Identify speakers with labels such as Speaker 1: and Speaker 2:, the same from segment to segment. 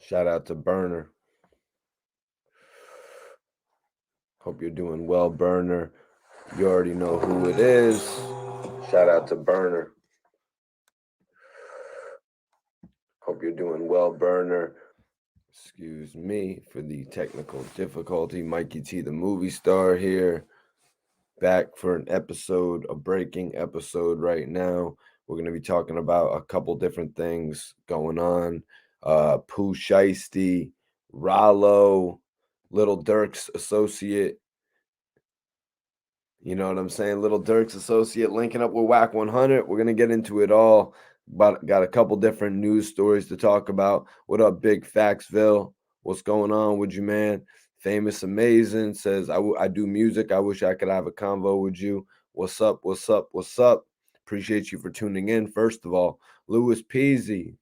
Speaker 1: Shout out to Burner. Hope you're doing well, Burner. You already know who it is. Shout out to Burner. Hope you're doing well, Burner. Excuse me for the technical difficulty. Mikey T, the movie star here. Back for an episode, a breaking episode right now. We're going to be talking about a couple different things going on. Pooh Shiesty, Ralo, Lil Durk's associate. You know what I'm saying? Lil Durk's associate linking up with Wack 100. We're going to get into it all. But got a couple different news stories to talk about. What up, Big Faxville? What's going on with you, man? Famous Amazing says, I do music. I wish I could have a convo with you. What's up? What's up? What's up? Appreciate you for tuning in. First of all, Louis Peasy,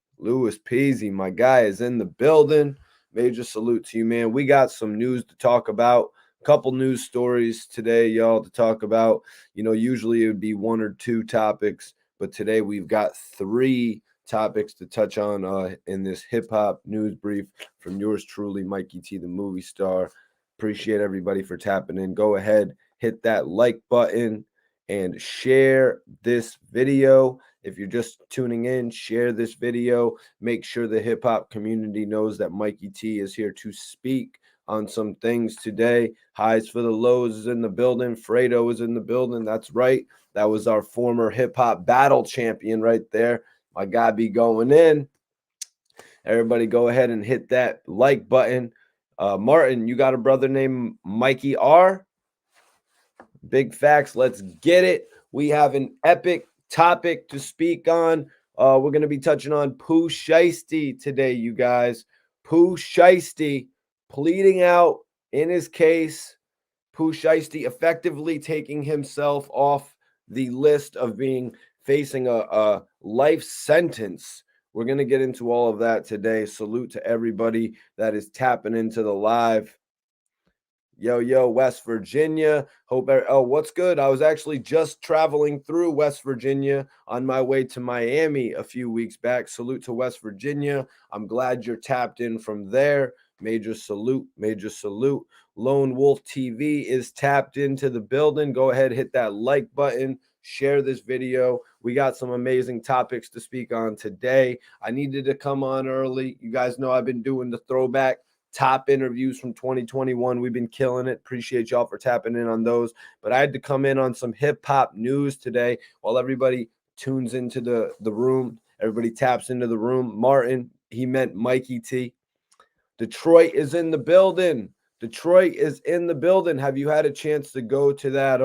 Speaker 1: my guy is in the building. Major salute to you, man. We got some news to talk about. Couple news stories today, y'all, to talk about. You know, usually it would be one or two topics, but today we've got three topics to touch on in this hip-hop news brief from yours truly, Mikey T, the movie star. Appreciate everybody for tapping in. Go ahead, hit that like button and share this video. If you're just tuning in, share this video. Make sure the hip-hop community knows that Mikey T is here to speak on some things today. Highs for the Lows is in the building. Fredo is in the building. That's right. That was our former hip-hop battle champion right there. My guy be going in. Everybody go ahead and hit that like button. Martin, you got a brother named Mikey R? Big facts. Let's get it. We have an epic topic to speak on. We're going to be touching on Pooh Shiesty today, you guys. Pooh Shiesty pleading out in his case. Pooh Shiesty effectively taking himself off the list of facing a life sentence. We're going to get into all of that today. Salute to everybody that is tapping into the live. Yo, West Virginia. What's good? I was actually just traveling through West Virginia on my way to Miami a few weeks back. Salute to West Virginia. I'm glad you're tapped in from there. Major salute. Lone Wolf TV is tapped into the building. Go ahead, hit that like button. Share this video. We got some amazing topics to speak on today. I needed to come on early. You guys know I've been doing the throwback top interviews from 2021. We've been killing it. Appreciate y'all for tapping in on those. But I had to come in on some hip-hop news today while everybody tunes into the room. Everybody taps into the room. Martin, he meant Mikey T. Detroit is in the building. Have you had a chance to go to that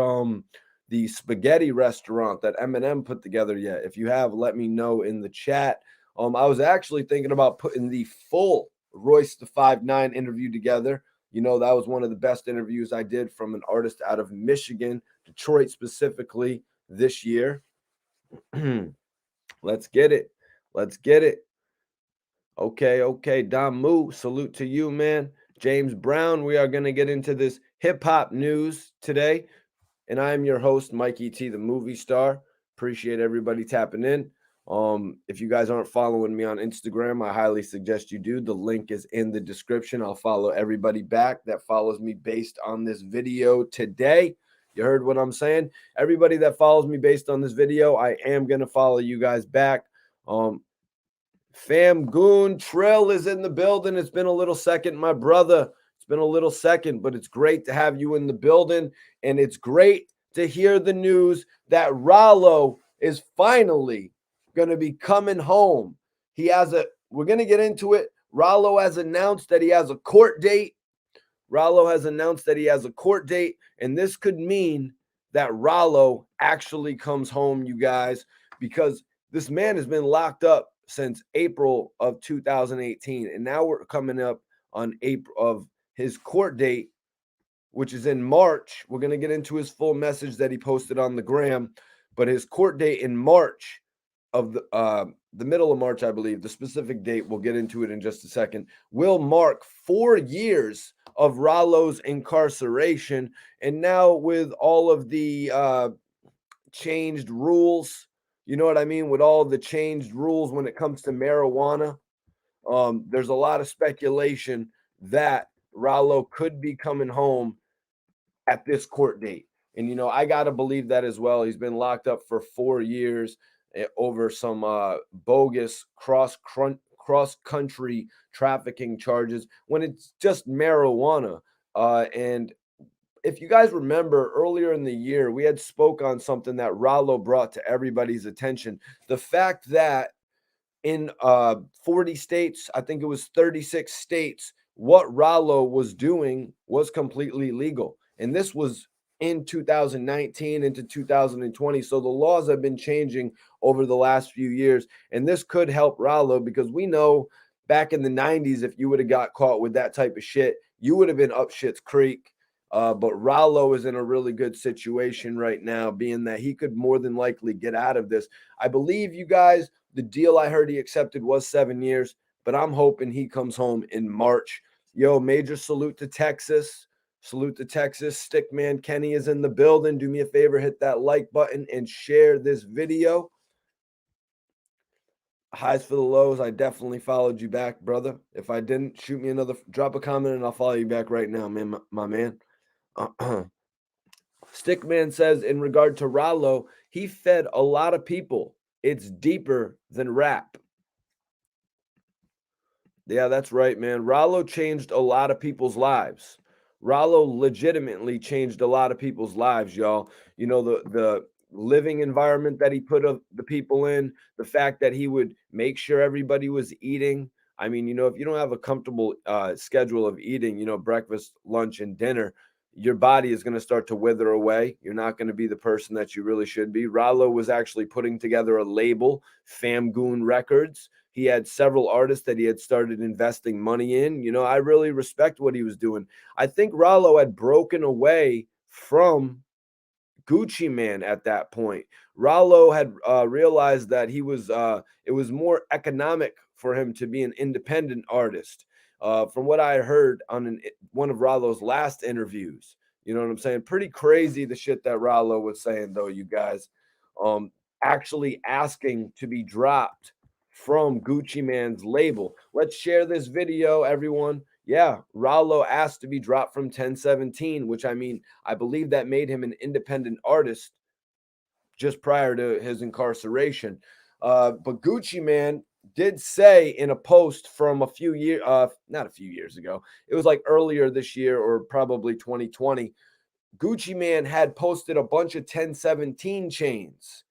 Speaker 1: the spaghetti restaurant that Eminem put together yet? If you have, let me know in the chat. I was actually thinking about putting the full Royce the 5'9" interview together. You know, that was one of the best interviews I did from an artist out of Michigan, Detroit specifically, this year. Let's get it. Okay. Damu, salute to you, man. James Brown, we are going to get into this hip-hop news today. And I am your host, Mikey T, the movie star. Appreciate everybody tapping in. If you guys aren't following me on Instagram, I highly suggest you do. The link is in the description. I'll follow everybody back that follows me based on this video today. You heard what I'm saying? Everybody that follows me based on this video, I am going to follow you guys back. Fam Goon Trill is in the building. It's been a little second, my brother. It's been a little second, but it's great to have you in the building. And it's great to hear the news that Rallo is finally going to be coming home. We're going to get into it. Rallo has announced that he has a court date. And this could mean that Rallo actually comes home, you guys, because this man has been locked up since April of 2018. And now we're coming up on April of his court date, which is in March. We're going to get into his full message that he posted on the gram, but his court date in March of the middle of March, I believe, the specific date, we'll get into it in just a second, will mark 4 years of Rallo's incarceration. And now with all of the changed rules, you know what I mean? With all the changed rules when it comes to marijuana, There's a lot of speculation that Rallo could be coming home at this court date. And I gotta believe that as well. He's been locked up for 4 years over some bogus cross country trafficking charges when it's just marijuana. And if you guys remember earlier in the year, we had spoke on something that Rallo brought to everybody's attention. The fact that in 40 states, I think it was 36 states, what Rallo was doing was completely legal. And this was in 2019 into 2020. So the laws have been changing over the last few years. And this could help Rallo because we know back in the 90s, if you would have got caught with that type of shit, you would have been up shit's creek. But Rallo is in a really good situation right now, being that he could more than likely get out of this. I believe you guys, the deal I heard he accepted was 7 years, but I'm hoping he comes home in March. Yo, major salute to Texas. Salute to Texas. Stickman Kenny is in the building. Do me a favor, hit that like button and share this video. Highs for the lows. I definitely followed you back, brother. If I didn't, shoot me another, drop a comment and I'll follow you back right now, man, my man. Stickman says in regard to Rallo, he fed a lot of people. It's deeper than rap. Yeah, that's right, man. Rallo changed a lot of people's lives. Rallo legitimately changed a lot of people's lives, y'all. The living environment that he put the people in, the fact that he would make sure everybody was eating. I mean, if you don't have a comfortable schedule of eating, breakfast, lunch, and dinner, your body is going to start to wither away. You're not going to be the person that you really should be. Rallo was actually putting together a label, Famgoon Records. He had several artists that he had started investing money in. I really respect what he was doing. I think Rallo had broken away from Gucci Man at that point. Rallo had realized that it was more economic for him to be an independent artist. From what I heard on one of Rallo's last interviews, you know what I'm saying? Pretty crazy the shit that Rallo was saying, though, you guys. Actually asking to be dropped from Gucci Man's label. Let's share this video, everyone. Yeah, Rallo asked to be dropped from 1017, which I believe that made him an independent artist just prior to his incarceration. But Gucci Man did say in a post from not a few years ago, it was like earlier this year or probably 2020, Gucci Man had posted a bunch of 1017 chains.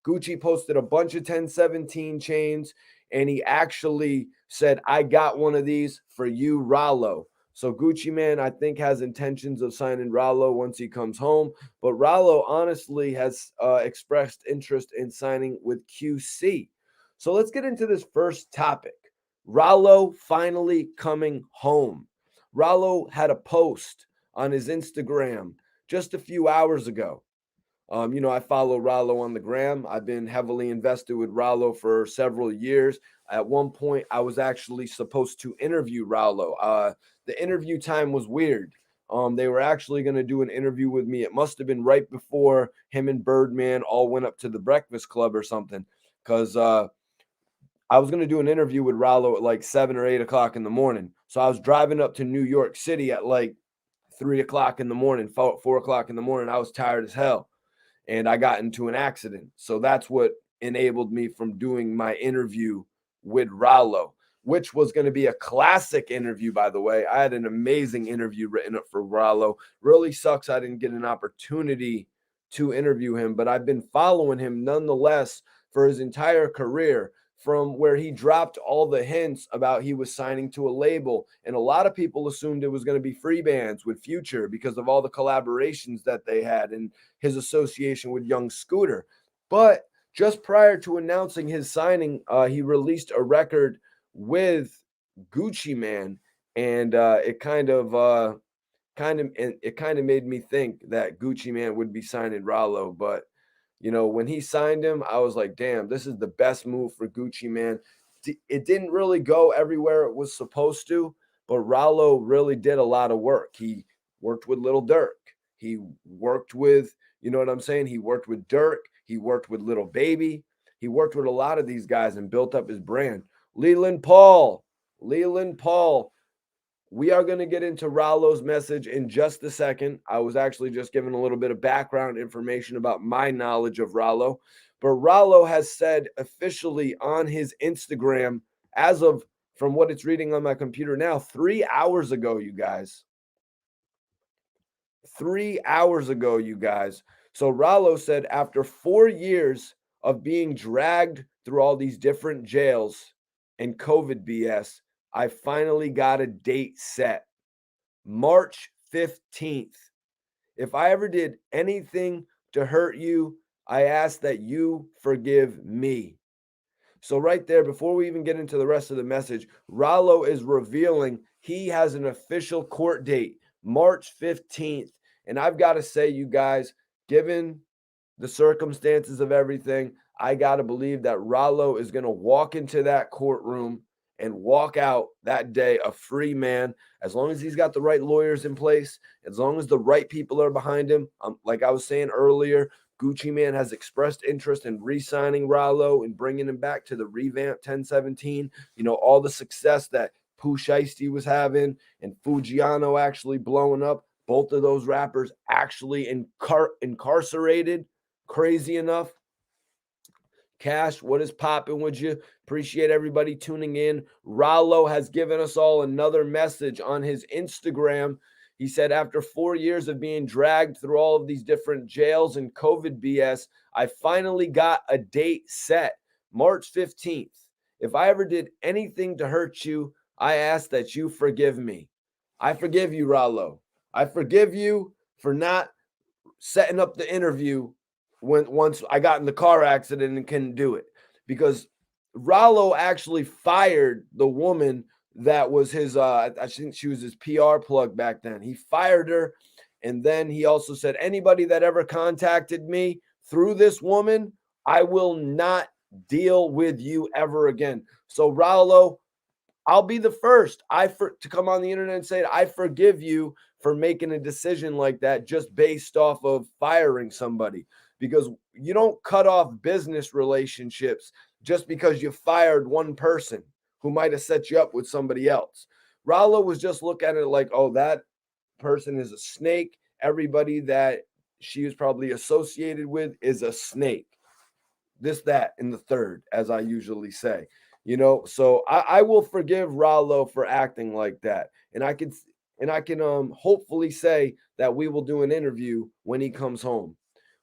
Speaker 1: Gucci posted a bunch of 1017 chains, and he actually said, I got one of these for you, Rallo. So Gucci Man, I think, has intentions of signing Rallo once he comes home. But Rallo honestly has expressed interest in signing with QC. So let's get into this first topic. Rallo finally coming home. Rallo had a post on his Instagram just a few hours ago. I follow Rallo on the gram. I've been heavily invested with Rallo for several years. At one point, I was actually supposed to interview Rallo. The interview time was weird. They were actually going to do an interview with me. It must have been right before him and Birdman all went up to the Breakfast Club or something, because I was going to do an interview with Rallo at like 7 or 8 o'clock in the morning. So I was driving up to New York City at like 3 o'clock in the morning, 4 o'clock in the morning. I was tired as hell and I got into an accident. So that's what enabled me from doing my interview with Rallo, which was going to be a classic interview, by the way. I had an amazing interview written up for Rallo. Really sucks I didn't get an opportunity to interview him, but I've been following him nonetheless for his entire career, from where he dropped all the hints about he was signing to a label. And a lot of people assumed it was going to be free bands with Future because of all the collaborations that they had and his association with Young Scooter. But just prior to announcing his signing, he released a record with Gucci Man, and it kind of made me think that Gucci Man would be signing Rallo. But when he signed him, I was like, damn, this is the best move for Gucci Man. It didn't really go everywhere it was supposed to, but Rallo really did a lot of work. He worked with Lil Durk. He worked with, you know what I'm saying? He worked with Durk. He worked with Little Baby. He worked with a lot of these guys and built up his brand. Leland Paul, Leland Paul, we are going to get into Rallo's message in just a second. I was actually just giving a little bit of background information about my knowledge of Rallo. But Rallo has said officially on his Instagram, as of from what it's reading on my computer now, 3 hours ago, you guys. 3 hours ago, you guys. So Rallo said after 4 years of being dragged through all these different jails and COVID BS, I finally got a date set. March 15th. If I ever did anything to hurt you, I ask that you forgive me. So, right there, before we even get into the rest of the message, Rallo is revealing he has an official court date, March 15th. And I've got to say, you guys, given the circumstances of everything, I got to believe that Rallo is going to walk into that courtroom and walk out that day a free man, as long as he's got the right lawyers in place, as long as the right people are behind him. Like I was saying earlier, Gucci Man has expressed interest in re-signing Rallo and bringing him back to the revamped 1017. You know, all the success that Pooh Shiesty was having and Fujiano actually blowing up. Both of those rappers actually incarcerated. Crazy enough. Cash, what is popping with you? Appreciate everybody tuning in. Rallo has given us all another message on his Instagram. He said, after 4 years of being dragged through all of these different jails and COVID BS, I finally got a date set, March 15th. If I ever did anything to hurt you, I ask that you forgive me. I forgive you, Rallo. I forgive you for not setting up the interview once I got in the car accident and couldn't do it, because Rallo actually fired the woman that was his I think she was his PR plug back then. He fired her, and then he also said, anybody that ever contacted me through this woman, I will not deal with you ever again. So Rallo, I'll be the first to come on the internet and say, I forgive you for making a decision like that just based off of firing somebody, because you don't cut off business relationships just because you fired one person who might have set you up with somebody else. Rallo was just looking at it like, oh, that person is a snake. Everybody that she was probably associated with is a snake. This, that, and the third, as I usually say. You know, so I will forgive Rallo for acting like that. And I can hopefully say that we will do an interview when he comes home.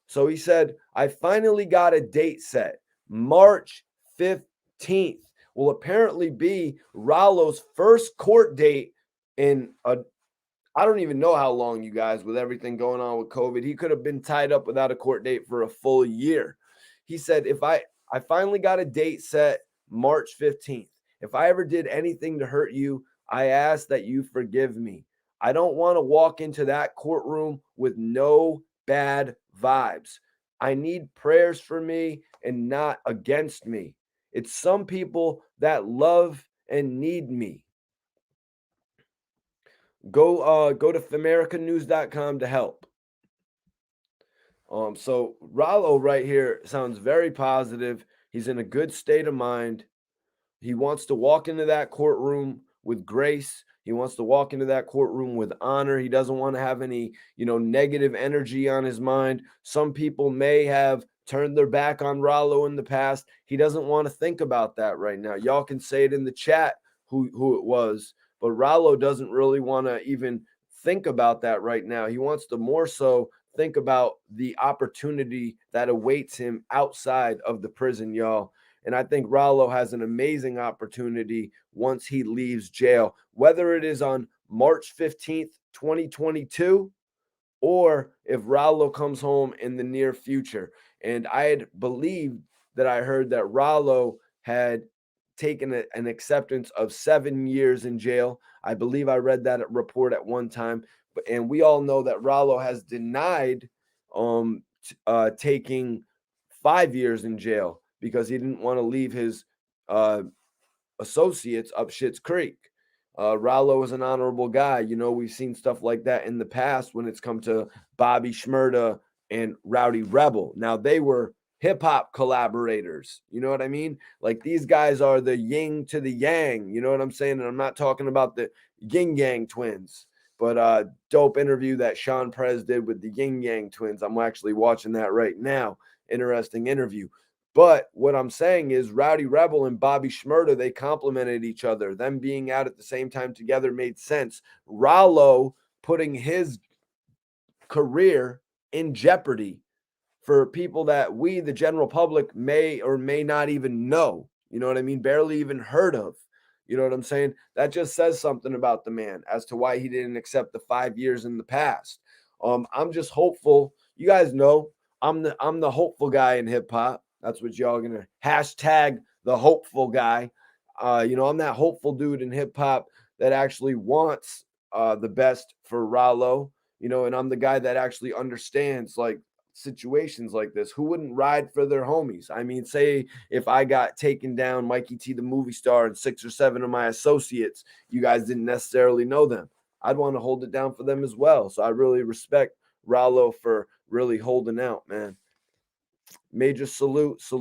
Speaker 1: So he said, I finally got a date set, March 15th. Will apparently be Rallo's first court date in I don't even know how long, you guys, with everything going on with COVID. He could have been tied up without a court date for a full year. He said, if I finally got a date set, March 15th. If I ever did anything to hurt you, I ask that you forgive me. I don't want to walk into that courtroom with no bad vibes. I need prayers for me and not against me. It's some people that love and need me. Go to famericanews.com to help. So Rallo right here sounds very positive. He's in a good state of mind. He wants to walk into that courtroom with grace. He wants to walk into that courtroom with honor. He doesn't want to have any, negative energy on his mind. Some people may have turned their back on Rallo in the past. He doesn't want to think about that right now. Y'all can say it in the chat who it was, but Rallo doesn't really want to even think about that right now. He wants to more so think about the opportunity that awaits him outside of the prison, y'all. And I think Rallo has an amazing opportunity once he leaves jail, whether it is on March 15th, 2022, or if Rallo comes home in the near future. And I had believed that I heard that Rallo had taken an acceptance of 7 years in jail. I believe I read that report at one time. And we all know that Rallo has denied taking 5 years in jail, because he didn't want to leave his associates up Schitt's Creek. Rallo is an honorable guy. We've seen stuff like that in the past when it's come to Bobby Shmurda and Rowdy Rebel. Now, they were hip hop collaborators. You know what I mean? Like these guys are the yin to the yang. You know what I'm saying? And I'm not talking about the yin yang twins, but dope interview that Sean Prez did with the yin yang twins. I'm actually watching that right now. Interesting interview. But what I'm saying is Rowdy Rebel and Bobby Shmurda, they complemented each other. Them being out at the same time together made sense. Rallo putting his career in jeopardy for people that we, the general public, may or may not even know. You know what I mean? Barely even heard of. You know what I'm saying? That just says something about the man as to why he didn't accept the 5 years in the past. I'm just hopeful. You guys know I'm the hopeful guy in hip hop. That's what y'all gonna hashtag the hopeful guy. I'm that hopeful dude in hip hop that actually wants the best for Rallo. And I'm the guy that actually understands like situations like this. Who wouldn't ride for their homies? I mean, say if I got taken down, Mikey T, the movie star, and 6 or 7 of my associates, you guys didn't necessarily know them. I'd want to hold it down for them as well. So I really respect Rallo for really holding out, man. Major salute to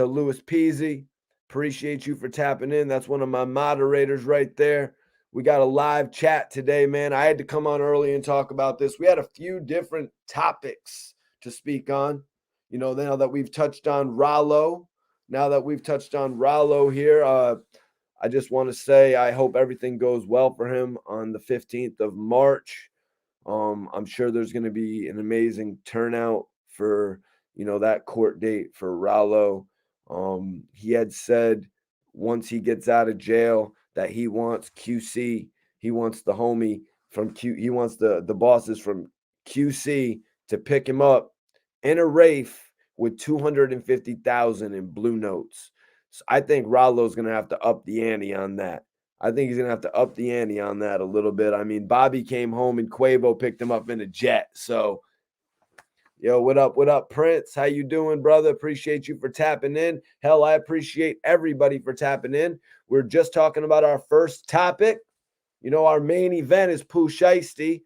Speaker 1: Louis Peasy. Appreciate you for tapping in. That's one of my moderators right there. We got a live chat today, man. I had to come on early and talk about this. We had a few different topics to speak on. Now that we've touched on Rallo, here, I just want to say I hope everything goes well for him on the 15th of March. I'm sure there's going to be an amazing turnout for that court date for Rallo. He had said once he gets out of jail that he wants QC, he wants the homie from he wants the bosses from QC to pick him up in a Wraith with 250,000 in blue notes. So I think Rallo's going to have to up the ante on that. I think he's going to have to up the ante on that a little bit. I mean, Bobby came home and Quavo picked him up in a jet. So, yo, what up? What up, Prince? How you doing, brother? Appreciate you for tapping in. Hell, I appreciate everybody for tapping in. We're just talking about our first topic. Our main event is Pooh Shiesty.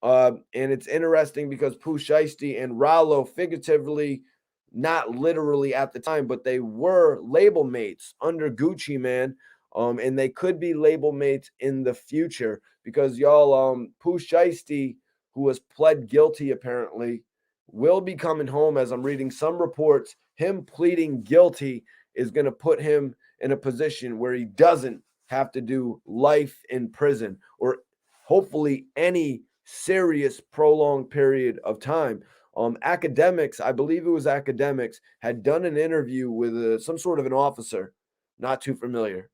Speaker 1: And it's interesting because Pooh Shiesty and Ralo figuratively, not literally at the time, but they were label mates under Gucci Man. And they could be label mates in the future because y'all, Pooh Shiesty, who has pled guilty apparently, will be coming home. As I'm reading some reports, him pleading guilty is going to put him in a position where he doesn't have to do life in prison or hopefully any serious prolonged period of time. Academics, I believe it was Academics, had done an interview with some sort of an officer, not too familiar.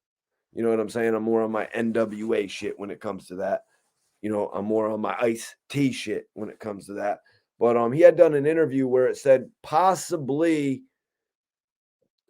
Speaker 1: You know what I'm saying? I'm more on my NWA shit when it comes to that. I'm more on my Ice T shit when it comes to that. But he had done an interview where it said possibly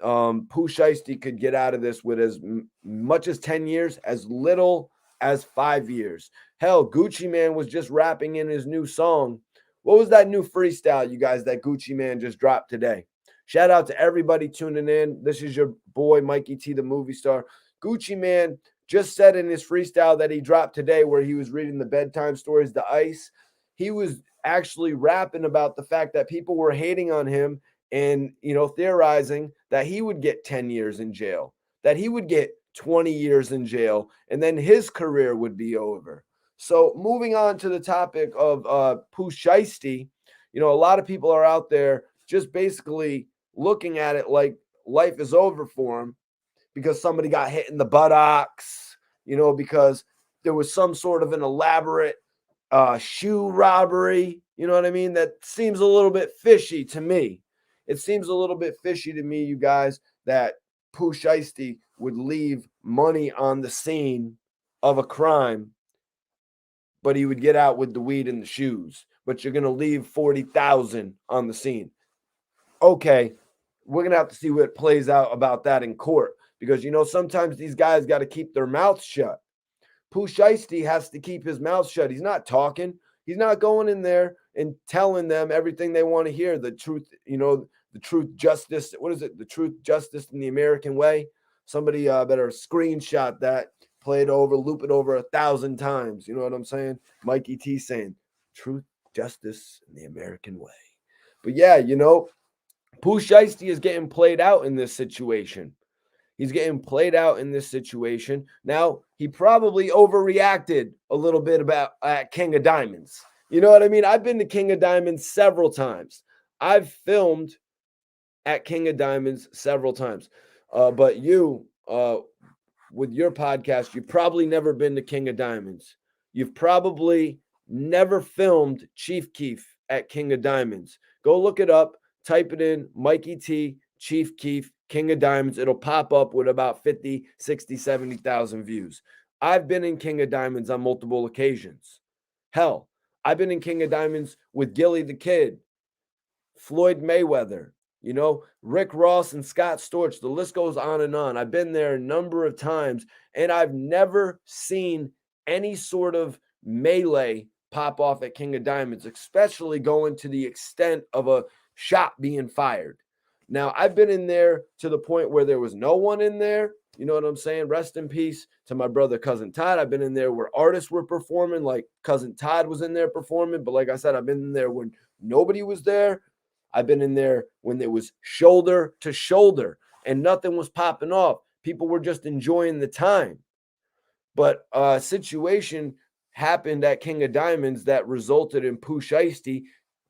Speaker 1: Pooh Shiesty could get out of this with as much as 10 years, as little as 5 years. Hell, Gucci Man was just rapping in his new song. What was that new freestyle, you guys, that Gucci Man just dropped today? Shout out to everybody tuning in. This is your boy, Mikey T, the movie star. Gucci Man just said in his freestyle that he dropped today, where he was reading the bedtime stories to Ice, he was actually rapping about the fact that people were hating on him and, theorizing that he would get 10 years in jail, that he would get 20 years in jail, and then his career would be over. So moving on to the topic of Pooh Shiesty, a lot of people are out there just basically looking at it like life is over for him because somebody got hit in the buttocks, because there was some sort of an elaborate shoe robbery. You know what I mean? That seems a little bit fishy to me. It seems a little bit fishy to me, you guys, that Pooh Shiesty would leave money on the scene of a crime, but he would get out with the weed and the shoes. But you're going to leave 40,000 on the scene. Okay, we're going to have to see what plays out about that in court because, sometimes these guys got to keep their mouths shut. Pooh Shiesty has to keep his mouth shut. He's not talking. He's not going in there and telling them everything they want to hear. The truth, the truth, justice. What is it? The truth, justice in the American way. Somebody better screenshot that, play it over, loop it over 1,000 times. You know what I'm saying? Mikey T saying truth, justice in the American way. But yeah, Pooh Shiesty is getting played out in this situation. He's getting played out in this situation. Now, he probably overreacted a little bit about at King of Diamonds. You know what I mean? I've been to King of Diamonds several times. I've filmed at King of Diamonds several times. But you, with your podcast, you've probably never been to King of Diamonds. You've probably never filmed Chief Keef at King of Diamonds. Go look it up, type it in Mikey T, Chief Keef, King of Diamonds. It'll pop up with about 50, 60, 70,000 views. I've been in King of Diamonds on multiple occasions. Hell, I've been in King of Diamonds with Gilly the Kid, Floyd Mayweather, Rick Ross and Scott Storch. The list goes on and on. I've been there a number of times, and I've never seen any sort of melee pop off at King of Diamonds, especially going to the extent of a shot being fired. Now, I've been in there to the point where there was no one in there. You know what I'm saying? Rest in peace to my brother, Cousin Todd. I've been in there where artists were performing, like Cousin Todd was in there performing. But like I said, I've been in there when nobody was there. I've been in there when it was shoulder to shoulder and nothing was popping off. People were just enjoying the time. But a situation happened at King of Diamonds that resulted in Pooh Shiesty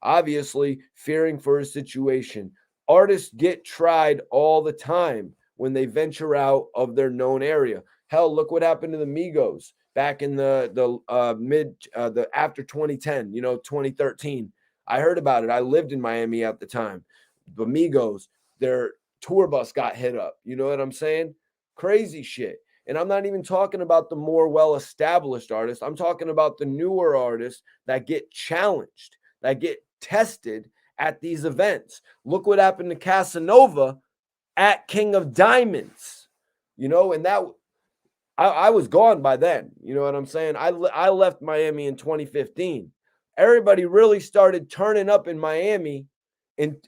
Speaker 1: obviously fearing for his situation. Artists get tried all the time when they venture out of their known area. Hell, look what happened to the Migos back in the after 2010, 2013. I heard about it. I lived in Miami at the time. The Migos, their tour bus got hit up. You know what I'm saying? Crazy shit. And I'm not even talking about the more well-established artists. I'm talking about the newer artists that get challenged, that get tested at these events. Look what happened to Casanova at King of Diamonds. And that I was gone by then. You know what I'm saying? I left Miami in 2015. Everybody really started turning up in Miami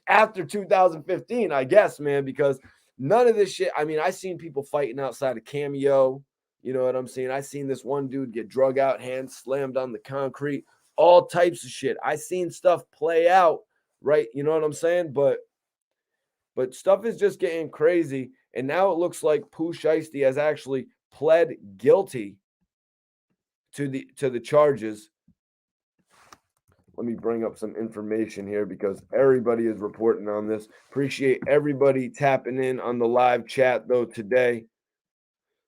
Speaker 1: after 2015, I guess, man, because none of this shit. I mean, I seen people fighting outside of Cameo. You know what I'm saying? I seen this one dude get drug out, hands slammed on the concrete, all types of shit. I seen stuff play out, right? You know what I'm saying? But stuff is just getting crazy. And now it looks like Pooh Shiesty has actually pled guilty to the charges. Let me bring up some information here because everybody is reporting on this. Appreciate everybody tapping in on the live chat, though, today.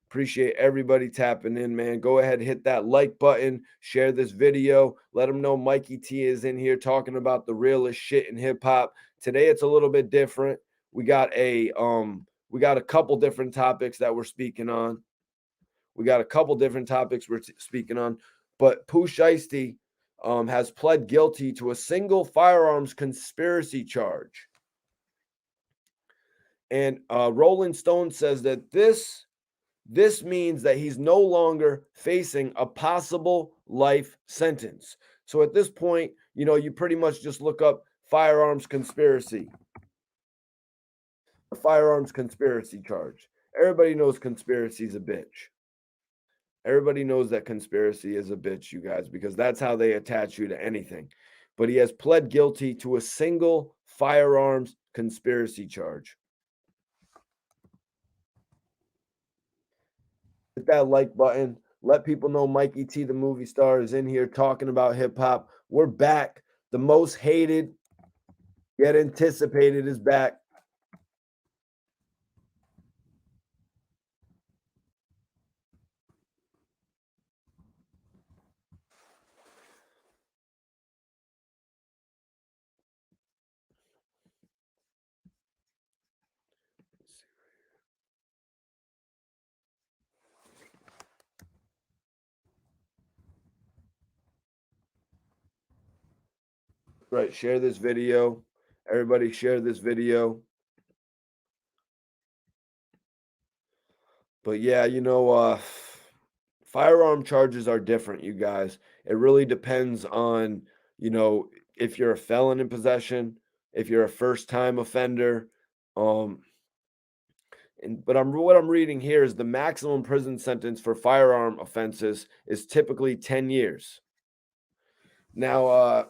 Speaker 1: Appreciate everybody tapping in, man. Go ahead, hit that like button, share this video. Let them know Mikey T is in here talking about the realest shit in hip hop. Today it's a little bit different. We got a couple different topics that we're speaking on. But Pooh Shiesty has pled guilty to a single firearms conspiracy charge. And Rolling Stone says that this means that he's no longer facing a possible life sentence. So at this point, you pretty much just look up firearms conspiracy. A firearms conspiracy charge. Everybody knows conspiracy is a bitch. Everybody knows that conspiracy is a bitch, you guys, because that's how they attach you to anything. But he has pled guilty to a single firearms conspiracy charge. Hit that like button. Let people know Mikey T, the movie star, is in here talking about hip hop. We're back. The most hated yet anticipated is back. Right, share this video. Everybody share this video. But yeah, firearm charges are different, you guys. It really depends on, if you're a felon in possession, if you're a first-time offender. But what I'm reading here is the maximum prison sentence for firearm offenses is typically 10 years. Now,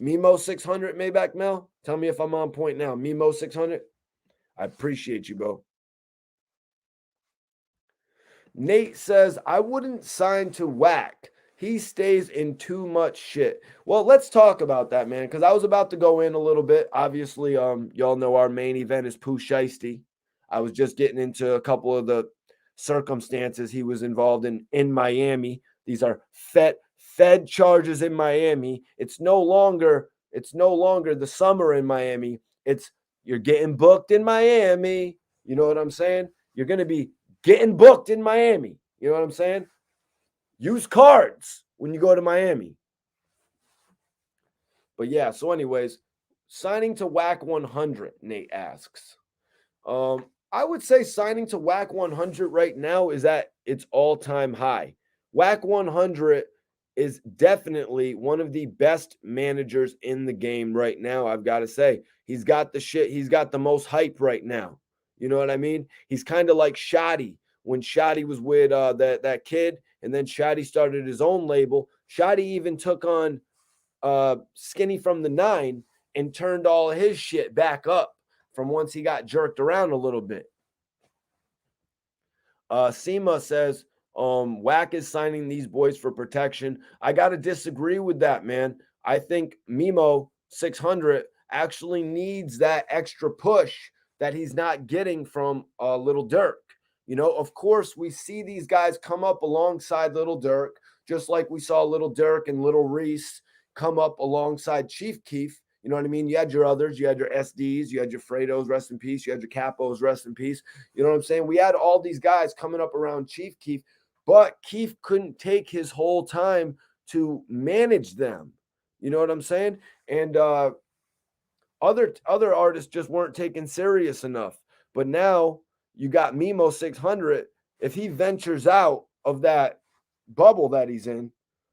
Speaker 1: Mimo 600 Maybach Mel. Tell me if I'm on point now. Mimo 600. I appreciate you, bro. Nate says, I wouldn't sign to Wack. He stays in too much shit. Well, let's talk about that, man, because I was about to go in a little bit. Obviously, y'all know our main event is Pooh Shiesty. I was just getting into a couple of the circumstances he was involved in Miami. These are Fed charges in Miami. It's no longer the summer in Miami. It's you're getting booked in Miami. You know what I'm saying? You're gonna be getting booked in Miami. You know what I'm saying? Use cards when you go to Miami. But yeah, so anyways, signing to Wack 100, Nate asks. I would say signing to Wack 100 right now is at its all-time high. Wack 100 is definitely one of the best managers in the game right now, I've got to say. He's got the shit, he's got the most hype right now. You know what I mean? He's kind of like Shotty when Shotty was with that kid, and then Shotty started his own label. Shotty even took on Skinny from the Nine and turned all his shit back up from once he got jerked around a little bit. Seema says, Wack is signing these boys for protection. I got to disagree with that, man. I think Mimo 600 actually needs that extra push that he's not getting from Lil Durk. You know, of course, we see these guys come up alongside Lil Durk, just like we saw Lil Durk and Lil Reese come up alongside Chief Keef. You know what I mean? You had your others, you had your SDs, you had your Fredos, rest in peace, you had your Capos, rest in peace. You know what I'm saying? We had all these guys coming up around Chief Keef, but Keef couldn't take his whole time to manage them. You know what I'm saying? And other artists just weren't taken serious enough. But now you got Mimo 600. If he ventures out of that bubble that he's in,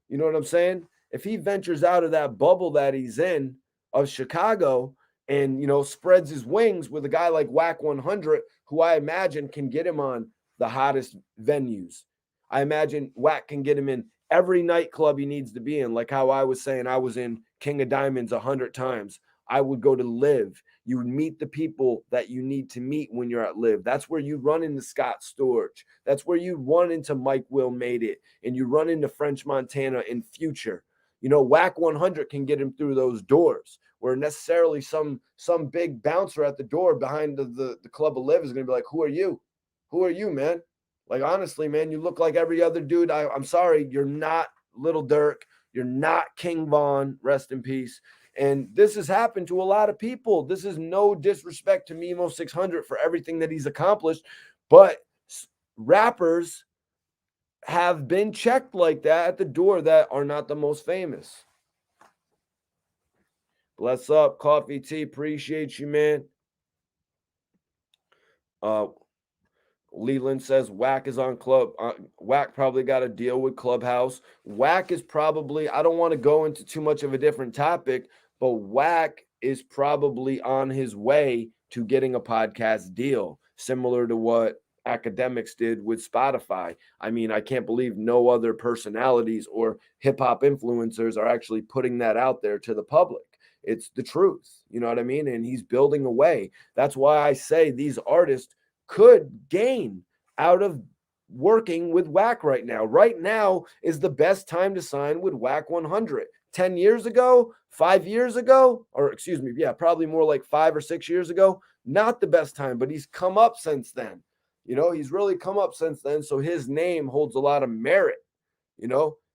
Speaker 1: you know what I'm saying? If he ventures out of that bubble that he's in of Chicago and, spreads his wings with a guy like Wack 100, who I imagine can get him on the hottest venues. I imagine Wack can get him in every nightclub he needs to be in, like how I was saying I was in King of Diamonds 100 times. I would go to Live. You would meet the people that you need to meet when you're at Live. That's where you run into Scott Storch. That's where you run into Mike Will Made It, and you run into French Montana in Future. Wack 100 can get him through those doors, where necessarily some big bouncer at the door behind the Club of Live is going to be like, who are you? Who are you, man? Like, honestly, man, you look like every other dude. I'm sorry, you're not Lil Durk. You're not King Von, rest in peace. And this has happened to a lot of people. This is no disrespect to Mimo 600 for everything that he's accomplished, but rappers have been checked like that at the door that are not the most famous. Bless up, Coffee Tea. Appreciate you, man. Leland says Wack is on Club. Wack probably got a deal with Clubhouse. Wack is probably, I don't want to go into too much of a different topic, but Wack is probably on his way to getting a podcast deal, similar to what Academics did with Spotify. I mean, I can't believe no other personalities or hip hop influencers are actually putting that out there to the public. It's the truth. You know what I mean? And he's building a way. That's why I say these artists could gain out of working with Wack right now. Right now is the best time to sign with Wack 100. 10 years ago, 5 years ago, or excuse me, yeah, probably more like 5 or 6 years ago, not the best time, but he's come up since then. He's really come up since then. So his name holds a lot of merit.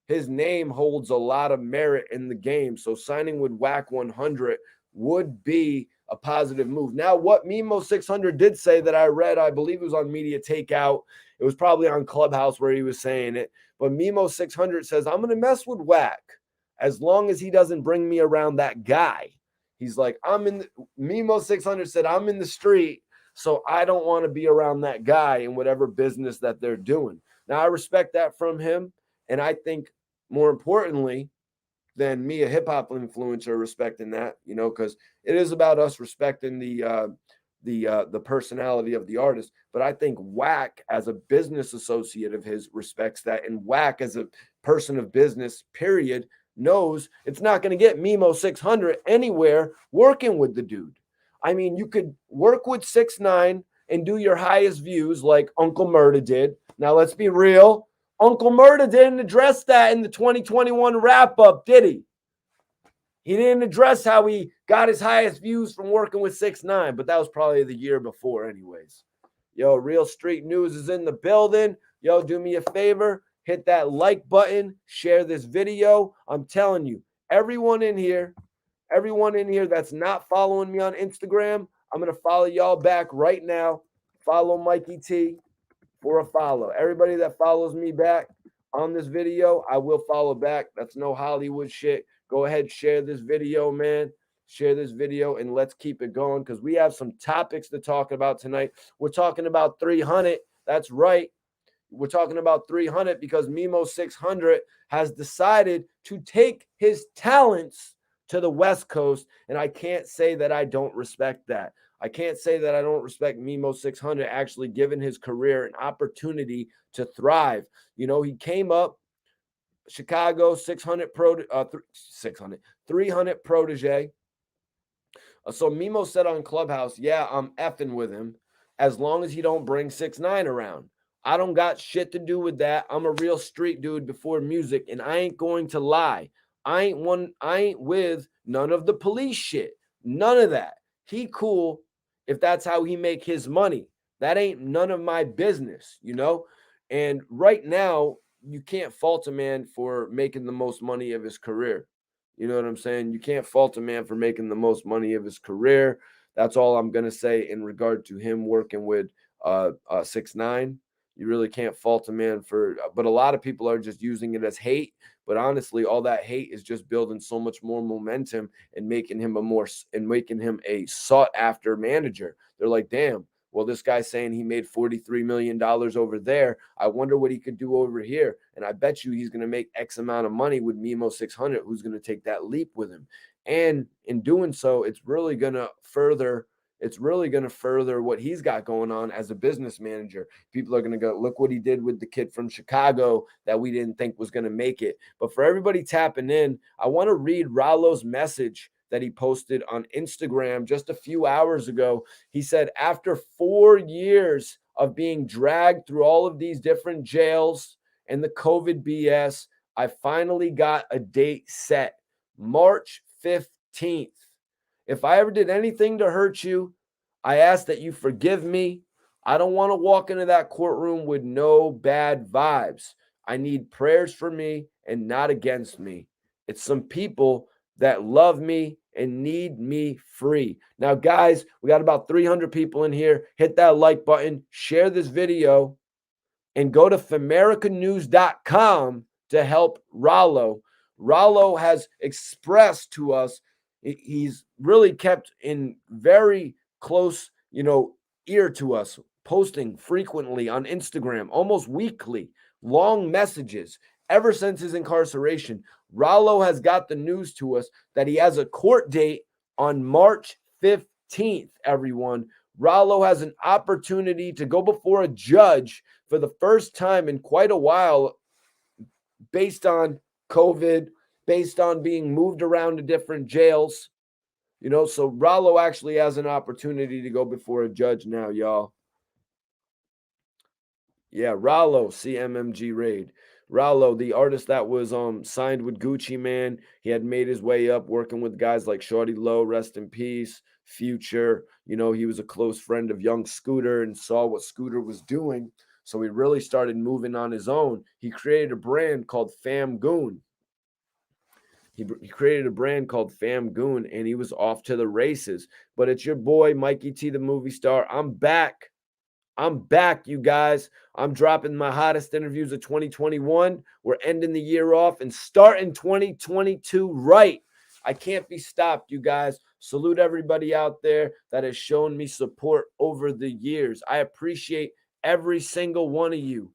Speaker 1: His name holds a lot of merit in the game. So signing with Wack 100 would be a positive move. Now, what Mimo 600 did say that I read, I believe it was on Media Takeout. It was probably on Clubhouse where he was saying it. But Mimo 600 says, I'm going to mess with Wack as long as he doesn't bring me around that guy. He's like, Mimo 600 said, I'm in the street, so I don't want to be around that guy in whatever business that they're doing. Now, I respect that from him. And I think more importantly than me, a hip hop influencer, respecting that, because it is about us respecting the personality of the artist. But I think Wack, as a business associate of his, respects that, and Wack as a person of business, period, knows it's not going to get Mimo 600 anywhere working with the dude. I mean, you could work with 6ix9ine and do your highest views like Uncle Murda did. Now, let's be real. Uncle Murda didn't address that in the 2021 wrap up, did he? He didn't address how he got his highest views from working with 6ix9ine, but that was probably the year before, anyways. Yo, Real Street News is in the building. Yo, do me a favor, hit that like button, share this video. I'm telling you, everyone in here that's not following me on Instagram, I'm going to follow y'all back right now. Follow Mikey T for a follow. Everybody that follows me back on this video, I will follow back. That's no Hollywood shit. Go ahead, share this video, man. Share this video and let's keep it going because we have some topics to talk about tonight. We're talking about 300. That's right. We're talking about 300 because Mimo 600 has decided to take his talents to the West Coast. And I can't say that I don't respect that. I can't say that I don't respect Mimo 600 actually giving his career an opportunity to thrive. You know, he came up Chicago 300 Protege. So Mimo said on Clubhouse, yeah, I'm effing with him as long as he don't bring 6ix9ine around. I don't got shit to do with that. I'm a real street dude before music, and I ain't going to lie. I ain't with none of the police shit. None of that. He cool if that's how he make his money. That ain't none of my business, you know? And right now, you can't fault a man for making the most money of his career. You know what I'm saying? You can't fault a man for making the most money of his career. That's all I'm gonna say in regard to him working with 6ix9ine. You really can't fault a man for, but a lot of people are just using it as hate. But honestly, all that hate is just building so much more momentum and making him a sought after manager. They're like, damn, well, this guy's saying he made $43 million over there. I wonder what he could do over here. And I bet you he's going to make X amount of money with Mimo 600, who's going to take that leap with him. And in doing so, it's really going to further what he's got going on as a business manager. People are going to go, look what he did with the kid from Chicago that we didn't think was going to make it. But for everybody tapping in, I want to read Rallo's message that he posted on Instagram just a few hours ago. He said, after 4 years of being dragged through all of these different jails and the COVID BS, I finally got a date set, March 15th. If I ever did anything to hurt you, I ask that you forgive me. I don't want to walk into that courtroom with no bad vibes. I need prayers for me and not against me. It's some people that love me and need me free. Now, guys, we got about 300 people in here. Hit that like button, share this video, and go to famericanews.com to help Rallo. Rallo has expressed to us, he's really kept in very close, ear to us, posting frequently on Instagram, almost weekly, long messages ever since his incarceration. Rallo has got the news to us that he has a court date on March 15th, everyone. Rallo has an opportunity to go before a judge for the first time in quite a while based on COVID, based on being moved around to different jails. So Rallo actually has an opportunity to go before a judge now, y'all. Yeah, Rallo, CMMG raid. Rallo, the artist that was signed with Gucci Mane, he had made his way up working with guys like Shawty Low, rest in peace, Future. He was a close friend of young Scooter and saw what Scooter was doing. So he really started moving on his own. He created a brand called Fam Goon. He created a brand called Fam Goon, and he was off to the races. But it's your boy, Mikey T, the movie star. I'm back, you guys. I'm dropping my hottest interviews of 2021. We're ending the year off and starting 2022 right. I can't be stopped, you guys. Salute everybody out there that has shown me support over the years. I appreciate every single one of you.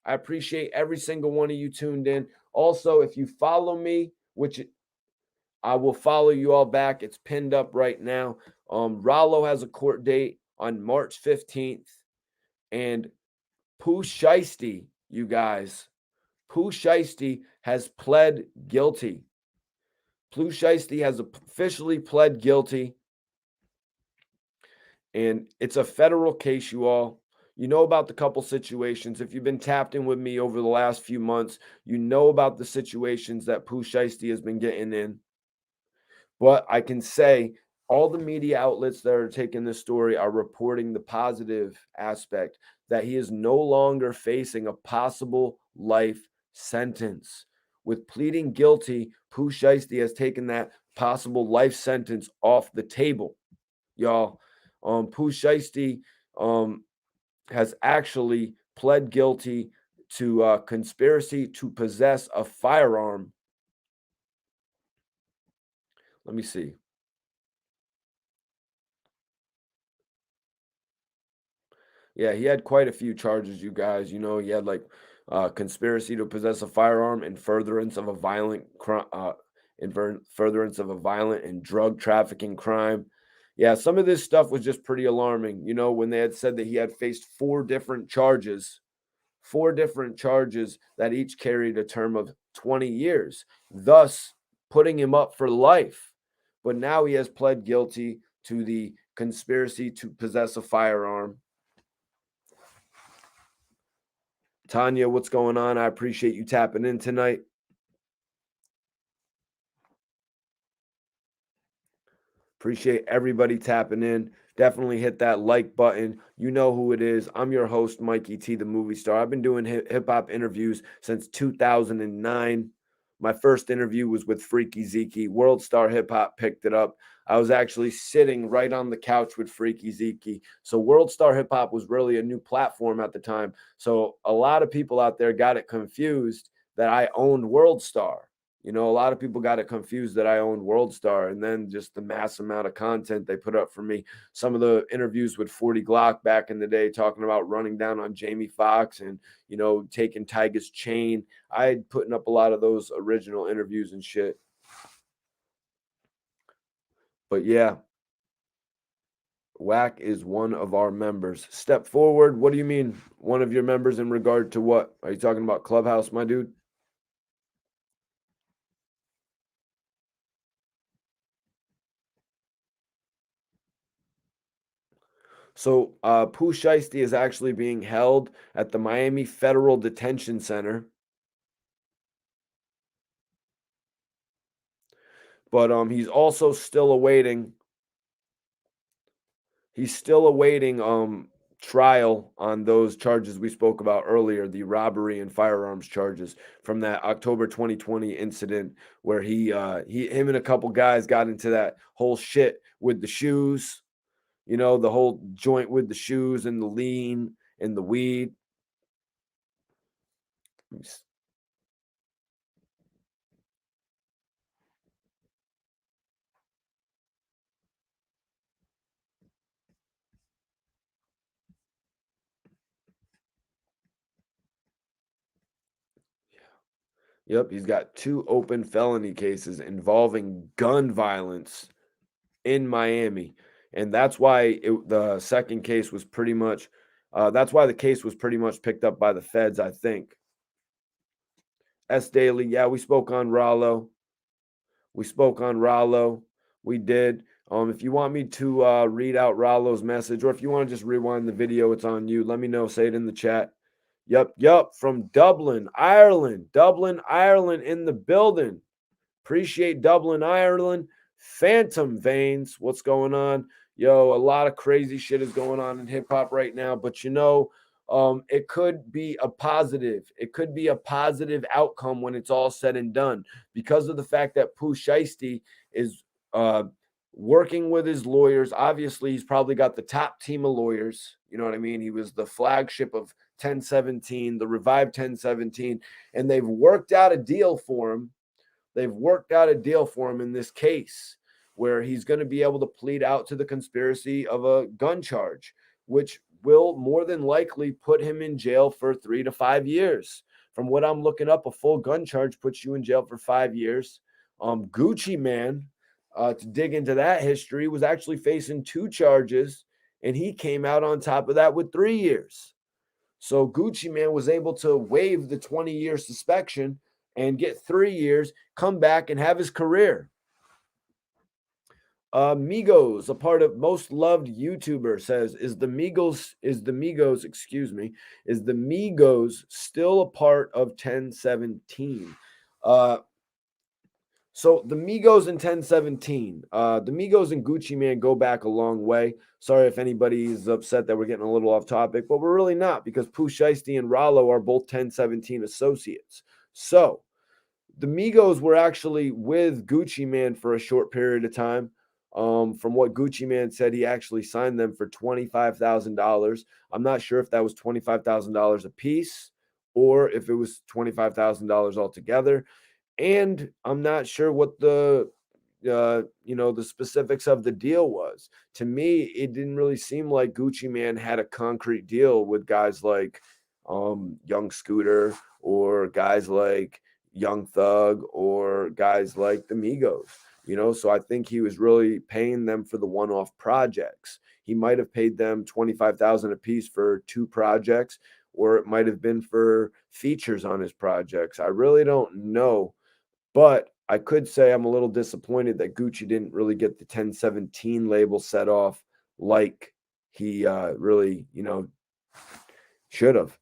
Speaker 1: I appreciate every single one of you tuned in. Also, if you follow me, which I will follow you all back. It's pinned up right now. Rallo has a court date on March 15th. And Pooh Shiesty, you guys, Pooh Shiesty has pled guilty. Pooh Shiesty has officially pled guilty, and it's a federal case, you all. You know about the couple situations. If you've been tapped in with me over the last few months, you know about the situations that Pooh Shiesty has been getting in. But I can say all the media outlets that are taking this story are reporting the positive aspect that he is no longer facing a possible life sentence. With pleading guilty, Pooh Shiesty has taken that possible life sentence off the table, y'all. Pooh Shiesty has actually pled guilty to conspiracy to possess a firearm. Let me see. Yeah, he had quite a few charges, you guys. You know, he had like conspiracy to possess a firearm in furtherance of a violent crime, furtherance of a violent and drug trafficking crime. Yeah, some of this stuff was just pretty alarming. You know, when they had said that he had faced four different charges that each carried a term of 20 years, thus putting him up for life. But now he has pled guilty to the conspiracy to possess a firearm. Tanya, what's going on? I appreciate you tapping in tonight. Appreciate everybody tapping in. Definitely hit that like button. You know who it is. I'm your host, Mikey T, the movie star. I've been doing hip hop interviews since 2009. My first interview was with Freaky Zeke. World Star Hip Hop picked it up. I was actually sitting right on the couch with Freaky Zeke. So World Star Hip Hop was really a new platform at the time. So a lot of people out there got it confused that I owned World Star. You know, a lot of people got it confused that I owned World Star, and then just the mass amount of content they put up for me. Some of the interviews with 40 Glock back in the day, talking about running down on Jamie Foxx and, you know, taking Tyga's chain. I had putting up a lot of those original interviews and shit. But yeah, Wack is one of our members. Step forward. What do you mean, one of your members in regard to what? Are you talking about Clubhouse, my dude? So Pooh Shiesty is actually being held at the Miami Federal Detention Center. But he's also still awaiting trial on those charges we spoke about earlier, the robbery and firearms charges from that October 2020 incident where him and a couple guys got into that whole shit with the shoes, you know, the whole joint with the shoes and the lean and the weed. Yep, he's got two open felony cases involving gun violence in Miami. And that's why the second case was pretty much that's why the case was pretty much picked up by the feds, I think. S. Daily, yeah, we spoke on Rallo. We spoke on Rallo. We did. If you want me to read out Rallo's message, or if you want to just rewind the video, it's on you. Let me know. Say it in the chat. Yep. From Dublin, Ireland. Dublin, Ireland in the building. Appreciate Dublin, Ireland. Phantom Veins. What's going on? Yo, a lot of crazy shit is going on in hip hop right now, but you know, it could be a positive. It could be a positive outcome when it's all said and done because of the fact that Pooh Shiesty is working with his lawyers. Obviously, he's probably got the top team of lawyers. You know what I mean? He was the flagship of 1017, the revived 1017, and they've worked out a deal for him. They've worked out a deal for him in this case where he's going to be able to plead out to the conspiracy of a gun charge, which will more than likely put him in jail for 3 to 5 years. From what I'm looking up, a full gun charge puts you in jail for 5 years. Gucci Man, to dig into that history, was actually facing 2 charges, and he came out on top of that with 3 years. So Gucci Man was able to waive the 20-year suspension and get 3 years, come back and have his career. Migos, a part of most loved YouTuber, says, is the Migos still a part of 1017? Uh, so the Migos in 1017, the Migos and Gucci Man go back a long way. Sorry if anybody's upset that we're getting a little off topic, but we're really not, because Pooh Shiesty and Ralo are both 1017 associates. So the Migos were actually with Gucci Man for a short period of time. From what Gucci Man said, he actually signed them for $25,000. I'm not sure if that was $25,000 a piece or if it was $25,000 altogether. And I'm not sure what the specifics of the deal was. To me, it didn't really seem like Gucci Man had a concrete deal with guys like Young Scooter or guys like Young Thug or guys like the Migos. So I think he was really paying them for the one-off projects. He might have paid them 25,000 a piece for two projects, or it might have been for features on his projects. I really don't know, but I could say I'm a little disappointed that Gucci didn't really get the 1017 label set off like he really, should have.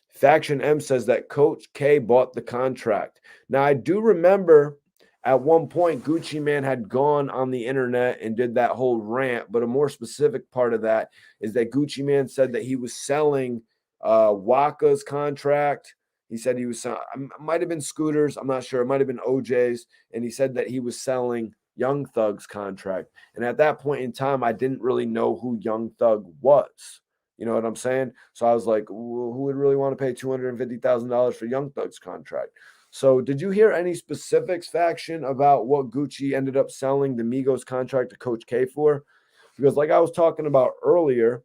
Speaker 1: Faction M says that Coach K bought the contract. Now, I do remember at one point Gucci Man had gone on the internet and did that whole rant, but a more specific part of that is that Gucci Man said that he was selling Waka's contract. He said he was, might have been Scooters. I'm not sure. It might have been OJ's. And he said that he was selling Young Thug's contract. And at that point in time, I didn't really know who Young Thug was. You know what I'm saying? So I was like, who would really want to pay $250,000 for Young Thug's contract? So did you hear any specifics, Faction, about what Gucci ended up selling the Migos contract to Coach K for? Because like I was talking about earlier,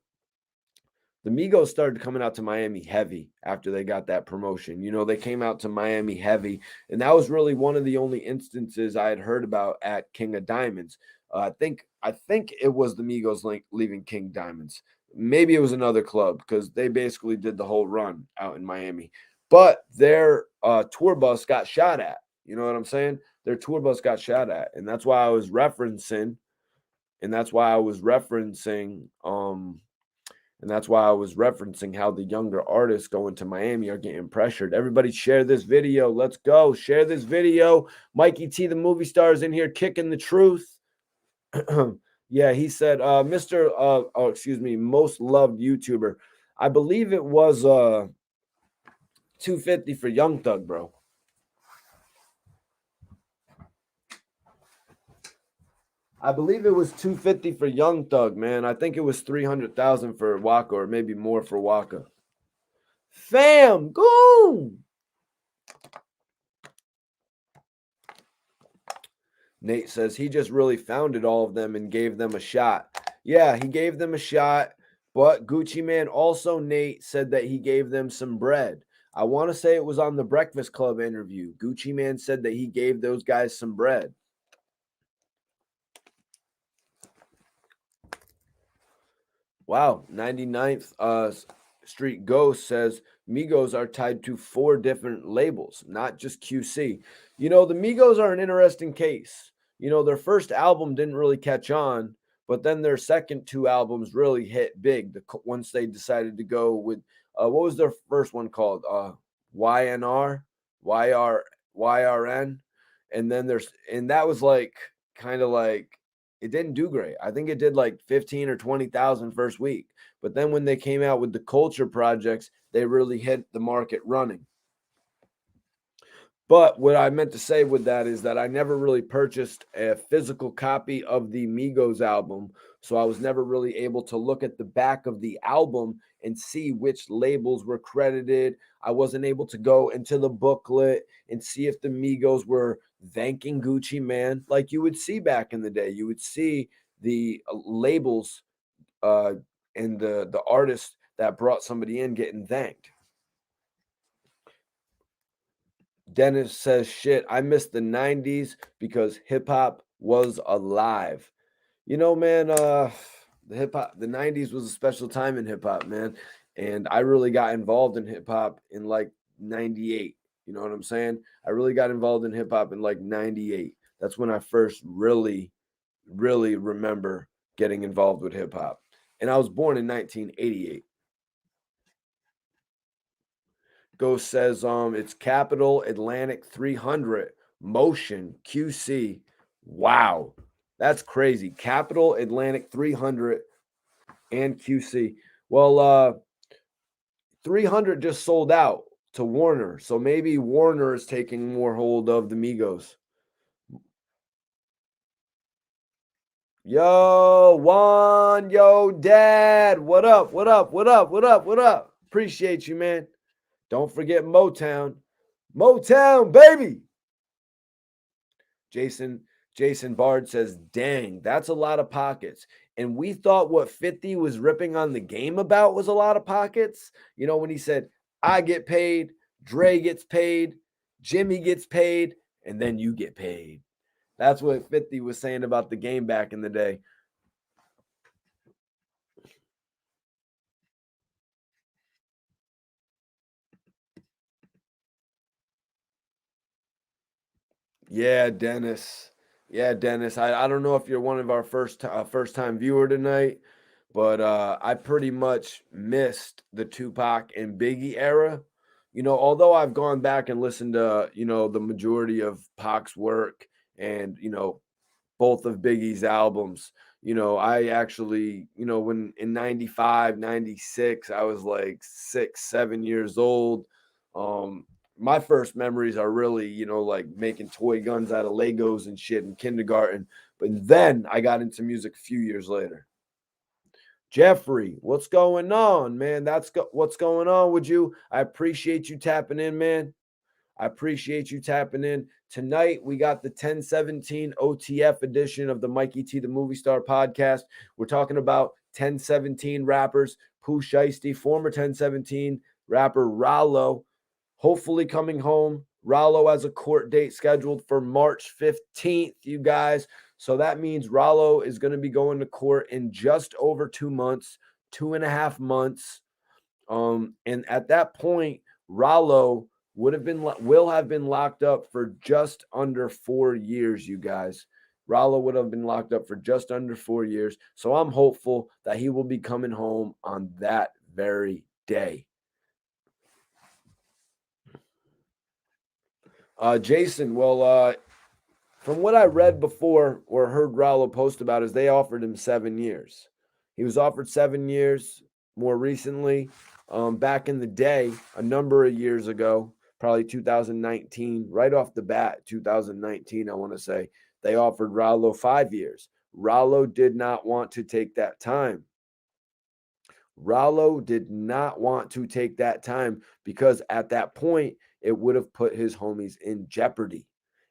Speaker 1: the Migos started coming out to Miami heavy after they got that promotion. They came out to Miami heavy, and that was really one of the only instances I had heard about at King of Diamonds. I think it was the Migos leaving King Diamonds. Maybe it was another club because they basically did the whole run out in Miami. But their tour bus got shot at. You know what I'm saying? Their tour bus got shot at, and that's why I was referencing. And that's why I was referencing. And that's why I was referencing how the younger artists going to Miami are getting pressured. Everybody share this video. Let's go. Share this video. Mikey T, the movie star, is in here kicking the truth. Yeah, he said, most loved YouTuber. I believe it was $250 for Young Thug, bro. I believe it was $250 for Young Thug, man. I think it was $300,000 for Waka, or maybe more for Waka. Fam, go. Nate says he just really founded all of them and gave them a shot. Yeah, he gave them a shot, but Gucci Man also, Nate, said that he gave them some bread. I want to say it was on the Breakfast Club interview. Gucci Man said that he gave those guys some bread. Wow, 99th Street Ghost says Migos are tied to 4 different labels, not just QC. The Migos are an interesting case. Their first album didn't really catch on, but then their second 2 albums really hit big. Once they decided to go with what was their first one called? YNR, YRN, and then that was like kind of like it didn't do great. I think it did like 15 or 20,000 first week. But then when they came out with the culture projects, they really hit the market running. But what I meant to say with that is that I never really purchased a physical copy of the Migos album. So I was never really able to look at the back of the album and see which labels were credited. I wasn't able to go into the booklet and see if the Migos were thanking Gucci Man like you would see back in the day. You would see the labels and the artist that brought somebody in getting thanked. Dennis says, shit, I miss the 90s because hip hop was alive. Man, the 90s was a special time in hip hop, man. And I really got involved in hip hop in like 98. You know what I'm saying? I really got involved in hip hop in like 98. That's when I first really really remember getting involved with hip hop. And I was born in 1988. Ghost says it's Capital Atlantic 300 Motion QC. Wow. That's crazy. Capital Atlantic 300 and QC. Well, 300 just sold out to Warner. So maybe Warner is taking more hold of the Migos. Yo, Juan, yo, Dad. What up? What up? What up? What up? What up? Appreciate you, man. Don't forget Motown. Motown, baby. Jason Bard says, dang, that's a lot of pockets. And we thought what 50 was ripping on the game about was a lot of pockets. You know, when he said, I get paid, Dre gets paid, Jimmy gets paid, and then you get paid. That's what 50 was saying about the game back in the day. Yeah, Dennis. Yeah, Dennis. I don't know if you're one of our first time viewer tonight, but I pretty much missed the Tupac and Biggie era. You know, although I've gone back and listened to, you know, the majority of Pac's work and, you know, both of Biggie's albums. You know, I actually, you know, when in 95, 96, I was like 6, 7 years old. My first memories are really, you know, like making toy guns out of Legos and shit in kindergarten. But then I got into music a few years later. Jeffrey, what's going on, man? What's going on with you. I appreciate you tapping in, man. I appreciate you tapping in. Tonight, we got the 1017 OTF edition of the Mikey T, the Movie Star podcast. We're talking about 1017 rappers, Pooh Shiesty, former 1017 rapper Rallo, hopefully coming home. Rallo has a court date scheduled for March 15th, you guys. So that means Rallo is going to be going to court in just over 2 months, 2.5 months. And at that point, Rallo will have been locked up for just under 4 years, you guys. Rallo would have been locked up for just under 4 years. So I'm hopeful that he will be coming home on that very day. Jason, well, from what I read before or heard Rallo post about is they offered him 7 years. He was offered 7 years more recently. Back in the day, a number of years ago, probably 2019, right off the bat, 2019, I want to say, they offered Rallo 5 years. Rallo did not want to take that time. Rallo did not want to take that time because at that point, it would have put his homies in jeopardy.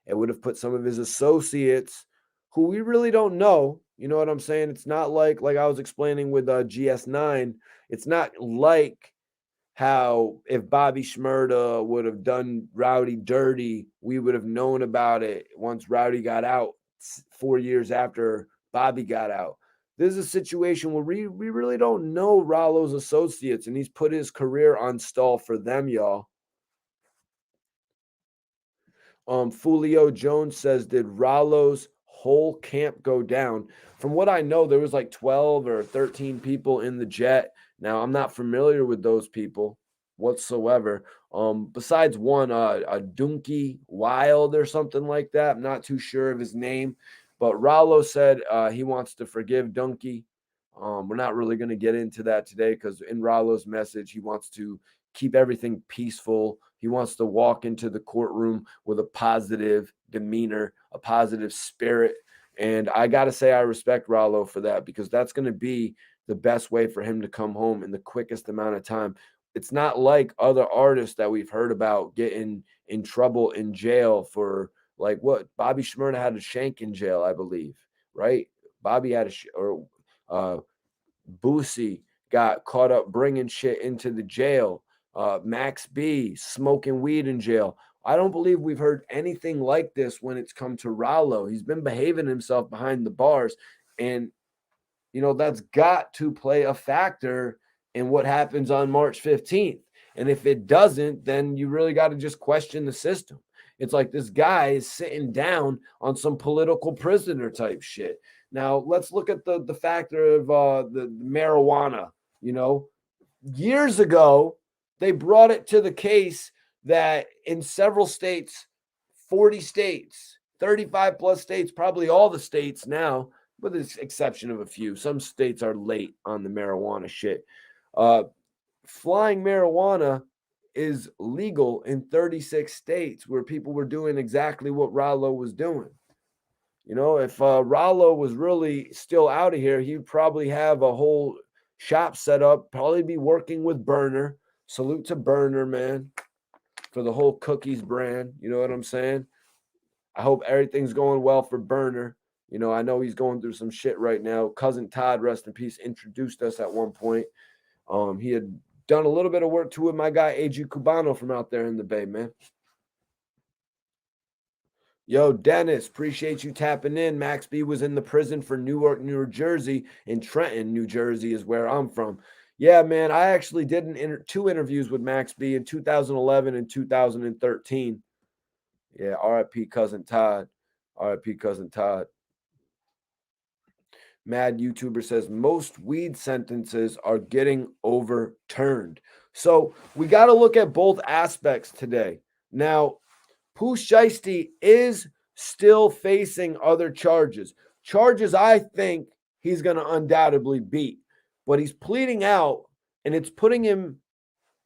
Speaker 1: It would have put some of his associates who we really don't know. You know what I'm saying? It's not like I was explaining with GS9. It's not like how if Bobby Shmurda would have done Rowdy dirty, we would have known about it once Rowdy got out 4 years after Bobby got out. This is a situation where we really don't know Rallo's associates, and he's put his career on stall for them, y'all. Fulio Jones says, did Rallo's whole camp go down? From what I know, there was like 12 or 13 people in the jet. Now, I'm not familiar with those people whatsoever. Besides one, a Dunky Wild or something like that. I'm not too sure of his name, but Rallo said he wants to forgive Dunky. We're not really going to get into that today because in Rallo's message, he wants to keep everything peaceful. He wants to walk into the courtroom with a positive demeanor, a positive spirit. And I got to say, I respect Rallo for that because that's going to be the best way for him to come home in the quickest amount of time. It's not like other artists that we've heard about getting in trouble in jail for like what Bobby Shmurda had a shank in jail, I believe, right? Bobby had Boosie got caught up bringing shit into the jail. Max B smoking weed in jail. I don't believe we've heard anything like this when it's come to Rallo. He's been behaving himself behind the bars, and you know that's got to play a factor in what happens on March 15th. And if it doesn't, then you really got to just question the system. It's like this guy is sitting down on some political prisoner type shit. Now let's look at the factor of the marijuana. You know, years ago they brought it to the case that in several states, 40 states, 35 plus states, probably all the states now, with the exception of a few. Some states are late on the marijuana shit. Uh, Flying marijuana is legal in 36 states where people were doing exactly what Ralo was doing. You know, if Ralo was really still out of here, he'd probably have a whole shop set up, probably be working with Burner. Salute to Burner, man, for the whole cookies brand. You know what I'm saying? I hope everything's going well for Burner. You know, I know he's going through some shit right now. Cousin Todd, rest in peace, introduced us at one point. He had done a little bit of work too with my guy AG Cubano from out there in the Bay, man. Yo, Dennis, appreciate you tapping in. Max B was in the prison for Newark, New Jersey, and Trenton, New Jersey is where I'm from. Yeah, man, I actually did two interviews with Max B in 2011 and 2013. Yeah, RIP Cousin Todd. RIP Cousin Todd. Mad YouTuber says most weed sentences are getting overturned. So we got to look at both aspects today. Now, Pooh Shiesty is still facing other charges. Charges I think he's going to undoubtedly beat, but he's pleading out and it's putting him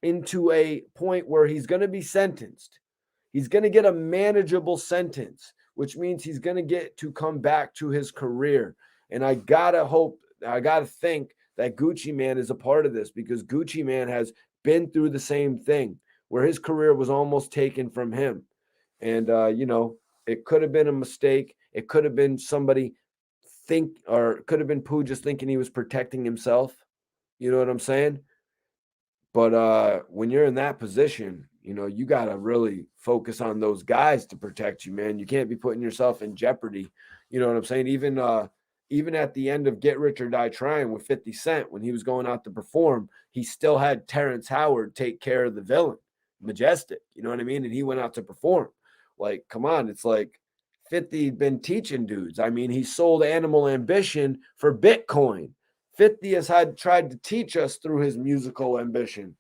Speaker 1: into a point where he's going to be sentenced. He's going to get a manageable sentence, which means he's going to get to come back to his career. And I got to think that Gucci Man is a part of this because Gucci Man has been through the same thing where his career was almost taken from him. And, you know, it could have been a mistake. It could have been somebody or it could have been Pooh just thinking he was protecting himself. You know what I'm saying? But when you're in that position, you know, you got to really focus on those guys to protect you, man. You can't be putting yourself in jeopardy. You know what I'm saying? Even at the end of Get Rich or Die Trying with 50 Cent, when he was going out to perform, he still had Terrence Howard take care of the villain, Majestic. You know what I mean? And he went out to perform. Like, come on, it's like 50 been teaching dudes. I mean, he sold Animal Ambition for Bitcoin. 50 has tried to teach us through his musical ambition.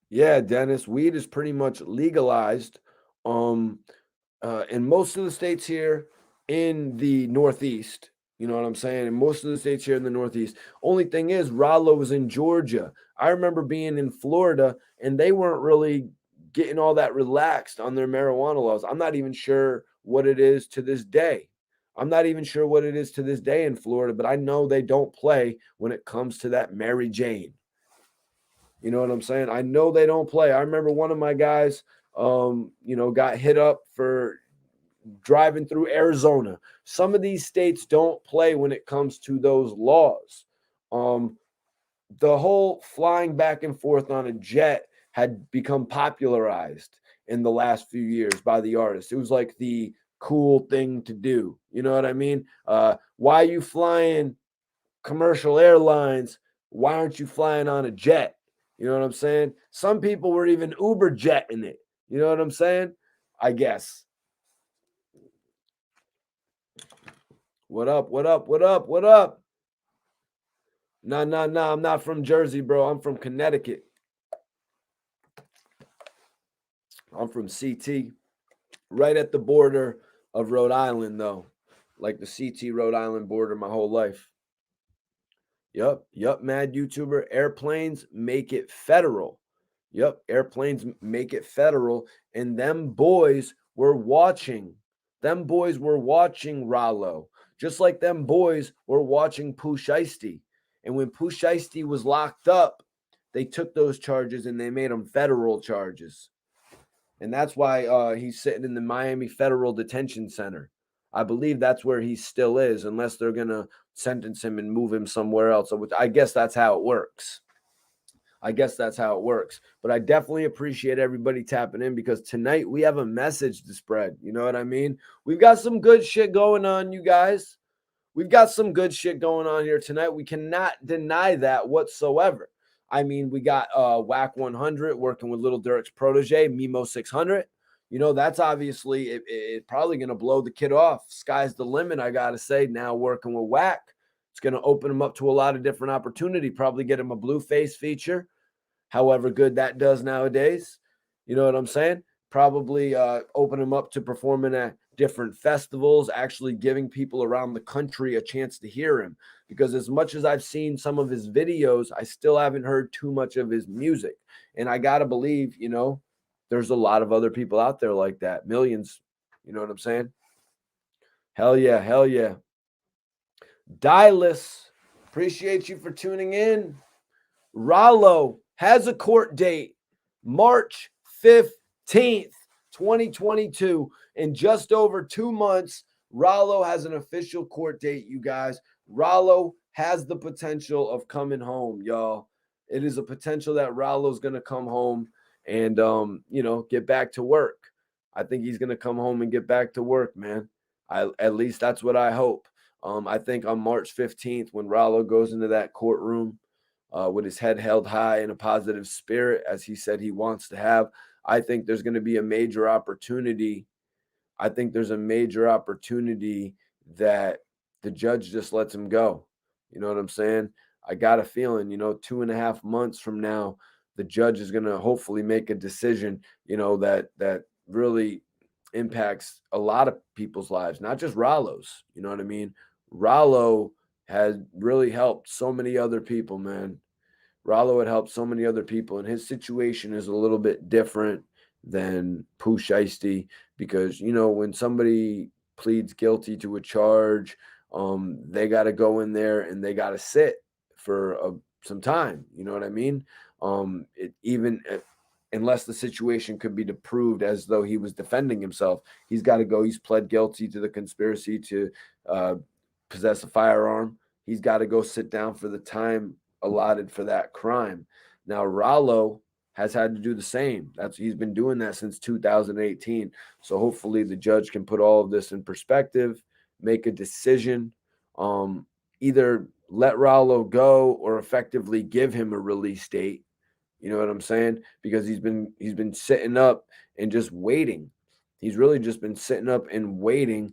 Speaker 1: Yeah, Dennis, weed is pretty much legalized in most of the states here in the Northeast. You know what I'm saying? In most of the states here in the Northeast. Only thing is, Rallo was in Georgia. I remember being in Florida, and they weren't really getting all that relaxed on their marijuana laws. I'm not even sure what it is to this day. I'm not even sure what it is to this day in Florida, but I know they don't play when it comes to that Mary Jane. You know what I'm saying? I know they don't play. I remember one of my guys, you know, got hit up for driving through Arizona. Some of these states don't play when it comes to those laws. The whole flying back and forth on a jet had become popularized in the last few years by the artists. It was like the cool thing to do. You know what I mean? Why are you flying commercial airlines? Why aren't you flying on a jet? You know what I'm saying? Some people were even Uber jetting it. You know what I'm saying? I guess. What up? What up? What up? What up? Nah, nah, nah. I'm not from Jersey, bro. I'm from Connecticut. I'm from CT, right at the border of Rhode Island, though. Like the CT Rhode Island border my whole life. Yup, mad YouTuber. Airplanes make it federal. Yup, airplanes make it federal. And them boys were watching. Them boys were watching Rallo. Just like them boys were watching Pooh Shiesty. And when Pooh Shiesty was locked up, they took those charges and they made them federal charges. And that's why he's sitting in the Miami Federal Detention Center. I believe that's where he still is, unless they're going to sentence him and move him somewhere else. I guess that's how it works. But I definitely appreciate everybody tapping in because tonight we have a message to spread. You know what I mean? We've got some good shit going on, you guys. We've got some good shit going on here tonight. We cannot deny that whatsoever. I mean, we got Wack 100 working with Lil Durk's Protege, Mimo 600. That's obviously it probably going to blow the kid off. Sky's the limit, I got to say. Now working with Wack, it's going to open him up to a lot of different opportunity. Probably get him a Blueface feature, however good that does nowadays. You know what I'm saying? Probably open him up to performing at different festivals, actually giving people around the country a chance to hear him. Because as much as I've seen some of his videos, I still haven't heard too much of his music. And I got to believe, there's a lot of other people out there like that. Millions. You know what I'm saying? Hell yeah. Hell yeah. Dilus, appreciate you for tuning in. Rallo has a court date, March 15th, 2022. In just over 2 months, Rallo has an official court date, you guys. Rallo has the potential of coming home, y'all. It is a potential that Rallo's going to come home and, get back to work. I think he's going to come home and get back to work, man. At least that's what I hope. I think on March 15th, when Rallo goes into that courtroom, with his head held high in a positive spirit, as he said he wants to have, I think there's going to be a major opportunity. I think there's a major opportunity that the judge just lets him go. You know what I'm saying? I got a feeling, 2.5 months from now, the judge is going to hopefully make a decision, that really impacts a lot of people's lives, not just Rallo's. You know what I mean? Rallo has really helped so many other people, man. Rallo had helped so many other people, and his situation is a little bit different than Pooh Shiesty because, when somebody pleads guilty to a charge, they got to go in there and they got to sit for some time. You know what I mean? Unless the situation could be proved as though he was defending himself, he's got to go. He's pled guilty to the conspiracy to possess a firearm. He's got to go sit down for the time allotted for that crime. Now, Rallo has had to do the same. He's been doing that since 2018. So hopefully the judge can put all of this in perspective, make a decision, either let Rallo go or effectively give him a release date. You know what I'm saying? Because he's been sitting up and just waiting. He's really just been sitting up and waiting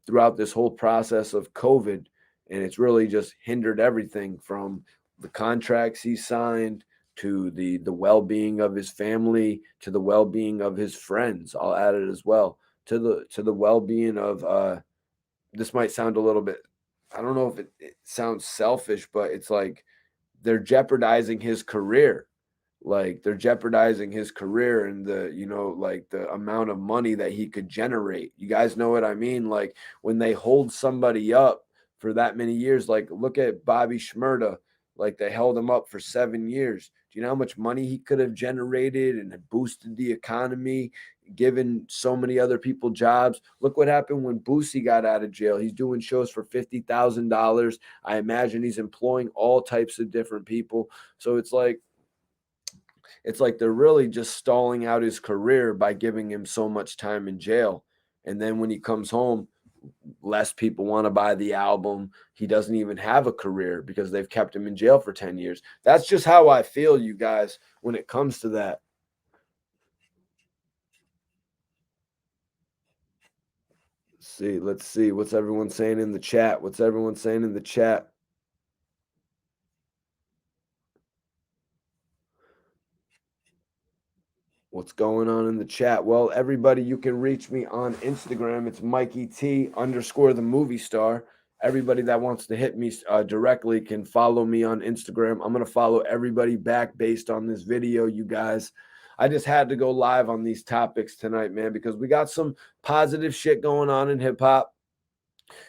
Speaker 1: throughout this whole process of COVID. And it's really just hindered everything from the contracts he signed to the well-being of his family, to the well-being of his friends. I'll add it as well, to the well-being of this might sound a little bit, I don't know if it sounds selfish, but it's like they're jeopardizing his career. Like they're jeopardizing his career and the amount of money that he could generate. You guys know what I mean? Like when they hold somebody up for that many years, like look at Bobby Shmurda. Like they held him up for 7 years. Do you know how much money he could have generated and it boosted the economy, given so many other people jobs? Look what happened when Boosie got out of jail. He's doing shows for $50,000. I imagine he's employing all types of different people. So it's like they're really just stalling out his career by giving him so much time in jail. And then when he comes home, less people want to buy the album. He doesn't even have a career because they've kept him in jail for 10 years. That's just how I feel, you guys, when it comes to that. Let's see. What's everyone saying in the chat? What's going on in the chat? Well, everybody, you can reach me on Instagram. It's Mikey T _ the movie star. Everybody that wants to hit me directly can follow me on Instagram. I'm going to follow everybody back based on this video, you guys. I just had to go live on these topics tonight, man, because we got some positive shit going on in hip hop.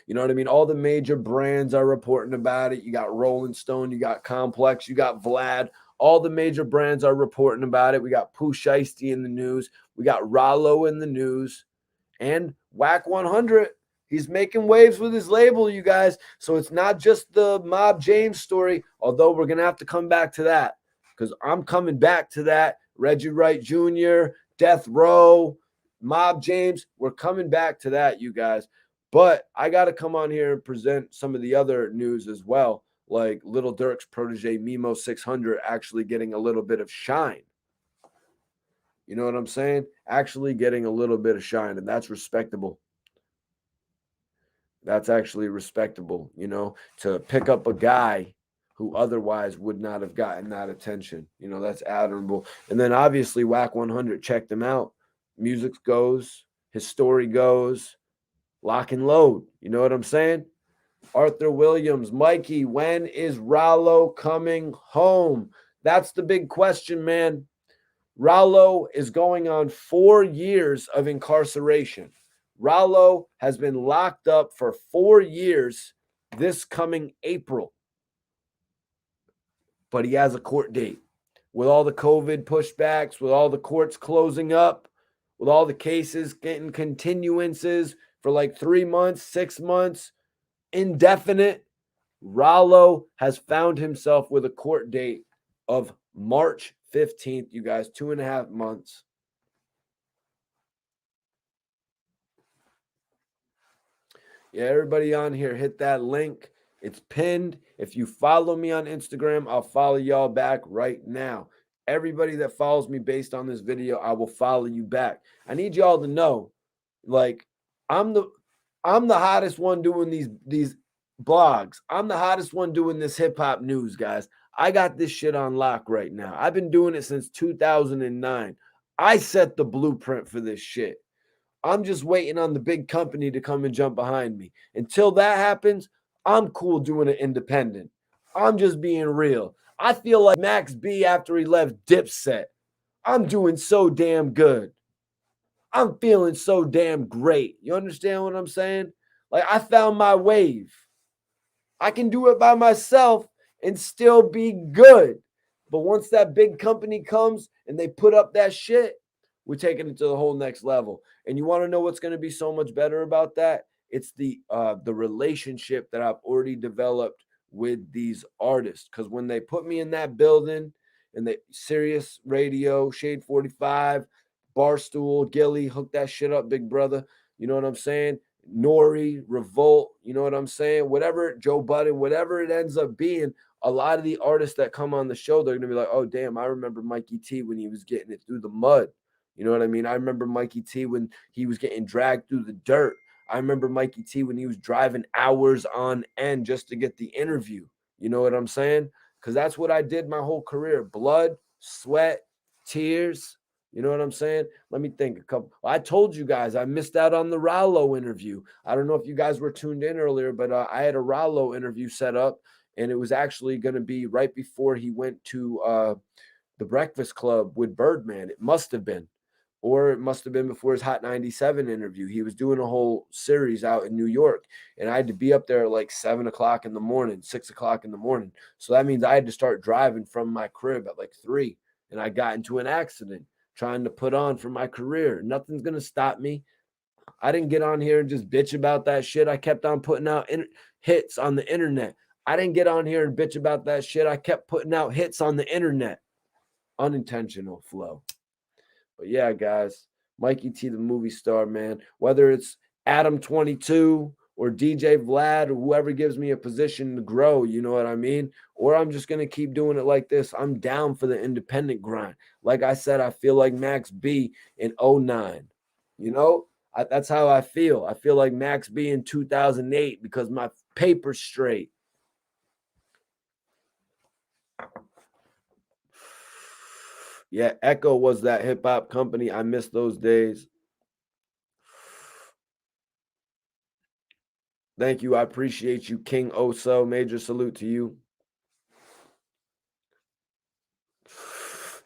Speaker 1: You know what I mean? All the major brands are reporting about it. You got Rolling Stone, you got Complex, you got Vlad. All the major brands are reporting about it. We got Pooh Shiesty in the news. We got Rallo in the news. And Wack 100. He's making waves with his label, you guys. So it's not just the Mob James story, although we're going to have to come back to that because I'm coming back to that. Reggie Wright Jr., Death Row, Mob James. We're coming back to that, you guys. But I got to come on here and present some of the other news as well, like Lil Durk's protege, Mimo 600, actually getting a little bit of shine. You know what I'm saying? Actually getting a little bit of shine, and that's respectable. That's actually respectable, to pick up a guy who otherwise would not have gotten that attention. That's admirable. And then obviously Wack 100 checked him out. Music goes, his story goes, lock and load. You know what I'm saying? Arthur Williams, Mikey, when is Rallo coming home? That's the big question, man. Rallo is going on 4 years of incarceration. Rallo has been locked up for 4 years this coming April. But he has a court date. With all the COVID pushbacks, with all the courts closing up, with all the cases getting continuances for like 3 months, 6 months, indefinite, Rallo has found himself with a court date of March 15th, you guys, 2.5 months. Yeah, everybody on here, hit that link. It's pinned. If you follow me on Instagram, I'll follow y'all back right now. Everybody that follows me based on this video, I will follow you back. I need y'all to know, like, I'm the hottest one doing these blogs. I'm the hottest one doing this hip hop news, guys. I got this shit on lock right now. I've been doing it since 2009. I set the blueprint for this shit. I'm just waiting on the big company to come and jump behind me. Until that happens, I'm cool doing it independent. I'm just being real. I feel like Max B after he left Dipset. I'm doing so damn good. I'm feeling so damn great. You understand what I'm saying? Like, I found my wave. I can do it by myself and still be good. But once that big company comes and they put up that shit, we're taking it to the whole next level. And you want to know what's going to be so much better about that? It's the relationship that I've already developed with these artists. Because when they put me in that building, and the Sirius Radio, Shade 45, Barstool, Gilly, hook that shit up, big brother. You know what I'm saying? Nori, Revolt, you know what I'm saying? Whatever, Joe Budden, whatever it ends up being, a lot of the artists that come on the show, they're going to be like, oh, damn, I remember Mikey T when he was getting it through the mud. You know what I mean? I remember Mikey T when he was getting dragged through the dirt. I remember Mikey T when he was driving hours on end just to get the interview. You know what I'm saying? Because that's what I did my whole career. Blood, sweat, tears. You know what I'm saying? Let me think a couple. I told you guys I missed out on the Rallo interview. I don't know if you guys were tuned in earlier, but I had a Rallo interview set up, and it was actually going to be right before he went to the Breakfast Club with Birdman. It must have been. Or it must have been before his Hot 97 interview. He was doing a whole series out in New York, and I had to be up there at like 7 o'clock in the morning, 6 o'clock in the morning. So that means I had to start driving from my crib at like 3, and I got into an accident trying to put on for my career. Nothing's going to stop me. I didn't get on here and just bitch about that shit. I kept on putting out hits on the internet. I didn't get on here and bitch about that shit. I kept putting out hits on the internet. Unintentional flow. But yeah, guys, Mikey T, the movie star, man. Whether it's Adam 22 or DJ Vlad or whoever gives me a position to grow, you know what I mean? Or I'm just going to keep doing it like this. I'm down for the independent grind. Like I said, I feel like Max B in 09. You know, that's how I feel. I feel like Max B in 2008 because my paper's straight. Yeah, Echo was that hip hop company. I miss those days. Thank you. I appreciate you, King Oso. Major salute to you.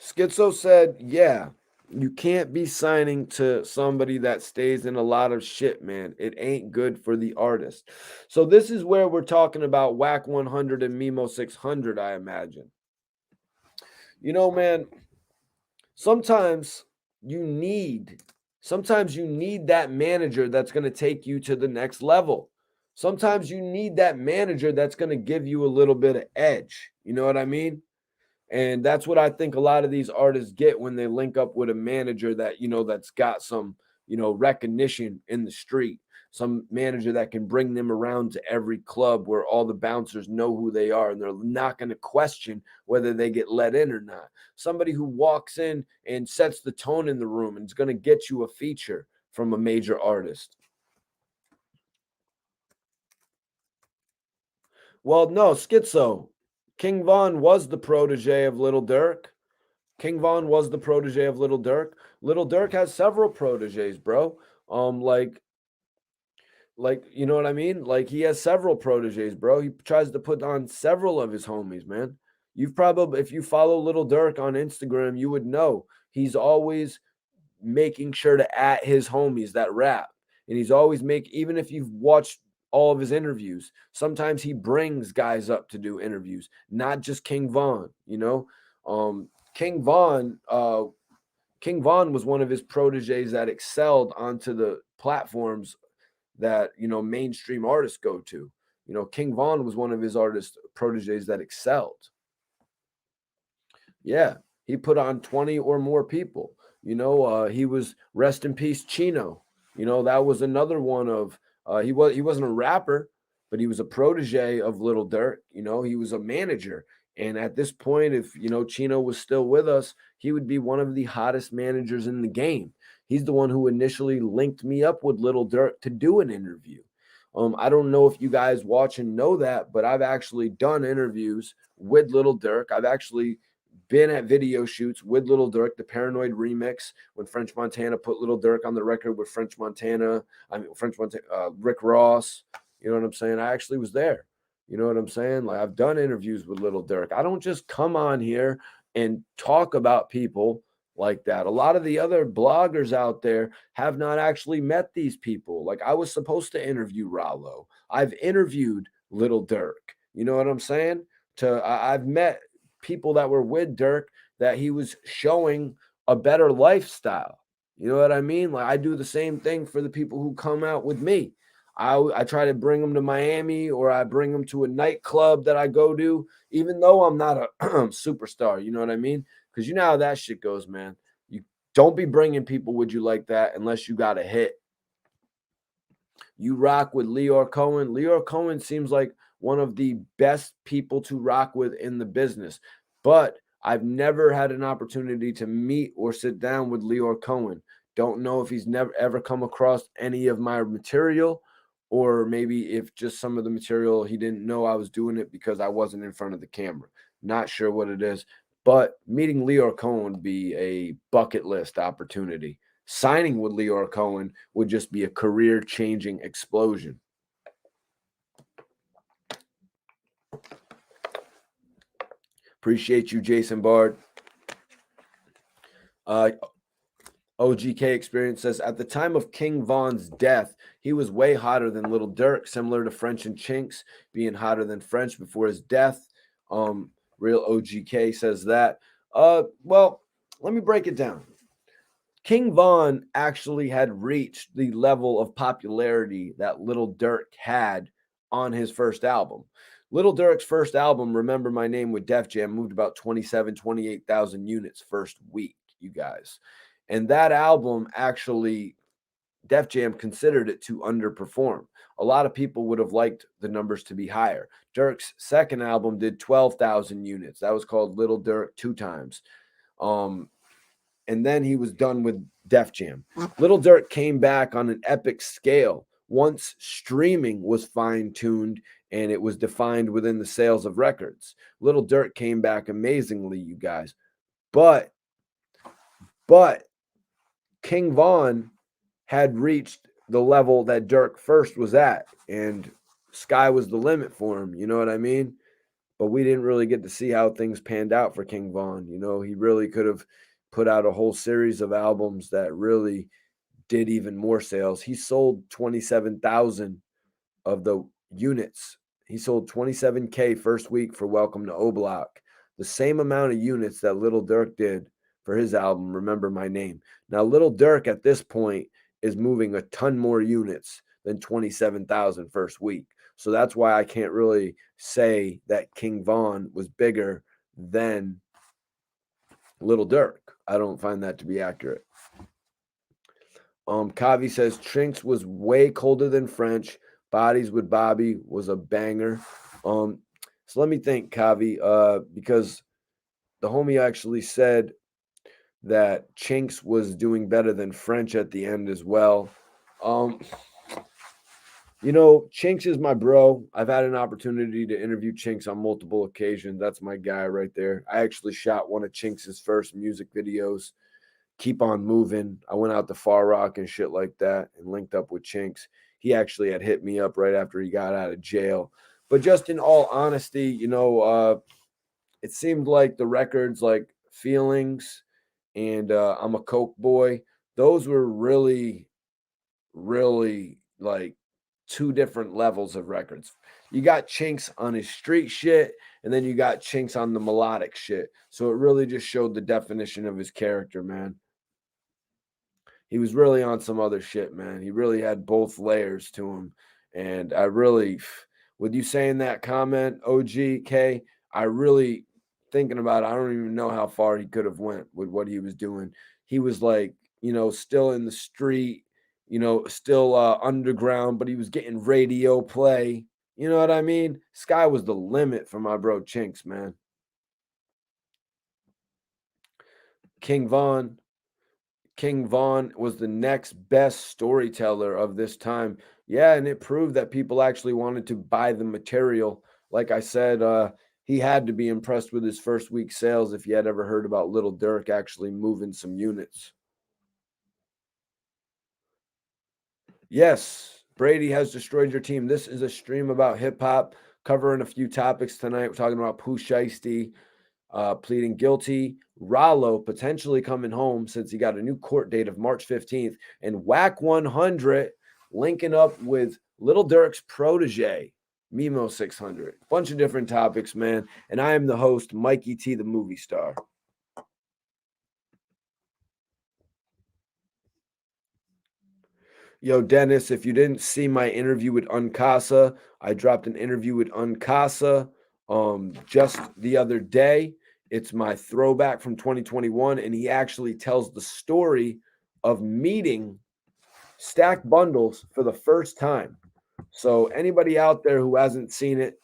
Speaker 1: Schizo said, yeah, you can't be signing to somebody that stays in a lot of shit, man. It ain't good for the artist. So this is where we're talking about Wack 100 and Mimo 600, I imagine. You know, man, sometimes you need that manager that's going to take you to the next level. Sometimes you need that manager that's going to give you a little bit of edge. You know what I mean? And that's what I think a lot of these artists get when they link up with a manager that, that's got some recognition in the street, some manager that can bring them around to every club where all the bouncers know who they are and they're not going to question whether they get let in or not. Somebody who walks in and sets the tone in the room and is going to get you a feature from a major artist. Well, no, Schizo. King Von was the protege of Lil Durk. King Von was the protege of Lil Durk. Lil Durk has several proteges, bro. Like, you know what I mean? Like, he has several proteges, bro. He tries to put on several of his homies, man. You've probably, if you follow Lil Durk on Instagram, you would know he's always making sure to at his homies that rap. And he's always even if you've watched all of his interviews, sometimes he brings guys up to do interviews, not just King Von, King Von, King Von was one of his proteges that excelled onto the platforms that mainstream artists go to. King Von was one of his artist proteges that excelled. Yeah, he put on 20 or more people. He was, rest in peace, Chino. That was another one of he wasn't a rapper, but he was a protege of Lil Durk. He was a manager. And at this point, if Chino was still with us, he would be one of the hottest managers in the game. He's the one who initially linked me up with Lil Durk to do an interview. I don't know if you guys watch and know that, but I've actually done interviews with Lil Durk. I've actually been at video shoots with Lil Durk, the Paranoid remix, when French Montana put Lil Durk on the record with French Montana, Rick Ross. You know what I'm saying? I actually was there. You know what I'm saying? Like, I've done interviews with Lil Durk. I don't just come on here and talk about people like that. A lot of the other bloggers out there have not actually met these people. Like, I was supposed to interview Rallo. I've interviewed Lil Durk. You know what I'm saying? I've met people that were with Durk that he was showing a better lifestyle. You know what I mean? Like, I do the same thing for the people who come out with me. I try to bring them to Miami, or I bring them to a nightclub that I go to, even though I'm not a superstar. You know what I mean? Because you know how that shit goes, man. You don't be bringing people with you like that unless you got a hit. You rock with Leor Cohen. Leor Cohen seems like one of the best people to rock with in the business, but I've never had an opportunity to meet or sit down with Leor Cohen. Don't know if he's never ever come across any of my material, or maybe if just some of the material he didn't know I was doing it because I wasn't in front of the camera. Not sure what it is, but meeting Leor Cohen would be a bucket list opportunity. Signing with Leor Cohen would just be a career-changing explosion. Appreciate you, Jason Bard. OGK Experience says, at the time of King Von's death, he was way hotter than Lil Durk, similar to French and Chinks being hotter than French before his death. Real OGK says that. Well, let me break it down. King Von actually had reached the level of popularity that Lil Durk had on his first album. Lil Durk's first album, Remember My Name with Def Jam, moved about 28,000 units first week, you guys. And that album actually, Def Jam considered it to underperform. A lot of people would have liked the numbers to be higher. Durk's second album did 12,000 units. That was called Lil Durk 2 Times. And then he was done with Def Jam. Lil Durk came back on an epic scale once streaming was fine-tuned and it was defined within the sales of records. Lil Durk came back amazingly, you guys. But King Von had reached the level that Durk first was at, and sky was the limit for him. You know what I mean? But we didn't really get to see how things panned out for King Von. He really could have put out a whole series of albums that really did even more sales. He sold 27,000 of the units. He sold 27K first week for Welcome to O Block, the same amount of units that Lil Durk did for his album Remember My Name. Now, Lil Durk at this point is moving a ton more units than 27,000 first week. So that's why I can't really say that King Von was bigger than Lil Durk. I don't find that to be accurate. Kavi says Trinks was way colder than French. Bodies with Bobby was a banger. So let me think, Kavi, because the homie actually said that Chinks was doing better than French at the end as well. Chinks is my bro. I've had an opportunity to interview Chinks on multiple occasions. That's my guy right there. I actually shot one of Chinks's first music videos, Keep On Moving. I went out to Far Rock and shit like that and linked up with Chinks. He actually had hit me up right after he got out of jail. But just in all honesty, it seemed like the records like Feelings and I'm a Coke Boy, those were really, really like two different levels of records. You got Chinks on his street shit, and then you got Chinks on the melodic shit. So it really just showed the definition of his character, man. He was really on some other shit, man. He really had both layers to him. And I really, with you saying that comment, OGK, I really thinking about it, I don't even know how far he could have went with what he was doing. He was like, still in the street, still underground, but he was getting radio play. You know what I mean? Sky was the limit for my bro Chinks, man. King Von was the next best storyteller of this time. Yeah, and it proved that people actually wanted to buy the material. Like I said, he had to be impressed with his first week sales if you had ever heard about Lil Durk actually moving some units. Yes, Brady has destroyed your team. This is a stream about hip hop, covering a few topics tonight. We're talking about Pooh Shiesty pleading guilty, Rallo potentially coming home since he got a new court date of March 15th, and Wack 100 linking up with Lil Durk's protege, Mimo 600. Bunch of different topics, man. And I am the host, Mikey T, the movie star. Yo, Dennis, if you didn't see my interview with Uncasa, I dropped an interview with Uncasa just the other day. It's my throwback from 2021, and he actually tells the story of meeting Stack Bundles for the first time. So anybody out there who hasn't seen it,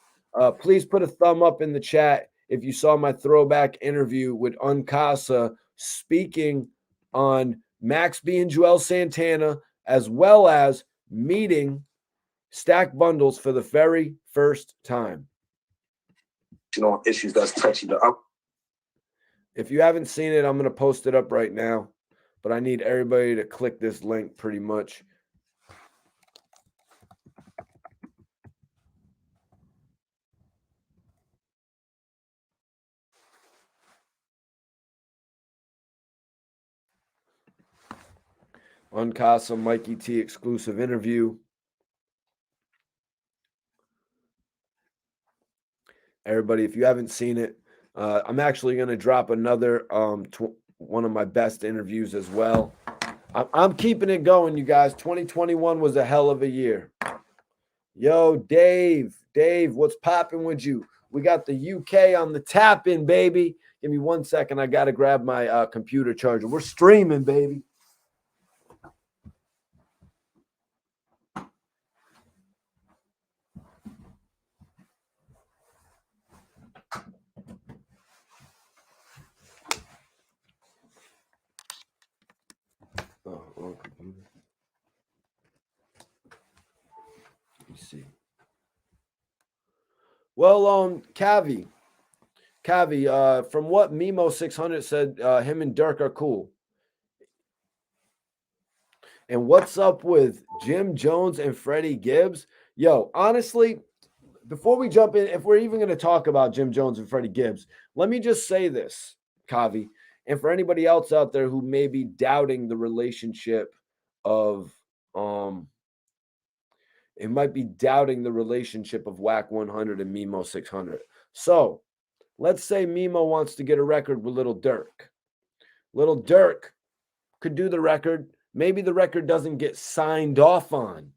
Speaker 1: please put a thumb up in the chat if you saw my throwback interview with Uncasa speaking on Max B and Joel Santana, as well as meeting Stack Bundles for the very first time. Issues that's touchy to. If you haven't seen it, I'm going to post it up right now, but I need everybody to click this link pretty much. Uncasa Mikey T exclusive interview. Everybody, if you haven't seen it, I'm actually going to drop another one of my best interviews as well. I'm keeping it going, you guys. 2021 was a hell of a year. Yo, Dave, what's popping with you? We got the UK on the tap in, baby. Give me 1 second. I got to grab my computer charger. We're streaming, baby. Oh, let me see. Well, Cavi, from what Mimo 600 said, him and Durk are cool. And what's up with Jim Jones and Freddie Gibbs? Yo, honestly, before we jump in, if we're even going to talk about Jim Jones and Freddie Gibbs, let me just say this, Kavi, and for anybody else out there who may be doubting the relationship of it might be doubting the relationship of Wack 100 and Mimo 600. So let's say Mimo wants to get a record with Lil Durk. Lil Durk could do the record. Maybe the record doesn't get signed off on.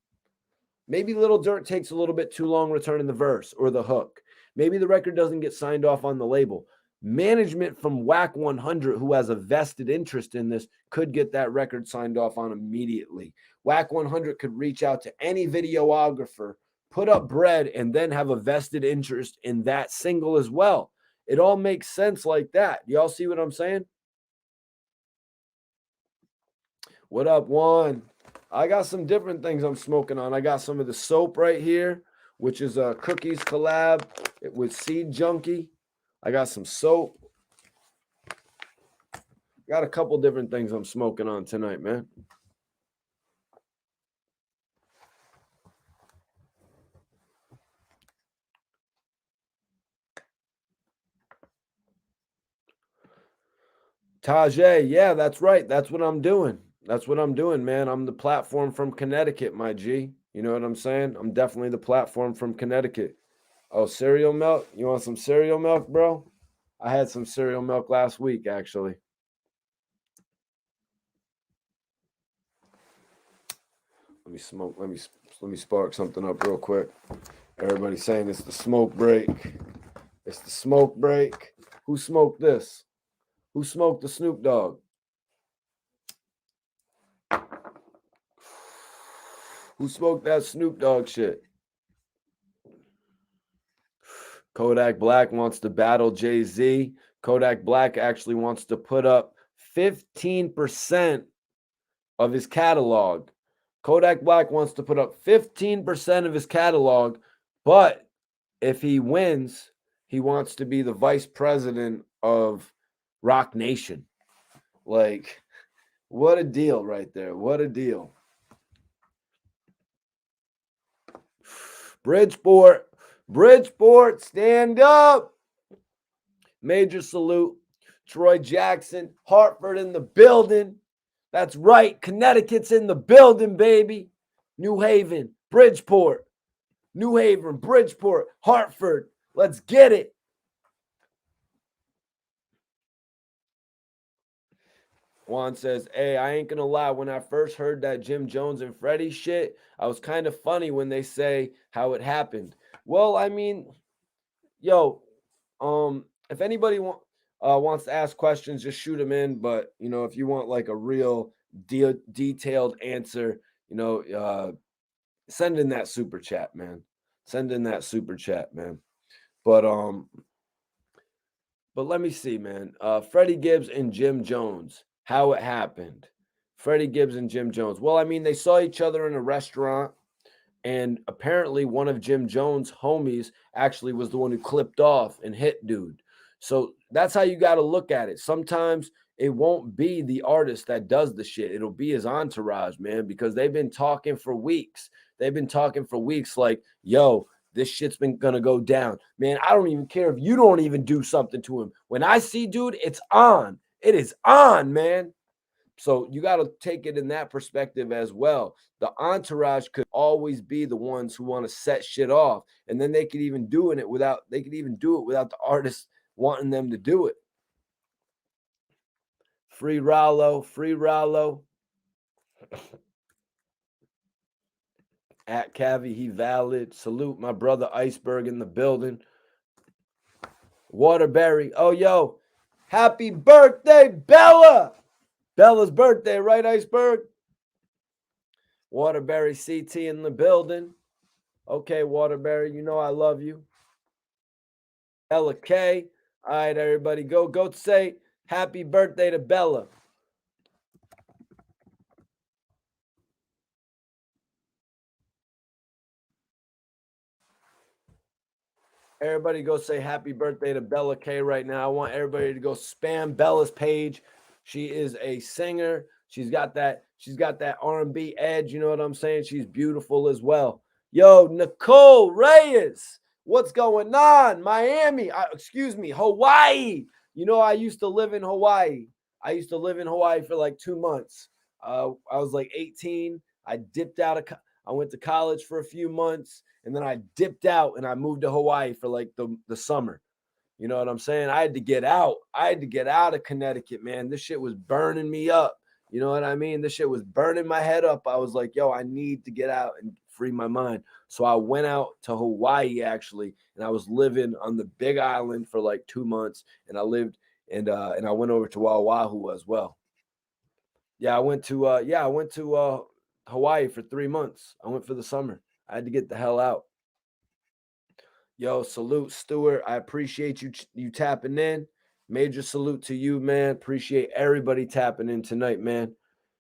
Speaker 1: Maybe Lil Durk takes a little bit too long returning the verse or the hook. Maybe the record doesn't get signed off on the label. management from Wack 100, who has a vested interest in this, could get that record signed off on immediately. Wack 100 could reach out to any videographer, put up bread, and then have a vested interest in that single as well. It all makes sense like that. Y'all see what I'm saying? What up, Juan? I got some different things I'm smoking on. I got some of the soap right here, which is a Cookies collab with Seed Junkie. I got some soap. Got a couple different things I'm smoking on tonight, man. Tajay, yeah, that's right. That's what I'm doing. That's what I'm doing, man. I'm the platform from Connecticut, my G. You know what I'm saying? I'm definitely the platform from Connecticut. Oh, cereal milk? You want some cereal milk, bro? I had some cereal milk last week, actually. Let me smoke. Let me spark something up real quick. Everybody's saying it's the smoke break. It's the smoke break. Who smoked this? Who smoked the Snoop Dogg? Who smoked that Snoop Dogg shit? Kodak Black wants to battle Jay-Z. Kodak Black actually wants to put up 15% of his catalog. Kodak Black wants to put up 15% of his catalog, but if he wins, he wants to be the vice president of Rock Nation. Like, what a deal right there. What a deal. Bridgeport, stand up. Major salute. Troy Jackson, Hartford in the building. That's right. Connecticut's in the building, baby. New Haven, Bridgeport, New Haven, Bridgeport, Hartford. Let's get it. Juan says, hey, I ain't gonna lie. When I first heard that Jim Jones and Freddie shit, I was kind of funny when they say how it happened. Well, I mean, yo, if anybody wants to ask questions, just shoot them in. But you know, if you want like a real detailed answer, you know, send in that super chat, man. Send in that super chat, man. But let me see, man. Freddie Gibbs and Jim Jones, how it happened. Freddie Gibbs and Jim Jones. Well, I mean, they saw each other in a restaurant, and apparently one of Jim Jones' homies actually was the one who clipped off and hit dude. So that's how you got to look at it. Sometimes it won't be the artist that does the shit. It'll be his entourage, man, because they've been talking for weeks. They've been talking for weeks like, yo, this shit's been going to go down. Man, I don't even care if you don't even do something to him. When I see dude, it's on. It is on, man. So you got to take it in that perspective as well. The entourage could always be the ones who want to set shit off, and then they could even do it without the artist wanting them to do it. Free Rallo, free Rallo. At Cavi, he valid. Salute my brother Iceberg in the building. Waterbury. Oh, yo, happy birthday, Bella. Bella's birthday, right, Iceberg? Waterbury CT in the building. Okay, Waterbury, you know I love you. Ella K. All right, everybody, go say happy birthday to Bella. Everybody go say happy birthday to Bella K right now. I want everybody to go spam Bella's page. She is a singer. She's got that R&B edge, you know what I'm saying? She's beautiful as well. Yo, Nicole Reyes, what's going on? Miami, Hawaii. You know, I used to live in Hawaii. I used to live in Hawaii for like 2 months. I was like 18. I went to college for a few months, and then I dipped out and I moved to Hawaii for like the summer. You know what I'm saying? I had to get out. I had to get out of Connecticut, man. This shit was burning me up. You know what I mean? This shit was burning my head up. I was like, yo, I need to get out and free my mind. So I went out to Hawaii actually, and I was living on the Big Island for like 2 months, and I lived and I went over to Oahu as well. Yeah, I went to Hawaii for 3 months. I went for the summer. I had to get the hell out. Yo, salute, Stuart. I appreciate you tapping in. Major salute to you, man. Appreciate everybody tapping in tonight, man.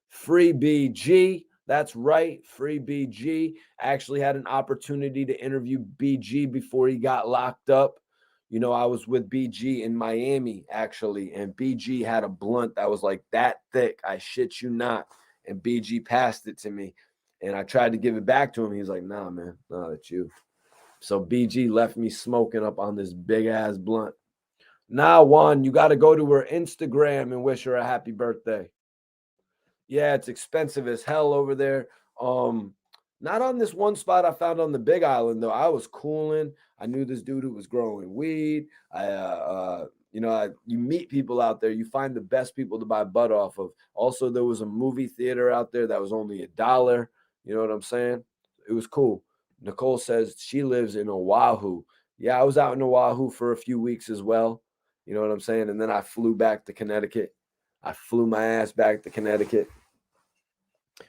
Speaker 1: Free BG. That's right. Free BG. I actually had an opportunity to interview BG before he got locked up. You know, I was with BG in Miami, actually, and BG had a blunt that was like that thick. I shit you not. And BG passed it to me. And I tried to give it back to him. He's like, nah, man, nah, that's you. So BG left me smoking up on this big ass blunt. Nah, Juan, you got to go to her Instagram and wish her a happy birthday. Yeah, it's expensive as hell over there. Um, Not on this one spot I found on the Big Island though. I was cooling. I knew this dude who was growing weed. You meet people out there. You find the best people to buy bud off of. Also, there was a movie theater out there that was only $1. You know what I'm saying? It was cool. Nicole says she lives in Oahu. Yeah, I was out in Oahu for a few weeks as well. You know what I'm saying? And then I flew back to Connecticut. I flew my ass back to Connecticut.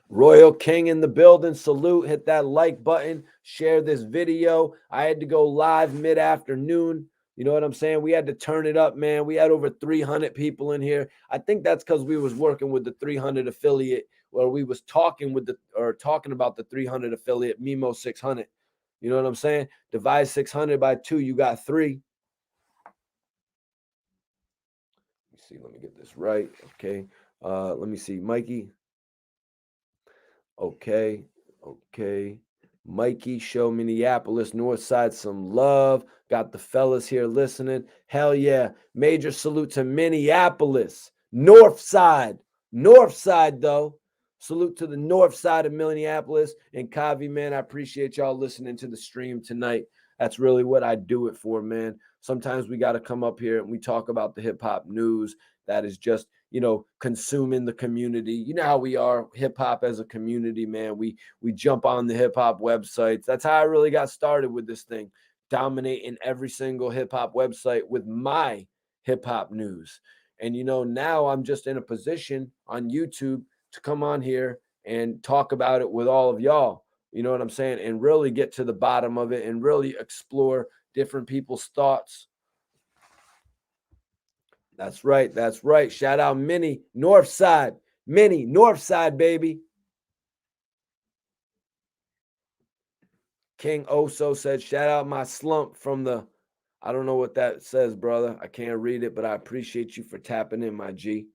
Speaker 1: Royal King in the building. Salute. Hit that like button. Share this video. I had to go live mid-afternoon. You know what I'm saying? We had to turn it up, man. We had over 300 people in here. I think that's because we was working with the 300 affiliate, where we was talking about the 300 affiliate, Mimo 600. You know what I'm saying? Divide 600 by 2, you got 3. Let me see. Let me get this right. Okay. Let me see. Mikey. Okay. Okay. Mikey, show Minneapolis, North Side some love. Got the fellas here listening. Hell yeah. Major salute to Minneapolis. North Side. North Side, though. Salute to the north side of Minneapolis. And Kavi, man, I appreciate y'all listening to the stream tonight. That's really what I do it for, man. Sometimes we got to come up here and we talk about the hip hop news that is just, consuming the community. You know how we are, hip hop as a community, man. We jump on the hip hop websites. That's how I really got started with this thing, dominating every single hip hop website with my hip hop news. And now I'm just in a position on YouTube to come on here and talk about it with all of y'all. You know what I'm saying? And really get to the bottom of it and really explore different people's thoughts. That's right. That's right. Shout out Minnie, Northside. Minnie, Northside, baby. King Oso said, shout out my slump from the, I don't know what that says, brother. I can't read it, but I appreciate you for tapping in, my G.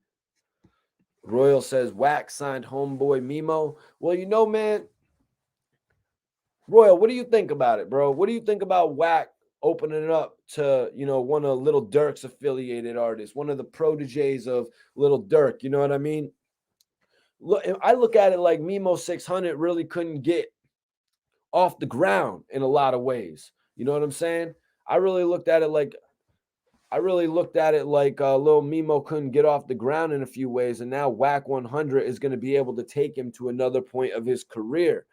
Speaker 1: Royal says, Wack signed homeboy Mimo. Well, man, Royal, what do you think about it, bro? What do you think about Wack opening it up to, one of Lil Durk's affiliated artists, one of the proteges of Lil Durk? You know what I mean? Look, I look at it like Mimo 600 really couldn't get off the ground in a lot of ways. You know what I'm saying? I really looked at it like Lil Mimo couldn't get off the ground in a few ways, and now Wack 100 is going to be able to take him to another point of his career.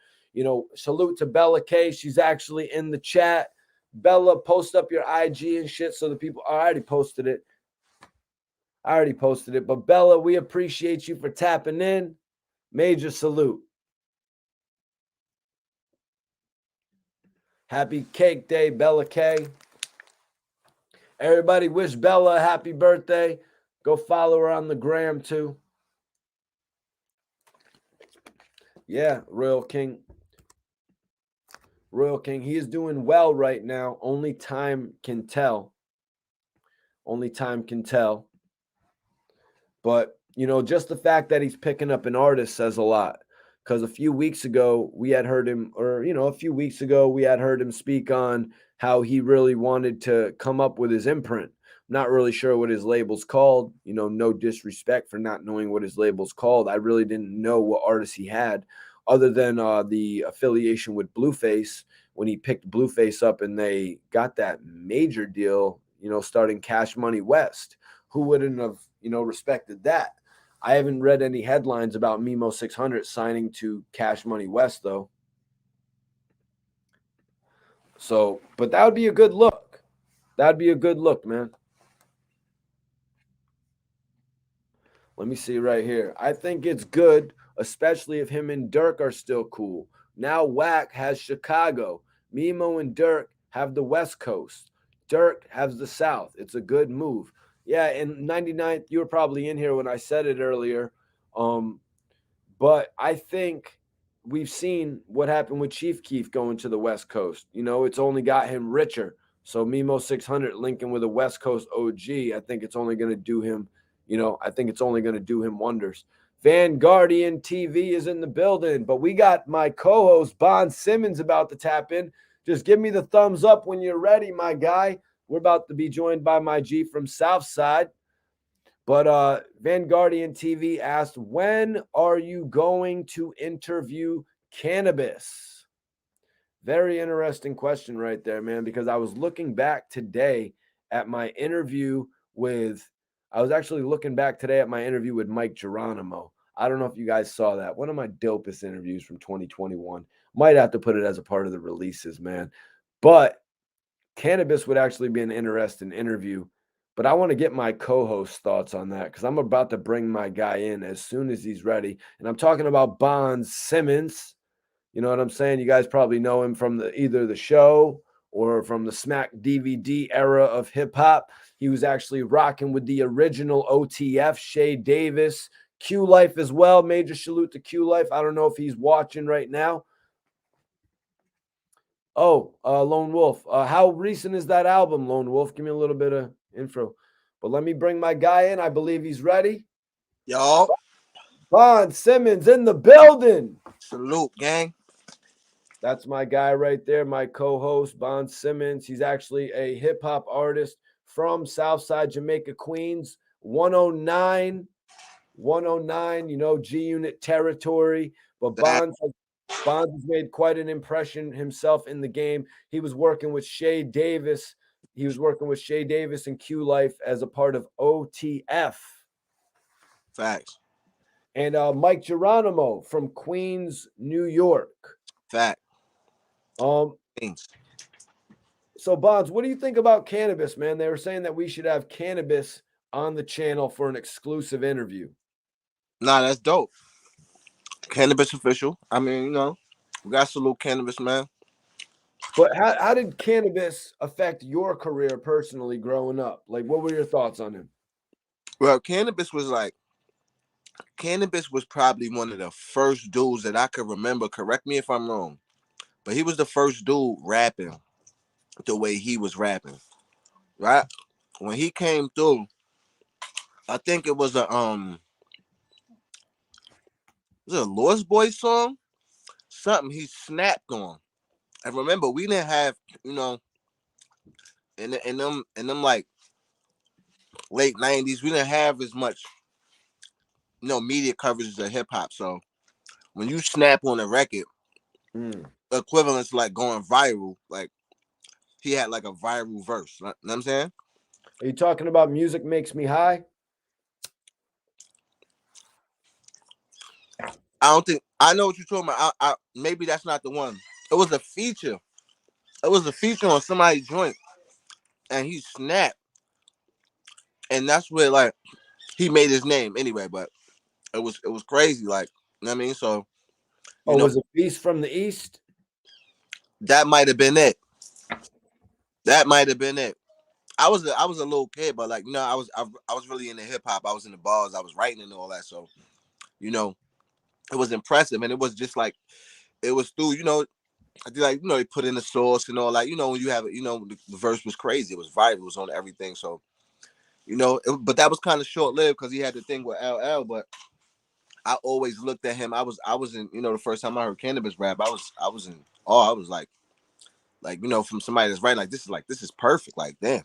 Speaker 1: Salute to Bella K. She's actually in the chat. Bella, post up your IG and shit so the people. I already posted it. But Bella, we appreciate you for tapping in. Major salute. Happy Cake Day, Bella K. Everybody wish Bella a happy birthday. Go follow her on the gram too. Yeah, Royal King. Royal King, he is doing well right now. Only time can tell. Only time can tell. But, just the fact that he's picking up an artist says a lot. Because a few weeks ago, we had heard him speak on how he really wanted to come up with his imprint. I'm not really sure what his label's called. No disrespect for not knowing what his label's called. I really didn't know what artist he had, other than the affiliation with Blueface, when he picked Blueface up and they got that major deal, starting Cash Money West. Who wouldn't have, respected that? I haven't read any headlines about Mimo 600 signing to Cash Money West, though. So, but that would be a good look. That'd be a good look, man. Let me see right here. I think it's good, especially if him and Durk are still cool. Now Wack has Chicago. Mimo and Durk have the West Coast. Durk has the South. It's a good move. Yeah, in 99th, you were probably in here when I said it earlier. But I think we've seen what happened with Chief Keef going to the West Coast. You know, it's only got him richer. So Mimo 600 linking with a West Coast OG, I think it's only going to do him, I think it's only going to do him wonders. Vanguardian TV is in the building, but we got my co-host Bon Simmons about to tap in. Just give me the thumbs up when you're ready, my guy. We're about to be joined by my G from Southside. But Vanguardian TV asked, when are you going to interview Cannabis? Very interesting question right there, man, because I was looking back today at my interview with, I was actually looking back today at my interview with Mike Geronimo. I don't know if you guys saw that. One of my dopest interviews from 2021. Might have to put it as a part of the releases, man. But Cannabis would actually be an interesting interview. But I want to get my co-host thoughts on that because I'm about to bring my guy in as soon as he's ready. And I'm talking about Bon Simmons. You know what I'm saying? You guys probably know him from either the show or from the Smack DVD era of hip hop. He was actually rocking with the original OTF, Shay Davis, Q Life as well. Major salute to Q Life. I don't know if he's watching right now. Oh, Lone Wolf. How recent is that album, Lone Wolf? Give me a little bit of intro. But let me bring my guy in. I believe he's ready.
Speaker 2: Y'all.
Speaker 1: Bon Simmons in the building.
Speaker 2: Salute, gang.
Speaker 1: That's my guy right there, my co-host, Bon Simmons. He's actually a hip-hop artist from Southside Jamaica, Queens. 109, G-Unit territory. But Bonds has made quite an impression himself in the game. He was working with Shay Davis. And Q Life as a part of OTF.
Speaker 2: Facts.
Speaker 1: And Mike Geronimo from Queens, New York.
Speaker 2: Fact.
Speaker 1: Thanks. So, Bonds, what do you think about Cannabis, man? They were saying that we should have Cannabis on the channel for an exclusive interview.
Speaker 2: Nah, that's dope. Cannabis official. I mean, we got salute Cannabis, man.
Speaker 1: But how did Cannabis affect your career personally growing up? Like, what were your thoughts on him?
Speaker 2: Well, Cannabis was probably one of the first dudes that I could remember. Correct me if I'm wrong. But he was the first dude rapping the way he was rapping. Right? When he came through, I think it was a Lost Boys song? Something he snapped on. And remember, we didn't have, in them like late 90s, we didn't have as much, media coverage of hip hop. So when you snap on a record, equivalent to like going viral, like he had like a viral verse. You know what I'm saying?
Speaker 1: Are you talking about Music Makes Me High?
Speaker 2: I don't think I know what you're talking about. Maybe that's not the one. It was a feature. It was a feature on somebody's joint, and he snapped, and that's where like he made his name anyway. But it was crazy, like you know what I mean. So,
Speaker 1: was it Beast from the East?
Speaker 2: That might have been it. That might have been it. I was a little kid, but like I was really into hip hop. I was in the bars. I was writing and all that. So, it was impressive, and it was just like it was through. I did like they put in the sauce and all that. When you have it, the verse was crazy. It was viral. It was on everything. So, but that was kind of short lived because he had the thing with LL. But I always looked at him. I was in the first time I heard Cannabis rap. I was in awe. I was like from somebody that's writing like this is perfect. Like damn.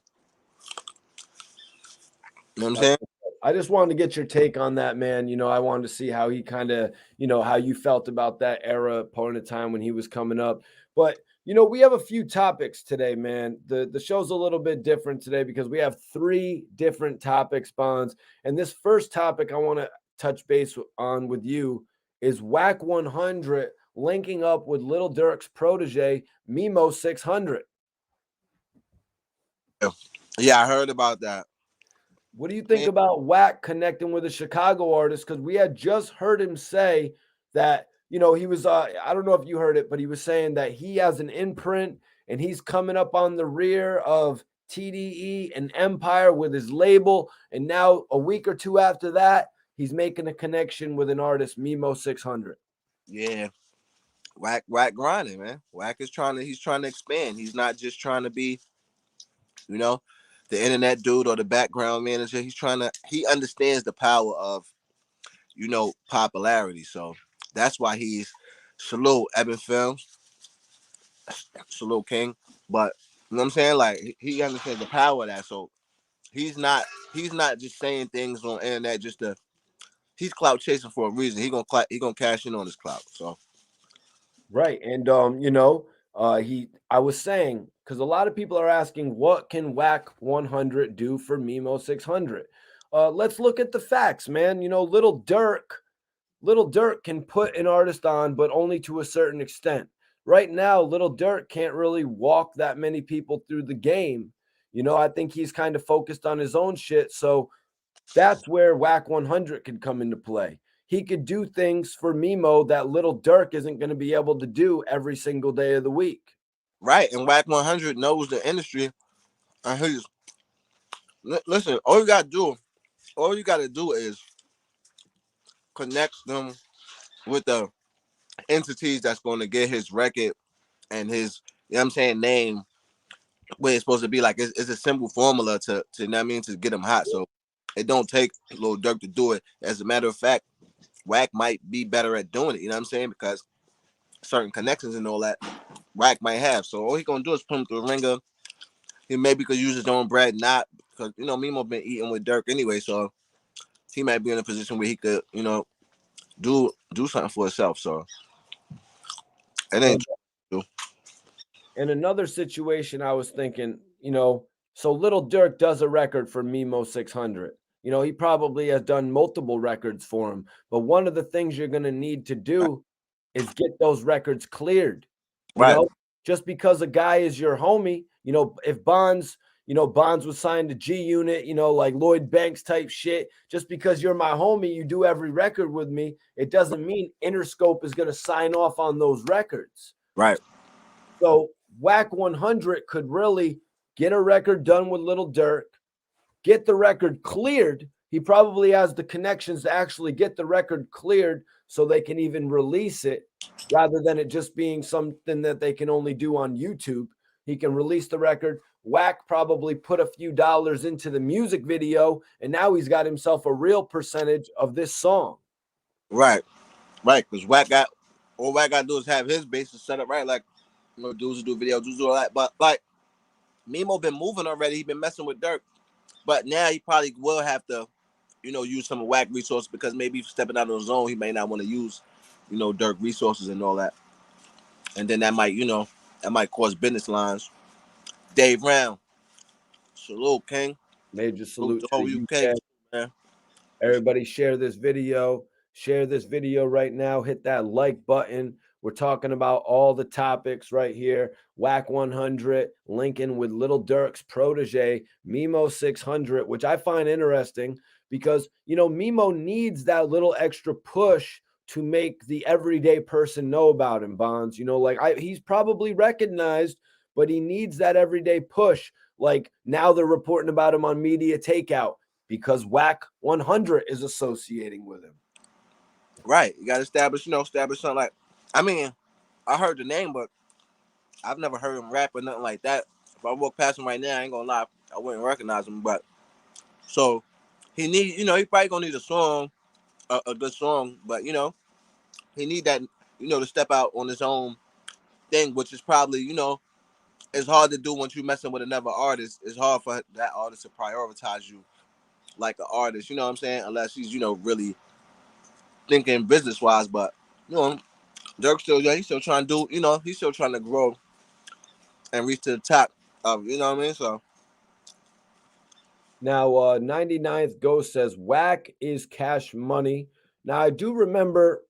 Speaker 2: You know what I'm saying?
Speaker 1: I just wanted to get your take on that, man. I wanted to see how he kind of, how you felt about that era, point of time when he was coming up. But, we have a few topics today, man. The show's a little bit different today because we have 3 different topics, Bonds. And this first topic I want to touch base on with you is Wack 100 linking up with Lil Durk's protege, Mimo 600.
Speaker 2: Yeah, I heard about that.
Speaker 1: What do you think about Wack connecting with a Chicago artist? Because we had just heard him say that, he was, I don't know if you heard it, but he was saying that he has an imprint and he's coming up on the rear of TDE and Empire with his label. And now, a week or two after that, he's making a connection with an artist, Mimo 600.
Speaker 2: Yeah. Wack grinding, man. Wack is he's trying to expand. He's not just trying to be, the internet dude or the background manager. He understands the power of, popularity. So that's why he's salute Eben Films, salute King. But you know what I'm saying? Like he understands the power of that. So he's not just saying things on the internet just to he's clout chasing for a reason. He gonna cash in on his clout. So
Speaker 1: Right. And I was saying, because a lot of people are asking, what can Wack 100 do for Mimo 600? Let's look at the facts, man. Little Durk can put an artist on, but only to a certain extent. Right now, Little Durk can't really walk that many people through the game. I think he's kind of focused on his own shit. So that's where Wack 100 could come into play. He could do things for Mimo that Little Durk isn't going to be able to do every single day of the week.
Speaker 2: right, and Wack 100 knows the industry, and listen. All you gotta do is connect them with the entities that's going to get his record and his, name where it's supposed to be. Like it's a simple formula to you know what I mean, to get him hot. So it don't take Lil Durk to do it. As a matter of fact, Wack might be better at doing it. You know what I'm saying? Because certain connections and all that Wack might have. So all he gonna do is put him through the ringer. He maybe could use his own bread, not because Mimo been eating with Durk anyway. So he might be in a position where he could do something for himself. So it ain't true.
Speaker 1: In another situation, I was thinking, so Little Durk does a record for Mimo 600. He probably has done multiple records for him. But one of the things you're going to need to do is get those records cleared.
Speaker 2: Right.
Speaker 1: Just because a guy is your homie, if Bonds was signed to G Unit, like Lloyd Banks type shit. Just because you're my homie, you do every record with me. It doesn't mean Interscope is going to sign off on those records.
Speaker 2: Right.
Speaker 1: So Wack 100 could really get a record done with Little Durk, get the record cleared. He probably has the connections to actually get the record cleared so they can even release it rather than it just being something that they can only do on YouTube. He can release the record. Wack probably put a few dollars into the music video, and now he's got himself a real percentage of this song.
Speaker 2: Right. Because all Wack got to do is have his bases set up right. Like, dudes do videos, dudes do all that. But like, Mimo been moving already. He been messing with Durk, but now he probably will have to, use some Wack resources because maybe if stepping out of the zone, he may not want to use, Durk resources and all that, and then that might cause business lines. Dave Round, salute King,
Speaker 1: Major salute to
Speaker 2: you
Speaker 1: you,
Speaker 2: King, man.
Speaker 1: Everybody share this video. Share this video right now. Hit that like button. We're talking about all the topics right here. Wack 100, linking with Lil Durk's protege, Mimo 600, which I find interesting because, Mimo needs that little extra push to make the everyday person know about him, Bonds. He's probably recognized, but he needs that everyday push. Like now they're reporting about him on Media Takeout because Wack 100 is associating with him.
Speaker 2: Right. You got to establish something like, I heard the name, but I've never heard him rap or nothing like that. If I walk past him right now, I ain't gonna lie, I wouldn't recognize him. But so he probably gonna need a song, a good song, but he need that, to step out on his own thing, which is probably, it's hard to do once you're messing with another artist. It's hard for that artist to prioritize you like an artist, you know what I'm saying? Unless he's, really thinking business wise. But Durk's still young, he's still trying to do, he's still trying to grow and reach to the top of, you know what I mean? So
Speaker 1: Now, 99th Ghost says Wack is Cash Money. Now, I do remember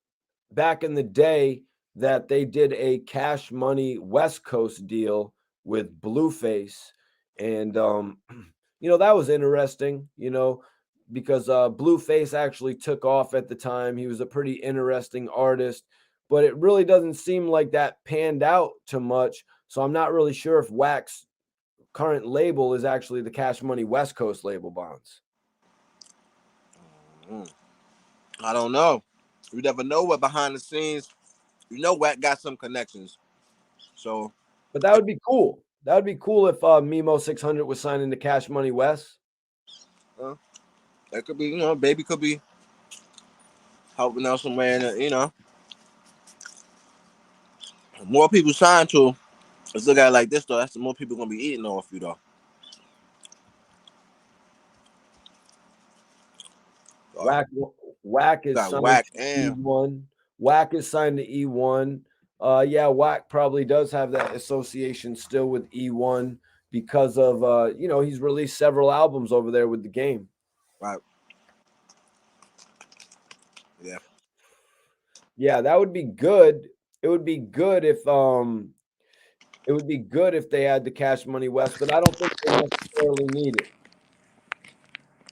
Speaker 1: back in the day that they did a Cash Money West Coast deal with Blueface, and that was interesting. Because Blueface actually took off at the time. He was a pretty interesting artist, but it really doesn't seem like that panned out too much. So I'm not really sure if Wack's current label is actually the Cash Money West Coast label, Bonds.
Speaker 2: I don't know. You never know what behind the scenes. Wack got some connections. So,
Speaker 1: but that would be cool. That would be cool if Mimo 600 was signing to Cash Money West.
Speaker 2: That could be, Baby could be helping out somewhere, and more people sign to. Let's look at it like this, though. That's the more people gonna be eating off you, though.
Speaker 1: Wack is signed
Speaker 2: Wack
Speaker 1: to
Speaker 2: and
Speaker 1: E1. Wack is signed to E1. Yeah, Wack probably does have that association still with E1 because of he's released several albums over there with the game.
Speaker 2: right. Yeah.
Speaker 1: Yeah, that would be good. It would be good if they had the Cash Money West, but I don't think they necessarily need it.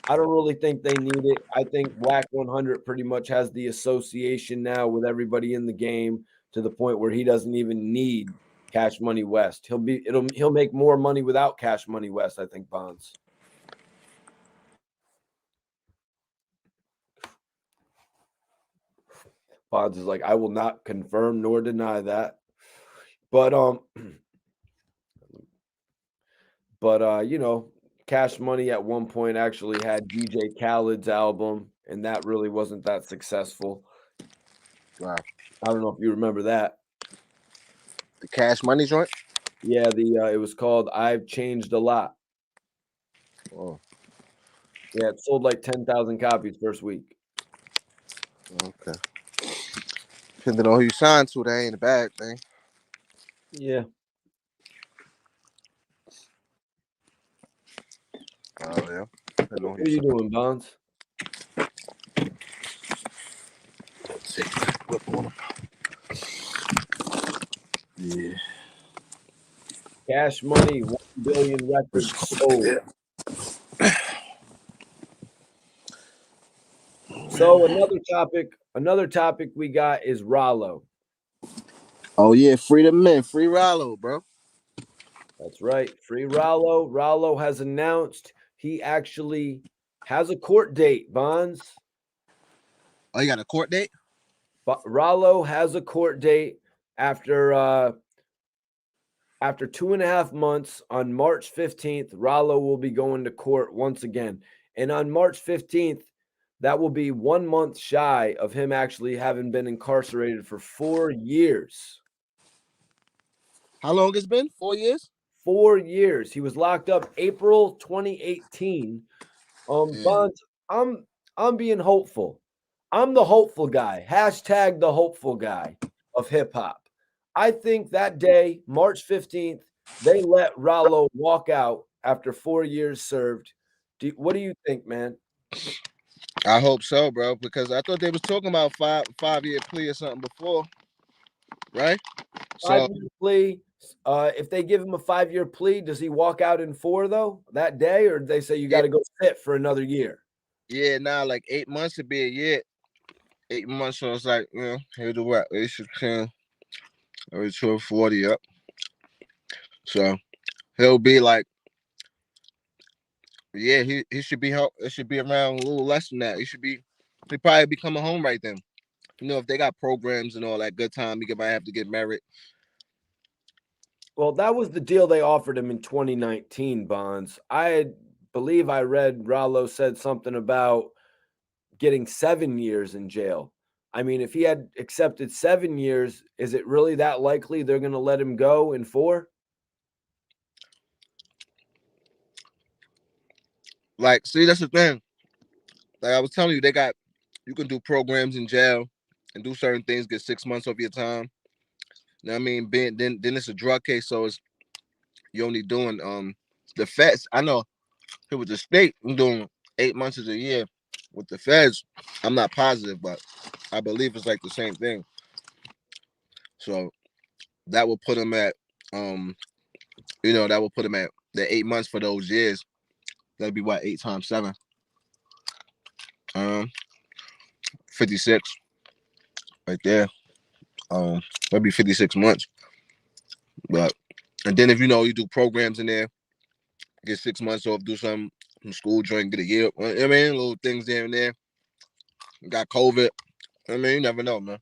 Speaker 1: I don't really think they need it. I think Wack 100 pretty much has the association now with everybody in the game to the point where he doesn't even need Cash Money West. He'll make more money without Cash Money West, I think, Bonds. Bonds is like, I will not confirm nor deny that. But Cash Money at one point actually had DJ Khaled's album, and that really wasn't that successful.
Speaker 2: Wow.
Speaker 1: I don't know if you remember that.
Speaker 2: The Cash Money joint?
Speaker 1: Yeah, it was called I've Changed a Lot.
Speaker 2: Oh.
Speaker 1: Yeah, it sold like 10,000 copies first week.
Speaker 2: Okay. Depending on who you signed to, that ain't a bad thing.
Speaker 1: Yeah.
Speaker 2: Oh, yeah.
Speaker 1: What are you doing, Bonds?
Speaker 2: Yeah.
Speaker 1: Cash Money, 1 billion records sold. Yeah. So another topic we got is Rallo.
Speaker 2: Oh yeah, free the men, free Rallo, bro.
Speaker 1: That's right, free Rallo. Rallo has announced he actually has a court date, Bonds.
Speaker 2: Oh, you got a court date?
Speaker 1: But Rallo has a court date after 2.5 months. On March 15th, Rallo will be going to court once again. And on March 15th, that will be 1 month shy of him actually having been incarcerated for 4 years.
Speaker 2: How long it's been? 4 years?
Speaker 1: 4 years. He was locked up April 2018. Bonds, I'm being hopeful. I'm the hopeful guy. Hashtag the hopeful guy of hip hop. I think that day, March 15th, they let Rallo walk out after 4 years served. What do you think, man?
Speaker 2: I hope so, bro, because I thought they was talking about five-year plea or something before, right?
Speaker 1: 5-year plea. If they give him a 5-year plea, does he walk out in 4 though that day, or they say you got to go sit for another year?
Speaker 2: Yeah, now like 8 months to be a year. 8 months, so it's like, here's the what? They should 40 up. So he'll be like, yeah, he should be help. It should be around a little less than that. He probably be coming home right then. If they got programs and all that good time, he might have to get married.
Speaker 1: Well, that was the deal they offered him in 2019, Bonds. I believe I read Rallo said something about getting 7 years in jail. I mean, if he had accepted 7 years, is it really that likely they're going to let him go in 4?
Speaker 2: Like, see, that's the thing. Like I was telling you, you can do programs in jail and do certain things, get 6 months of your time. You know what I mean? Then it's a drug case, so you're only doing the feds. I know with the state, I'm doing 8 months of the year. With the feds, I'm not positive, but I believe it's like the same thing. So that will put him at, that will put him at the 8 months for those years. That'd be what, 8 times 7, 56 right there. That'd be 56 months. But and then if you do programs in there, get 6 months off, do some school joint, get a year. I mean, little things there and there. Got COVID. I mean, you never know, man.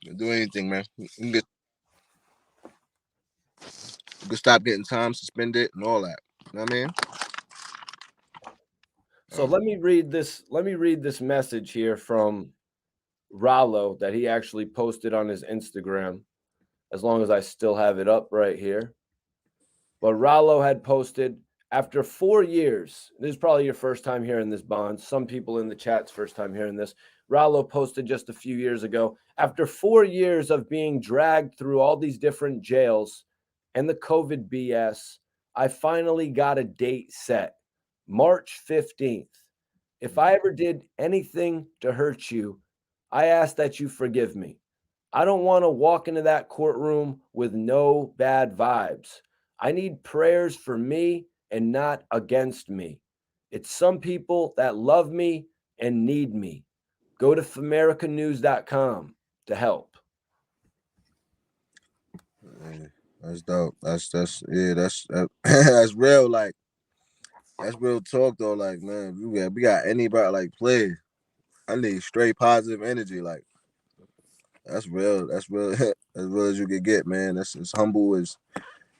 Speaker 2: You do anything, man. You can stop getting time suspended and all that. You know what I mean?
Speaker 1: So let me read this. Let me read this message here from Rallo that he actually posted on his Instagram. As long as I still have it up right here. But Rallo had posted after 4 years. This is probably your first time hearing this, Bonds. Some people in the chat's first time hearing this. Rallo posted just a few years ago. After 4 years of being dragged through all these different jails and the COVID BS, I finally got a date set. March 15th. If I ever did anything to hurt you, I ask that you forgive me. I don't want to walk into that courtroom with no bad vibes. I need prayers for me and not against me. It's some people that love me and need me. Go to famericanews.com to help.
Speaker 2: That's dope. That's yeah. That's real. Like that's real talk though. Like man, we got anybody like play. I need straight positive energy. Like that's real. That's real. As real as you can get, man. That's as humble as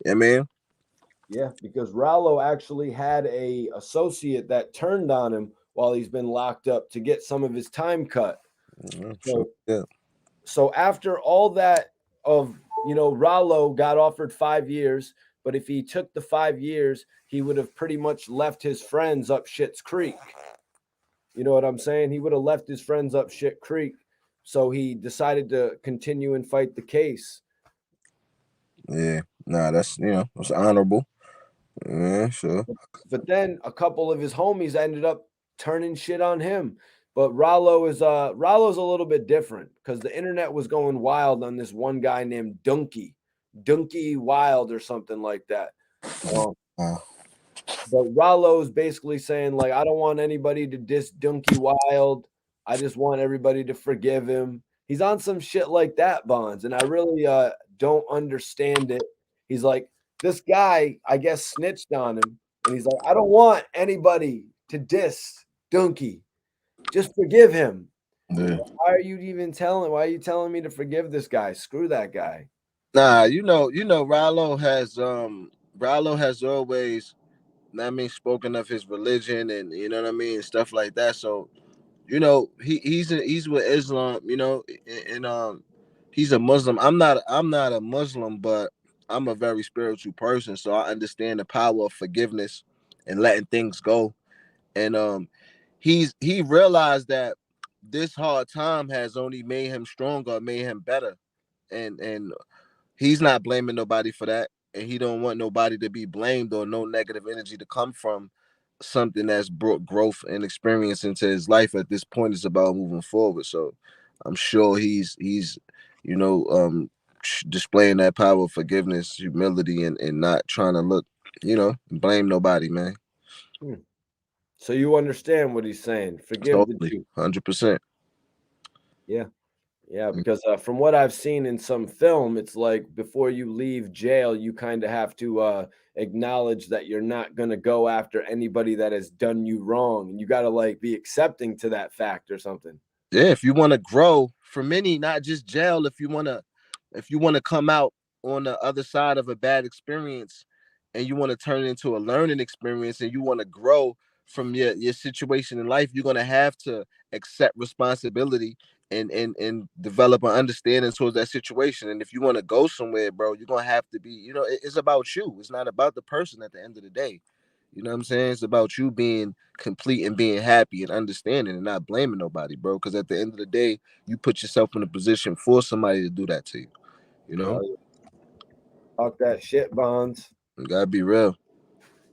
Speaker 2: man.
Speaker 1: Yeah, because Rallo actually had a associate that turned on him while he's been locked up to get some of his time cut.
Speaker 2: So yeah.
Speaker 1: So after all that Rallo got offered 5 years, but if he took the 5 years, he would have pretty much left his friends up Shit's Creek. You know what I'm saying? He would have left his friends up Shit Creek. So he decided to continue and fight the case.
Speaker 2: Yeah. Nah, that's it's honorable. Yeah, sure.
Speaker 1: But then a couple of his homies ended up turning shit on him. But Rallo's a little bit different because the internet was going wild on this one guy named Dunky Wild or something like that. But Rallo's basically saying like, I don't want anybody to diss Dunky Wild. I just want everybody to forgive him. He's on some shit like that, Bonds, and I really don't understand it. He's like, this guy, I guess, snitched on him, and he's like, I don't want anybody to diss Dunky. Just forgive him.
Speaker 2: Yeah.
Speaker 1: Why are you telling me to forgive this guy? Screw that guy.
Speaker 2: Nah, Rallo has always, spoken of his religion and stuff like that. So, he's with Islam, and he's a Muslim. I'm not a Muslim, but I'm a very spiritual person, so I understand the power of forgiveness and letting things go. And he realized that this hard time has only made him stronger, made him better. And he's not blaming nobody for that, and he don't want nobody to be blamed or no negative energy to come from something that's brought growth and experience into his life. At this point, it's about moving forward. So I'm sure he's displaying that power of forgiveness, humility, and not trying to look, blame nobody, man.
Speaker 1: So you understand what he's saying. Forgive the Jew.
Speaker 2: 100%.
Speaker 1: Yeah. Yeah, because from what I've seen in some film, it's like before you leave jail, you kind of have to acknowledge that you're not going to go after anybody that has done you wrong. And you got to like be accepting to that fact or something.
Speaker 2: Yeah, if you want to grow, for many, not just jail, if you want to come out on the other side of a bad experience and you want to turn it into a learning experience and you want to grow from your situation in life, you're going to have to accept responsibility and develop an understanding towards that situation. And if you want to go somewhere, bro, you're going to have to be, it's about you. It's not about the person at the end of the day. You know what I'm saying? It's about you being complete and being happy and understanding and not blaming nobody, bro. Because at the end of the day, you put yourself in a position for somebody to do that to you. You know?
Speaker 1: Talk that shit, Bonds.
Speaker 2: You gotta be real.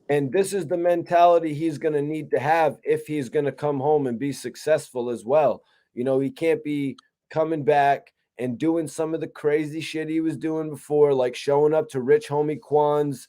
Speaker 1: And this is the mentality he's going to need to have if he's going to come home and be successful as well. You know, he can't be coming back and doing some of the crazy shit he was doing before, like showing up to Rich Homie Quan's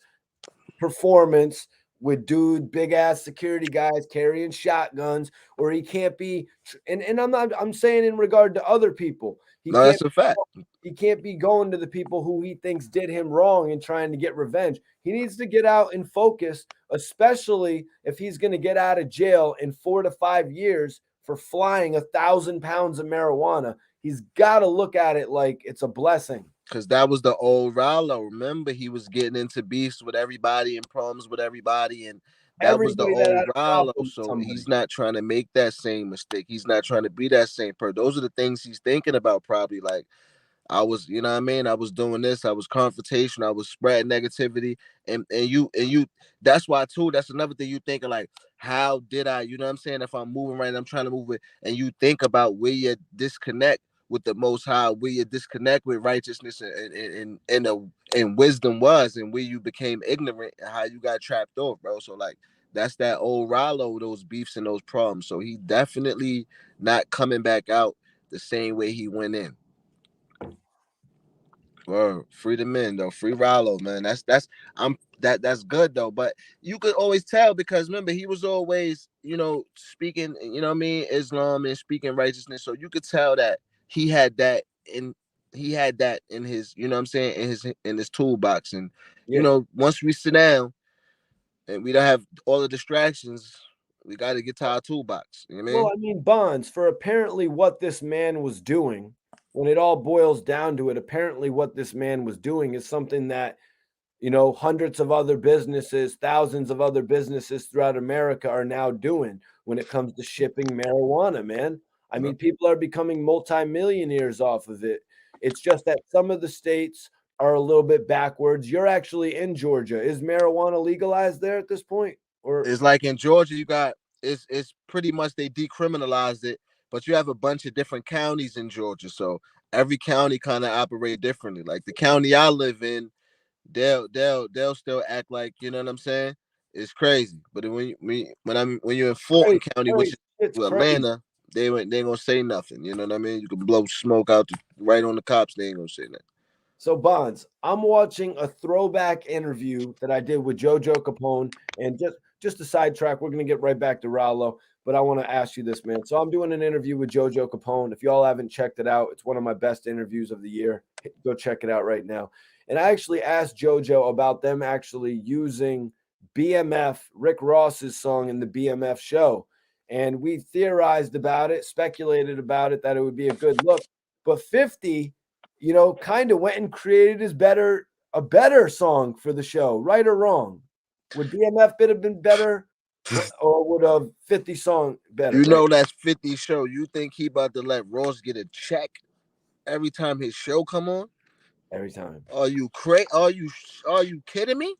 Speaker 1: performance with big ass security guys carrying shotguns, or he can't be. And I'm saying in regard to other people, he
Speaker 2: No,
Speaker 1: can't
Speaker 2: that's a fact.
Speaker 1: he can't be going to the people who he thinks did him wrong and trying to get revenge. He needs to get out and focus, especially if he's going to get out of jail in 4 to 5 years for flying 1,000 pounds of marijuana. He's got to look at it like it's a blessing.
Speaker 2: Because that was the old Rallo. Remember, he was getting into beefs with everybody and problems with everybody, and that was the
Speaker 1: Everybody that
Speaker 2: old
Speaker 1: had a
Speaker 2: Rallo.
Speaker 1: problem with
Speaker 2: So
Speaker 1: somebody.
Speaker 2: he's not trying to make that same mistake. He's not trying to be that same person. Those are the things he's thinking about, probably. Like, I was, you know what I mean? I was doing this, I was confrontation, I was spreading negativity. And you that's why too, that's another thing you thinking like, how did I, you know what I'm saying? If I'm moving right, I'm trying to move it, and you think about where you disconnect with the most high, where you disconnect with righteousness and wisdom was, and where you became ignorant and how you got trapped off, bro. So like that's that old Rallo, those beefs and those problems. So he definitely not coming back out the same way he went in. Word. Free the men though. Free Rallo, man. That's good though. But you could always tell because remember he was always, speaking, you know what I mean, Islam and speaking righteousness. So you could tell that he had that in his, you know what I'm saying, in his toolbox. And
Speaker 1: Yeah.
Speaker 2: once we sit down and we don't have all the distractions, we got to get to our toolbox. You know what I
Speaker 1: Well,
Speaker 2: mean?
Speaker 1: I mean, Bonds, for apparently what this man was doing, when it all boils down to it, apparently what this man was doing is something that, hundreds of other businesses, thousands of other businesses throughout America are now doing when it comes to shipping marijuana, man. I mean, people are becoming multimillionaires off of it. It's just that some of the states are a little bit backwards. You're actually in Georgia. Is marijuana legalized there at this point? Or
Speaker 2: It's like in Georgia, you got it's pretty much they decriminalized it, but you have a bunch of different counties in Georgia, so every county kind of operate differently. Like the county I live in, they'll still act like, you know what I'm saying. It's crazy, but when you're in Fulton
Speaker 1: crazy,
Speaker 2: County, which
Speaker 1: crazy.
Speaker 2: is
Speaker 1: It's crazy.
Speaker 2: Atlanta, they ain't gonna say nothing. You know what I mean? You can blow smoke out right on the cops. They ain't gonna say nothing.
Speaker 1: So Bonds, I'm watching a throwback interview that I did with JoJo Capone, and just a sidetrack. We're gonna get right back to Rallo, but I want to ask you this, man. So I'm doing an interview with JoJo Capone. If y'all haven't checked it out, it's one of my best interviews of the year. Go check it out right now. And I actually asked JoJo about them actually using BMF, Rick Ross's song in the BMF show, and we theorized about it, speculated about it that it would be a good look, but 50 kind of went and created a better song for the show, right or wrong. Would BMF have been better, or would a 50 song better?
Speaker 2: You
Speaker 1: Right,
Speaker 2: know that's 50 show. You think he about to let Ross get a check every time his show come on?
Speaker 1: every time.
Speaker 2: Are you crazy? Are you kidding me?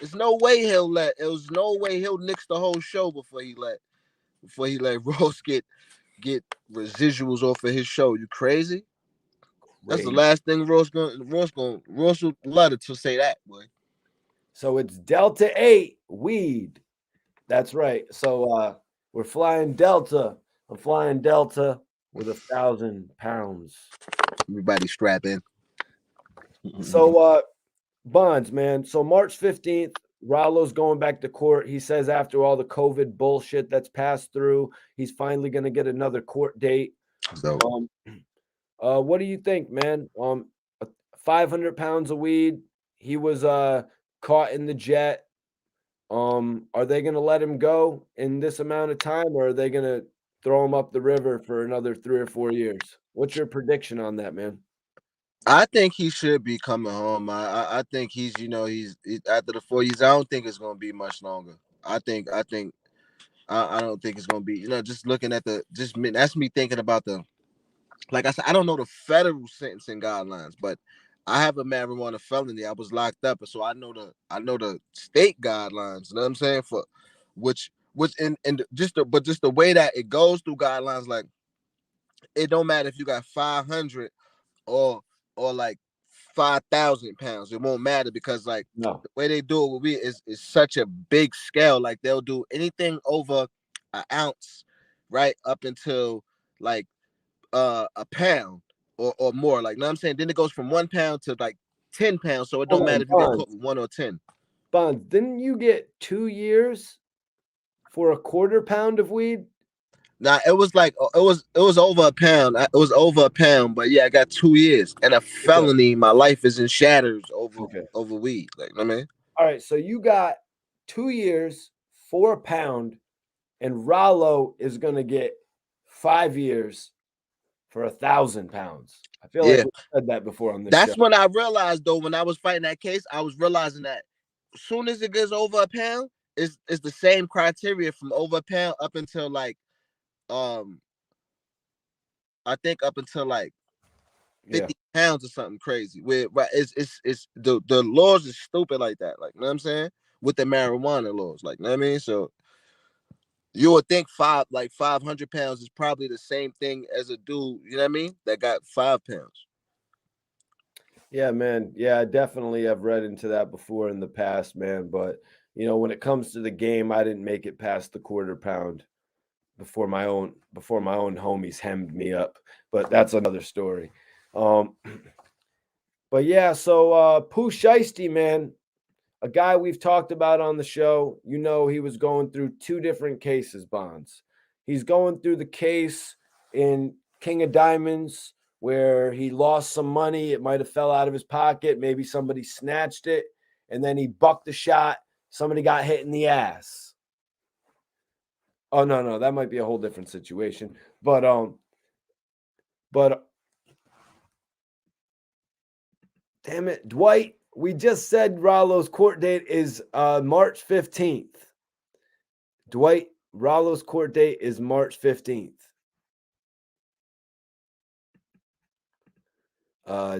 Speaker 2: There's no way he'll let. There's no way he'll nix the whole show before he let Ross get residuals off of his show. You crazy? That's the
Speaker 1: Great.
Speaker 2: last thing Ross would love to say that, boy.
Speaker 1: So it's Delta 8 weed. That's right. So we're flying Delta. I'm flying Delta with 1,000 pounds.
Speaker 2: Everybody strap in.
Speaker 1: So Bonds, man. So March 15th, Rallo's going back to court. He says after all the COVID bullshit that's passed through, he's finally going to get another court date.
Speaker 2: So
Speaker 1: Um, what do you think, man? 500 pounds of weed. He was caught in the jet. Are they going to let him go in this amount of time, or are they going to throw him up the river for another 3 or 4 years? What's your prediction on that, man?
Speaker 2: I think he should be coming home. I think he's after the 4 years. I don't think it's gonna be much longer. I don't think it's gonna be. Just looking at that's me thinking about the. Like I said, I don't know the federal sentencing guidelines, but I have a marijuana felony. I was locked up, so I know the state guidelines. You know what I'm saying? For which and just the way that it goes through guidelines, like it don't matter if you got 500 or like 5,000 pounds. It won't matter because like
Speaker 1: No.
Speaker 2: the way they do it with weed is such a big scale. Like they'll do anything over an ounce, right, up until like a pound or more. Like, you know what I'm saying? Then it goes from 1 pound to like 10 pounds. So it don't
Speaker 1: Hold on,
Speaker 2: matter if you get
Speaker 1: Bonds.
Speaker 2: caught with 1 or 10.
Speaker 1: Bonds, didn't you get 2 years for a quarter pound of weed?
Speaker 2: Now it was like it was over a pound. It was over a pound, but yeah, I got 2 years and a felony. My life is in shatters over weed. Like, you know what I mean?
Speaker 1: All right, so you got 2 years for a pound, and Rallo is gonna get 5 years for 1,000 pounds. I feel like
Speaker 2: Yeah.
Speaker 1: we said that before on this show.
Speaker 2: That's when I realized though, when I was fighting that case, I was realizing that as soon as it gets over a pound, it's the same criteria from over a pound up until like I think up until like 50 pounds or something crazy. Where it's the laws is stupid like that. Like, you know what I'm saying? With the marijuana laws. Like, you know what I mean? So you would think 500 pounds is probably the same thing as a dude, you know what I mean? That got 5 pounds.
Speaker 1: Yeah, man. Yeah, I definitely have read into that before in the past, man. But when it comes to the game, I didn't make it past the quarter pound before my own homies hemmed me up. But that's another story. Um, but yeah, so Pooh Shiesty, man, a guy we've talked about on the show. He was going through 2 different cases, Bonds. He's going through the case in King of Diamonds where he lost some money. It might have fell out of his pocket. Maybe somebody snatched it, and then he bucked the shot. Somebody got hit in the ass. Oh, no, that might be a whole different situation. But damn it, Dwight, we just said Rallo's court date is March 15th. Dwight, Rallo's court date is March 15th.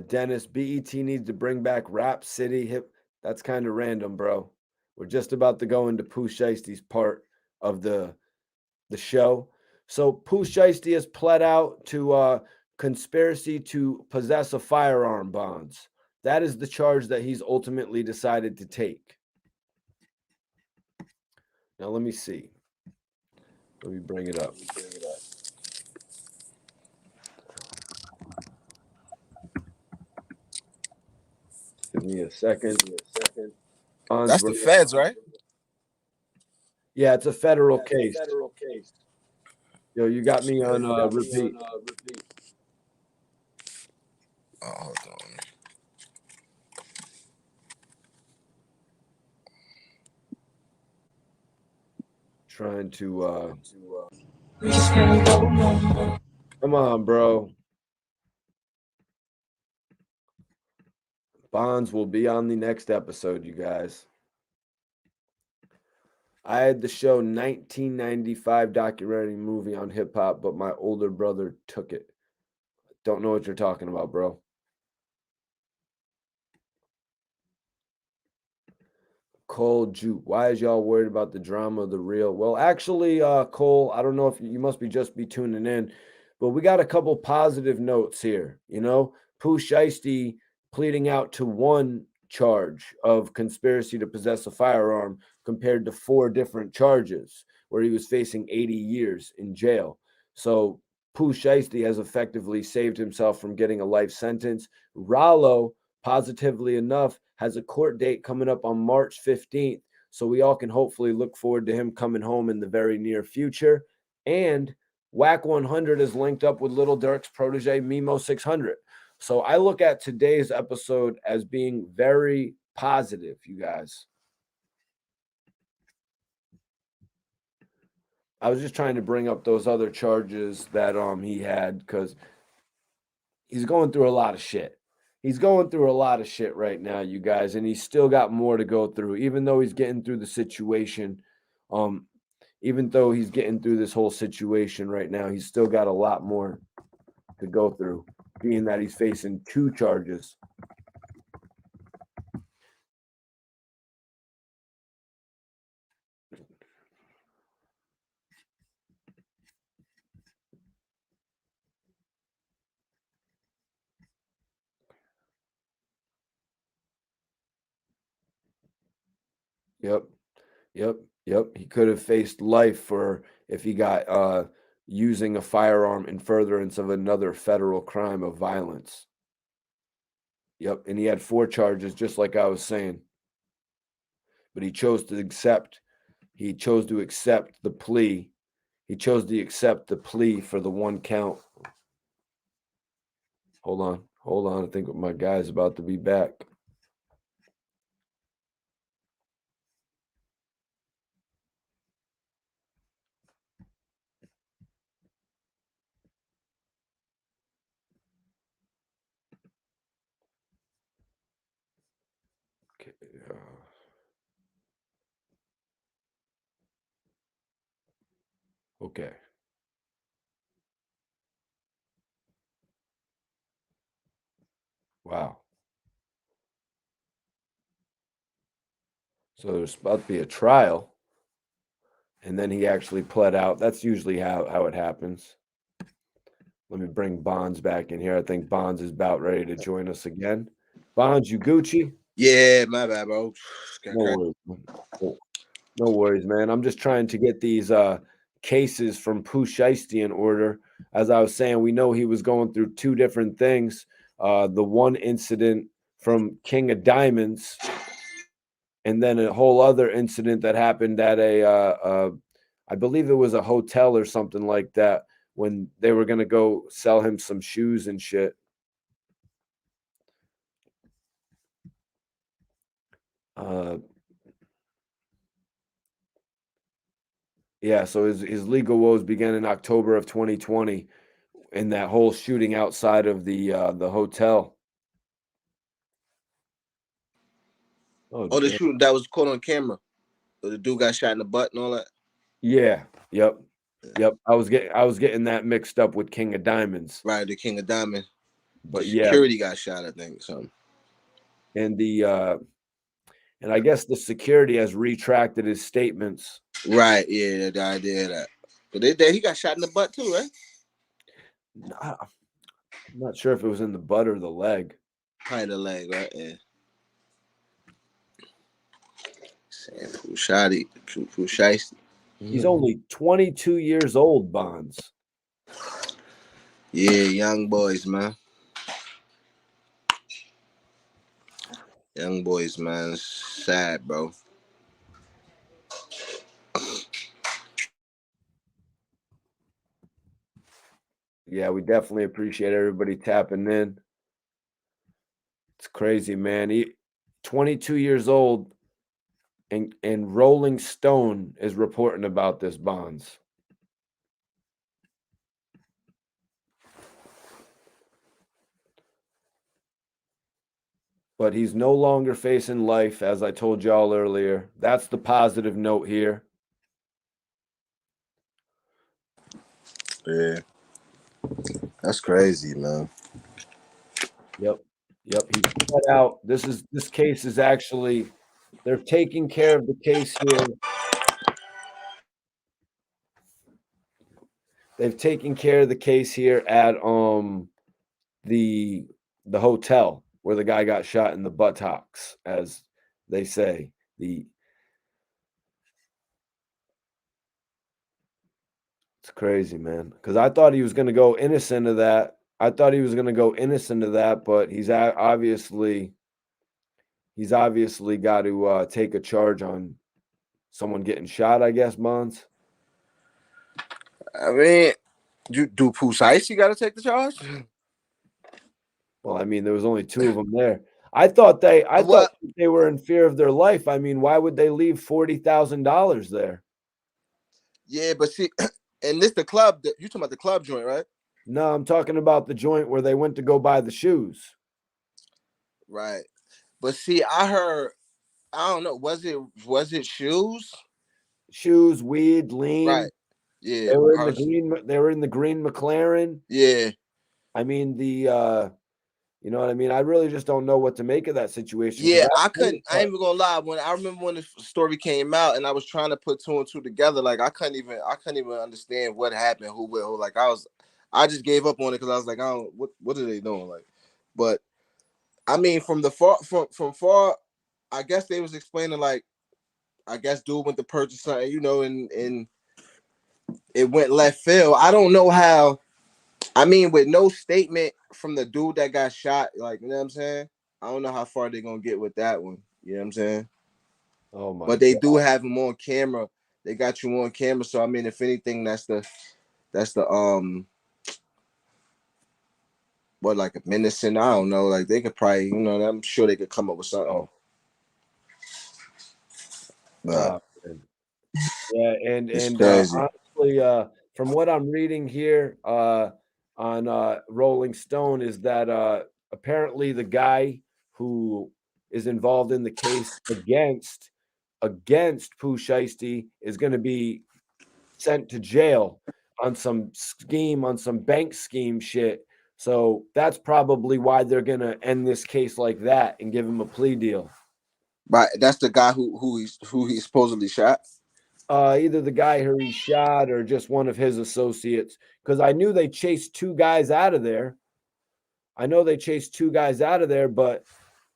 Speaker 1: Dennis, BET needs to bring back Rap City Hip. That's kind of random, bro. We're just about to go into Pooh Shiesty's part of the show. So Pooh Shiesty has pled out to conspiracy to possess a firearm, Bonds. That is the charge that he's ultimately decided to take. Now, let me see. Let me bring it up. Give me a second. Bonds,
Speaker 2: That's the feds, right?
Speaker 1: Yeah, it's a federal case. Yo, you got me on repeat.
Speaker 2: Oh, hold on.
Speaker 1: Trying to come on, bro. Bonds will be on the next episode, you guys. I had the show 1995 documentary movie on hip hop, but my older brother took it. Don't know what you're talking about, bro. Cole Juke, why is y'all worried about the drama of the real? Well, actually, Cole, I don't know if you must be tuning in, but we got a couple positive notes here. Pooh Shiesty pleading out to 1 charge of conspiracy to possess a firearm compared to 4 different charges where he was facing 80 years in jail. So Pooh Shiesty has effectively saved himself from getting a life sentence. Rallo, positively enough, has a court date coming up on March 15th. So we all can hopefully look forward to him coming home in the very near future. And Wack 100 is linked up with Lil Durk's protege, Mimo 600. So I look at today's episode as being very positive, you guys. I was just trying to bring up those other charges that he had because he's going through a lot of shit. He's going through a lot of shit right now, you guys, and he's still got more to go through. Even though he's getting through the situation, even though he's getting through this whole situation right now, he's still got a lot more to go through, being that he's facing 2 charges. Yep. Yep. He could have faced life for if he got using a firearm in furtherance of another federal crime of violence. Yep, and he had 4 charges just like I was saying. But he chose to accept the plea. He chose to accept the plea for the 1 count. Hold on. I think my guy's about to be back. Okay. Okay. Wow. So there's about to be a trial, and then he actually pled out. That's usually how it happens. Let me bring Bonds back in here. I think Bonds is about ready to join us again. Bonds, you Gucci?
Speaker 2: Yeah, my bad, bro.
Speaker 1: No worries. No worries, man. I'm just trying to get these cases from Pooh Shiesty in order. As I was saying, we know he was going through 2 different things. The one incident from King of Diamonds, and then a whole other incident that happened at I believe it was a hotel or something like that when they were gonna go sell him some shoes and shit. Uh, yeah, so his legal woes began in October of 2020 in that whole shooting outside of the hotel. Oh,
Speaker 2: Oh, the
Speaker 1: damn.
Speaker 2: shooting that was caught on camera. The dude got shot in the butt and all that.
Speaker 1: Yeah. Yep. I was getting that mixed up with King of Diamonds.
Speaker 2: Right, the King of Diamond. The
Speaker 1: But yeah,
Speaker 2: security got shot, I think. So.
Speaker 1: and and I guess the security has retracted his statements.
Speaker 2: Right, yeah, the idea of that. But he got shot in the butt too, right?
Speaker 1: I'm not sure if it was in the butt or the leg.
Speaker 2: Probably the leg, right? Yeah. Saying Pooh Shiesty. Pooh Shiesty.
Speaker 1: He's only 22 years old, Bonds.
Speaker 2: Yeah, young boys, man. Young boys, man. It's sad, bro.
Speaker 1: Yeah, we definitely appreciate everybody tapping in. It's crazy, man. 22 years old, and Rolling Stone is reporting about this, Bonds. But he's no longer facing life, as I told y'all earlier. That's the positive note here.
Speaker 2: Yeah. That's crazy, man.
Speaker 1: Yep. He's put out. This case is actually they're taking care of the case here. They've taken care of the case here at the hotel where the guy got shot in the buttocks, as they say. It's crazy, man. Because I thought he was going to go innocent of that. But he's obviously got to take a charge on someone getting shot. I guess, Mons.
Speaker 2: I mean, you do Pooh Shiesty got to take the charge?
Speaker 1: Well, I mean, there was only 2 of them there. I thought
Speaker 2: What?
Speaker 1: they were in fear of their life. I mean, why would they leave $40,000 there?
Speaker 2: Yeah, but see, and this the club. You talking about the club joint, right?
Speaker 1: No, I'm talking about the joint where they went to go buy the shoes.
Speaker 2: Right. But see, I heard. I don't know. Was it shoes?
Speaker 1: Shoes, weed, lean.
Speaker 2: Right. Yeah.
Speaker 1: They were in the green. They were in the green McLaren.
Speaker 2: Yeah.
Speaker 1: I mean, you know what I mean? I really just don't know what to make of that situation.
Speaker 2: Yeah, I couldn't. I ain't even gonna lie. When I remember when the story came out, and I was trying to put 2 and 2 together, like I couldn't even understand what happened, who with who. Like I just gave up on it because I was like, I don't. What are they doing? Like, but I mean, from far, I guess they was explaining like I guess dude went to purchase something, you know, and it went left field. I don't know how. I mean, with no statement from the dude that got shot, like, you know what I'm saying? I don't know how far they're gonna get with that one. You know what I'm saying?
Speaker 1: Oh my
Speaker 2: But they
Speaker 1: god.
Speaker 2: do have him on camera. They got you on camera. So I mean, if anything, that's the what, like a menacing. I don't know. Like they could probably, you know, I'm sure they could come up with something.
Speaker 1: Oh,
Speaker 2: But
Speaker 1: man. Yeah,
Speaker 2: it's
Speaker 1: and
Speaker 2: crazy.
Speaker 1: honestly, from what I'm reading here on Rolling Stone, is that apparently the guy who is involved in the case against Pooh Shiesty is going to be sent to jail on some bank scheme shit. So that's probably why they're going to end this case like that and give him a plea deal.
Speaker 2: But that's the guy who he supposedly shot.
Speaker 1: Either the guy who he shot or just one of his associates. Because I knew they chased two guys out of there. I know they chased two guys out of there, but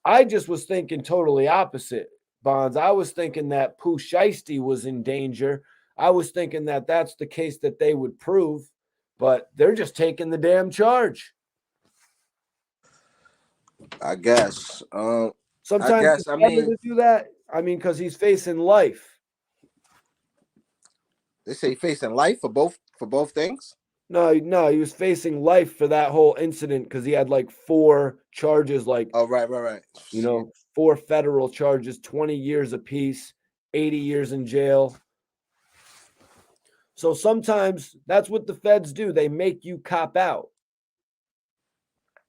Speaker 1: I just was thinking totally opposite, Bonds. I was thinking that Pooh Shiesty was in danger. I was thinking that that's the case that they would prove, but they're just taking the damn charge.
Speaker 2: I guess. I
Speaker 1: Sometimes
Speaker 2: guess.
Speaker 1: it's
Speaker 2: I
Speaker 1: better
Speaker 2: mean,
Speaker 1: to do that. I mean, because he's facing life.
Speaker 2: they say facing life for both things.
Speaker 1: No, he was facing life for that whole incident because he had like four charges, like,
Speaker 2: Oh, right. Shit.
Speaker 1: four federal charges, 20 years apiece, 80 years in jail. So sometimes that's what the feds do. They make you cop out.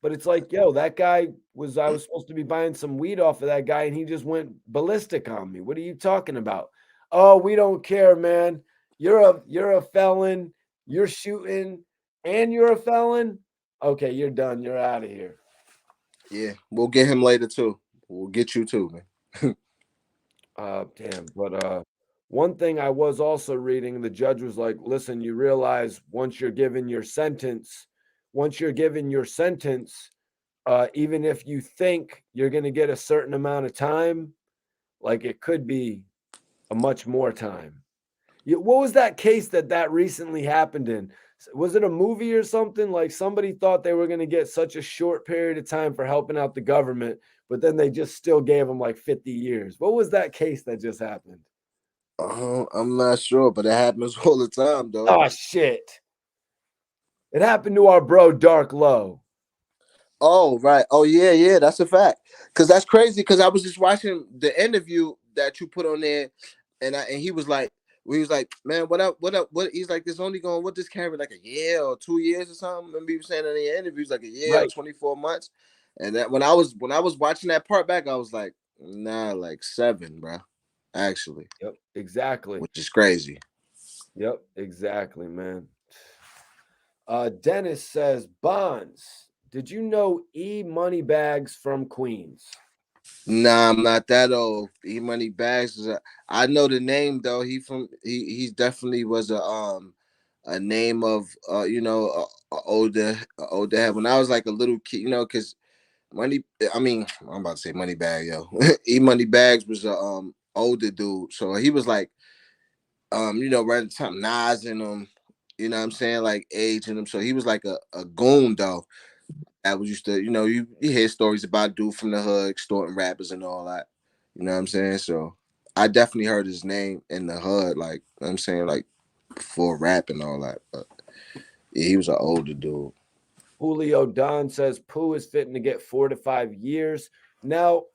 Speaker 1: But it's like, yo, I was supposed to be buying some weed off of that guy and he just went ballistic on me. What are you talking about? Oh, we don't care, man. You're a felon. You're shooting and you're a felon. Okay, you're done. You're out of here.
Speaker 2: Yeah, we'll get him later too. We'll get you too, man.
Speaker 1: Damn. But one thing I was also reading, the judge was like, listen, you realize once you're given your sentence, even if you think you're going to get a certain amount of time, like it could be a much more time. What was that case that recently happened in? Was it a movie or something? Like somebody thought they were going to get such a short period of time for helping out the government, but then they just still gave them like 50 years. What was that case that just happened?
Speaker 2: I'm not sure, but it happens all the time, though.
Speaker 1: Oh, shit. It happened to our bro, Dark Low.
Speaker 2: Oh, right. Oh, yeah. That's a fact. Cause that's crazy. Cause I was just watching the interview that you put on there, and he was like, man, what up, what up, what? He's like, this only going, what this carry like a year or 2 years or something. Remember he was saying in the interviews like a year or
Speaker 1: Right.
Speaker 2: 24 months, and that when I was watching that part back, I was like, nah, like 7, bro, actually,
Speaker 1: Yep. Exactly.
Speaker 2: which is crazy.
Speaker 1: Yep. Exactly, man. Dennis says, Bonds, did you know E Money Bags from Queens?
Speaker 2: Nah, I'm not that old. E Money Bags I know the name though. He definitely was a name of older head when I was like a little kid, because money. I mean, I'm about to say Money Bag, yo. E Money Bags was a older dude, so he was like right at the time Nas and what I'm saying, like age and him. So he was like a goon though. I was used to, you hear stories about dude from the hood extorting rappers and all that. You know what I'm saying? So I definitely heard his name in the hood, like I'm saying, like before rap and all that. But yeah, he was an older dude.
Speaker 1: Julio Don says Pooh is fitting to get 4 to 5 years. Now,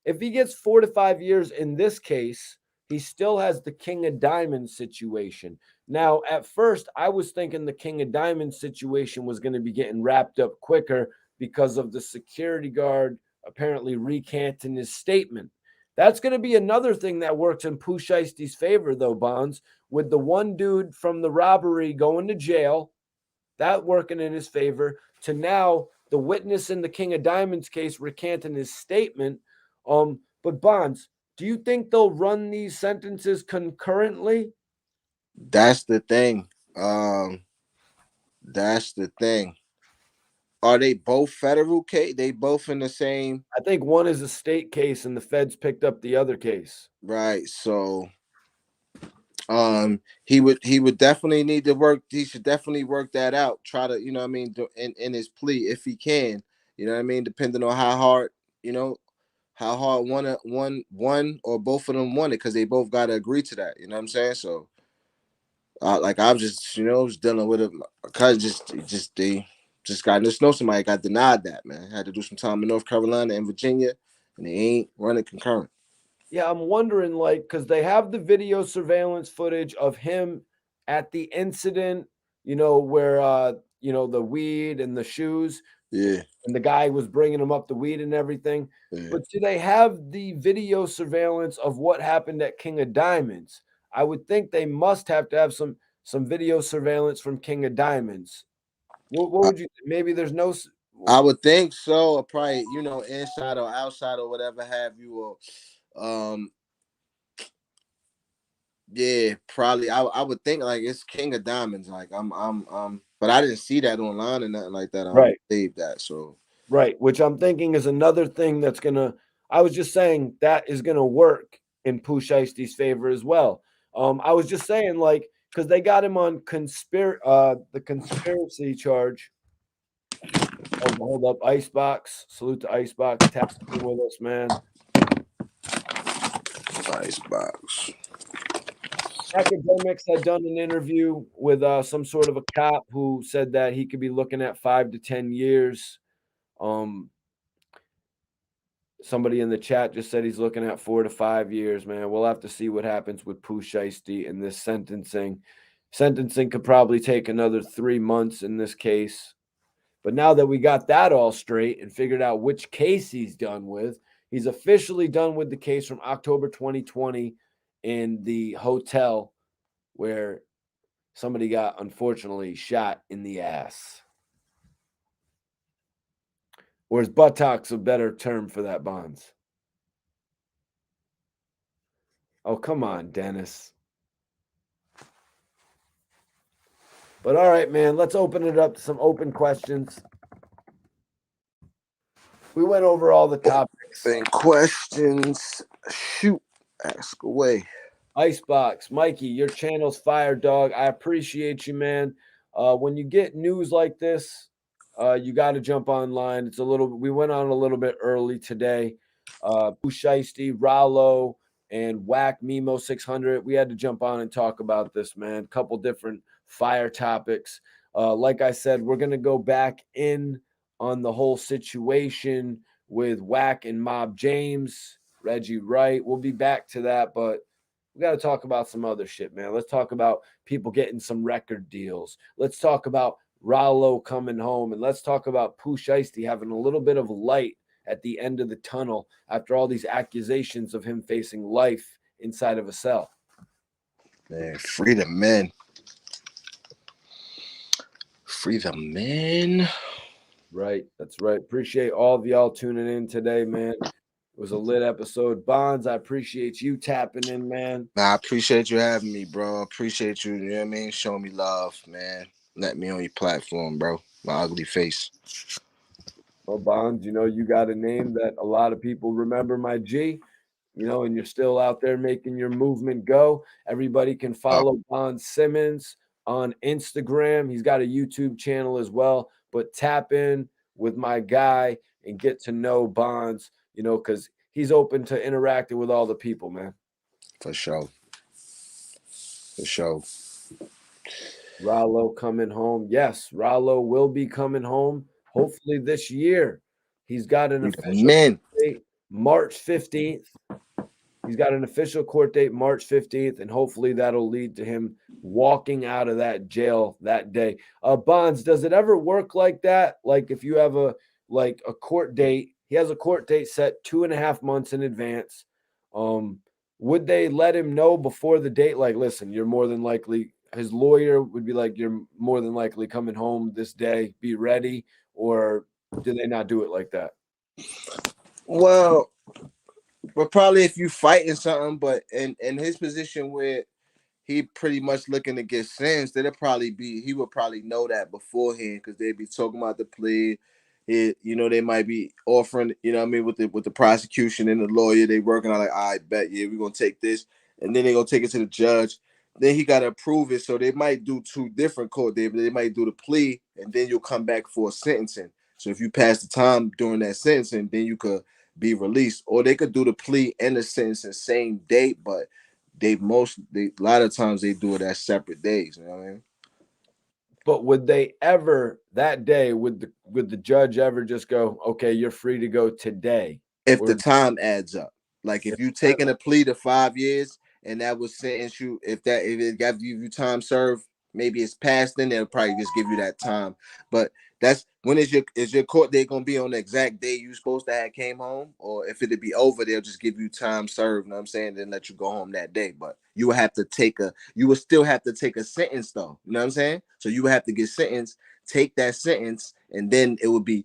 Speaker 1: if he gets 4 to 5 years in this case, he still has the King of Diamonds situation. Now, at first, I was thinking the King of Diamonds situation was going to be getting wrapped up quicker because of the security guard apparently recanting his statement. That's going to be another thing that works in Pooh Shiesty's favor, though, Bonds, with the one dude from the robbery going to jail, that working in his favor, to now the witness in the King of Diamonds case recanting his statement. But Bonds, do you think they'll run these sentences concurrently?
Speaker 2: That's the thing. That's the thing. Are they both federal case? They both in the same.
Speaker 1: I think one is a state case and the feds picked up the other case.
Speaker 2: Right. So he would definitely need to work. He should definitely work that out. Try to, you know what I mean, in his plea if he can. You know what I mean, depending on how hard, you know, how hard one or both of them want it, because they both got to agree to that. You know what I'm saying? So like I was just, was dealing with it because just they just got to know somebody got denied that, man. Had to do some time in North Carolina and Virginia, and they ain't running concurrent.
Speaker 1: Yeah, I'm wondering, like, because they have the video surveillance footage of him at the incident, where, the weed and the shoes,
Speaker 2: Yeah,
Speaker 1: and the guy was bringing him up the weed and everything.
Speaker 2: yeah.
Speaker 1: But do they have the video surveillance of what happened at King of Diamonds? I would think they must have to have some video surveillance from King of Diamonds. What
Speaker 2: I,
Speaker 1: would you? Maybe there's no.
Speaker 2: I would think so, or probably inside or outside or whatever have you, or yeah, probably. I would think like it's King of Diamonds. Like but I didn't see that online or nothing like that. I don't
Speaker 1: Right.
Speaker 2: believe that. So
Speaker 1: Right, which I'm thinking is another thing that's gonna. I was just saying that is gonna work in Pooh Shiesty's favor as well. I was just saying, like, because they got him on the conspiracy charge. Hold up, Icebox. Salute to Icebox, tapping with us, man.
Speaker 2: Icebox.
Speaker 1: Academics had done an interview with some sort of a cop who said that he could be looking at 5 to 10 years. Um, Somebody in the chat just said he's looking at 4 to 5 years, man. We'll have to see what happens with Pooh Shiesty in this sentencing. Sentencing could probably take another 3 months in this case. But now that we got that all straight and figured out which case he's done with, he's officially done with the case from October 2020 in the hotel where somebody got unfortunately shot in the ass. Or is buttocks a better term for that, Bonds? Oh, come on, Dennis. But all right, man, let's open it up to some open questions. We went over all the topics.
Speaker 2: And questions, shoot, ask away.
Speaker 1: Icebox, Mikey, your channel's fire, dog. I appreciate you, man. When you get news like this, you got to jump online. We went on a little bit early today. Pooh Shiesty, Ralo, and Wack Mimo 600. We had to jump on and talk about this, man. Couple different fire topics. Like I said, we're gonna go back in on the whole situation with Wack and Mob James, Reggie Wright. We'll be back to that, but we got to talk about some other shit, man. Let's talk about people getting some record deals. Let's talk about Rallo coming home, and let's talk about Pooh Shiesty having a little bit of light at the end of the tunnel after all these accusations of him facing life inside of a cell.
Speaker 2: Man, free the men. Free the men.
Speaker 1: Right, that's right. Appreciate all of y'all tuning in today, man. It was a lit episode. Bonds, I appreciate you tapping in, man.
Speaker 2: Nah, I appreciate you having me, bro. Appreciate you, you know what I mean? Showing me love, man. Let me on your platform, bro. My ugly face.
Speaker 1: Well, Bonds, you got a name that a lot of people remember, my G, and you're still out there making your movement go. Everybody can follow Bonds Simmons on Instagram. He's got a YouTube channel as well, but tap in with my guy and get to know Bonds, because he's open to interacting with all the people, man.
Speaker 2: For sure. For sure.
Speaker 1: Rallo coming home. Yes, Rallo will be coming home hopefully this year. He's got an official date, March 15th. He's got an official court date March 15th, and hopefully that'll lead to him walking out of that jail that day. Bonds, does it ever work like that? Like if you have a court date, he has a court date set 2.5 months in advance. Would they let him know before the date? Like, listen, you're more than likely, his lawyer would be like, you're more than likely coming home this day, be ready, or do they not do it like that?
Speaker 2: Well, but probably if you fighting something, but in his position where he pretty much looking to get sentenced, he would probably know that beforehand because they'd be talking about the plea. They might be offering, what I mean, with the prosecution and the lawyer, they working on like, I bet, yeah, we're gonna take this, and then they're gonna take it to the judge. Then he gotta approve it. So they might do two different court dates. They might do the plea, and then you'll come back for a sentencing. So if you pass the time during that sentencing, then you could be released. Or they could do the plea and the sentencing same date, but a lot of times they do it as separate days. You know what I mean?
Speaker 1: But would they ever that day would the judge ever just go, okay, you're free to go today?
Speaker 2: If the
Speaker 1: Or
Speaker 2: time adds up, like if
Speaker 1: if
Speaker 2: you
Speaker 1: the time,
Speaker 2: taking a plea to 5 years and that was sentence you, if it got you time served, maybe it's passed, then they'll probably just give you that time. But that's when is your court date gonna be on the exact day you supposed to have came home, or if it'd be over, they'll just give you time served. You know what I'm saying? Then let you go home that day. But you would still have to take a sentence though. You know what I'm saying? So you would have to get sentenced, take that sentence, and then the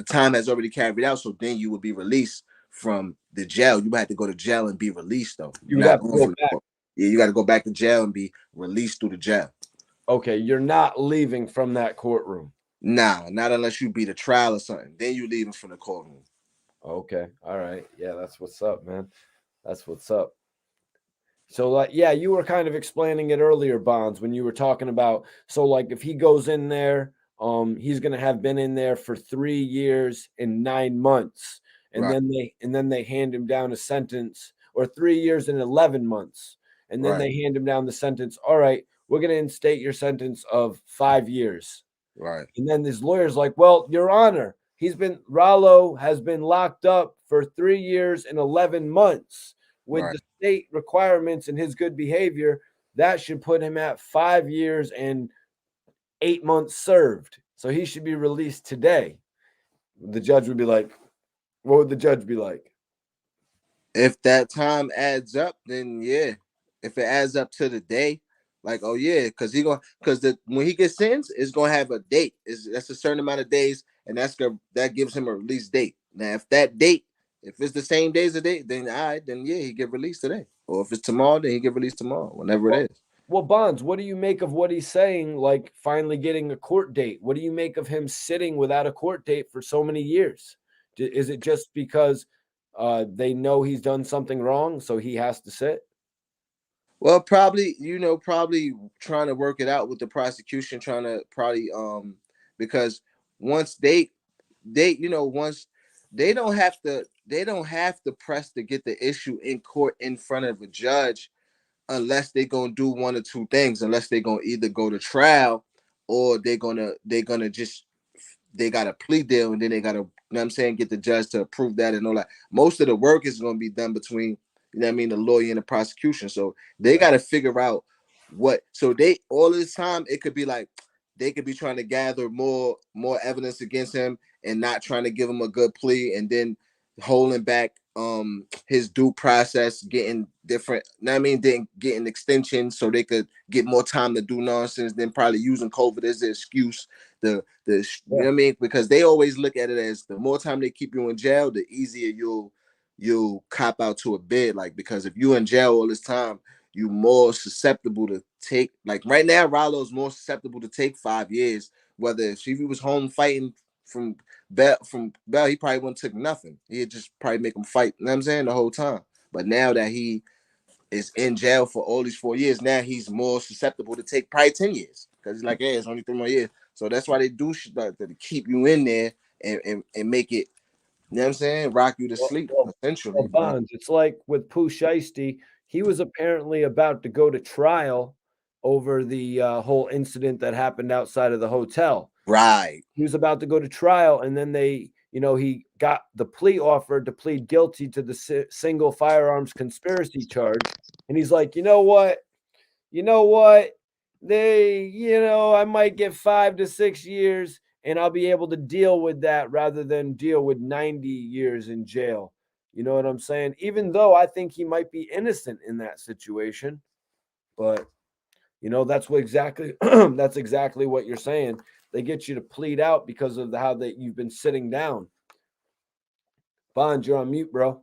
Speaker 2: time has already carried out, so then you would be released from the jail. You would have to go to jail and be released though.
Speaker 1: you
Speaker 2: You're
Speaker 1: would
Speaker 2: not
Speaker 1: have to
Speaker 2: going
Speaker 1: go
Speaker 2: from the
Speaker 1: back.
Speaker 2: court. Yeah, you got to go back to jail and be released through the jail.
Speaker 1: Okay, you're not leaving from that courtroom.
Speaker 2: Nah, not unless you beat a trial or something. Then you leaving from the courtroom.
Speaker 1: Okay, all right. Yeah, that's what's up, man. That's what's up. So like yeah, you were kind of explaining it earlier, Bonds, when you were talking about so like if he goes in there, he's gonna have been in there for 3 years and 9 months, and
Speaker 2: Right,
Speaker 1: then they hand him down a sentence, or 3 years and 11 months, and then
Speaker 2: right,
Speaker 1: they hand him down the sentence. All right, we're gonna instate your sentence of 5 years.
Speaker 2: right,
Speaker 1: And then his lawyer's like, well, Your Honor, Rallo has been locked up for 3 years and 11 months. With
Speaker 2: right.
Speaker 1: the state requirements and his good behavior, that should put him at 5 years and 8 months served. So he should be released today. The judge would be like, what would the judge be like?
Speaker 2: If that time adds up, then yeah. If it adds up to the day, like oh yeah, because when he gets sentenced, it's gonna have a date. That's a certain amount of days, and that gives him a release date. Now, if it's the same day as a date, then all right, then yeah, he get released today. Or if it's tomorrow, then he get released tomorrow, whenever
Speaker 1: Well,
Speaker 2: it is.
Speaker 1: well, Bonds, what do you make of what he's saying, like finally getting a court date? What do you make of him sitting without a court date for so many years? Is it just because they know he's done something wrong, so he has to sit?
Speaker 2: Well, probably trying to work it out with the prosecution, trying to probably because once once they don't have to press to get the issue in court in front of a judge unless they're gonna do one or two things, unless they're gonna either go to trial or they're gonna just they got a plea deal and then they gotta, what I'm saying, get the judge to approve that and all that. Most of the work is gonna be done between, what I mean, the lawyer and the prosecution. So they gotta figure out they all this time it could be like they could be trying to gather more evidence against him and not trying to give him a good plea and then holding back his due process, getting different, I mean, then getting extensions so they could get more time to do nonsense, then probably using COVID as an excuse. You know
Speaker 1: Yeah.
Speaker 2: what I mean? Because they always look at it as the more time they keep you in jail, the easier you'll cop out to a bid. Like, because if you're in jail all this time, you more susceptible to take, like right now, Rallo's more susceptible to take 5 years. Whether if he was home fighting from Bell, he probably wouldn't took nothing. He'd just probably make him fight, you know what I'm saying, the whole time. But now that he is in jail for all these 4 years, now he's more susceptible to take probably 10 years. Because he's like, yeah, it's only 3 more years. So that's why they do shit like that, to keep you in there and make it, you know what I'm saying, rock you to
Speaker 1: Well,
Speaker 2: sleep,
Speaker 1: well, well,
Speaker 2: essentially.
Speaker 1: Bonds, it's like with Pooh Shiesty, he was apparently about to go to trial over the whole incident that happened outside of the hotel.
Speaker 2: Right.
Speaker 1: He was about to go to trial, and then he got the plea offer to plead guilty to the single firearms conspiracy charge. And he's like, you know what? I might get 5 to 6 years and I'll be able to deal with that rather than deal with 90 years in jail. You know what I'm saying? Even though I think he might be innocent in that situation, but that's exactly what you're saying. They get you to plead out because of how that you've been sitting down. Bond, you're on mute, bro.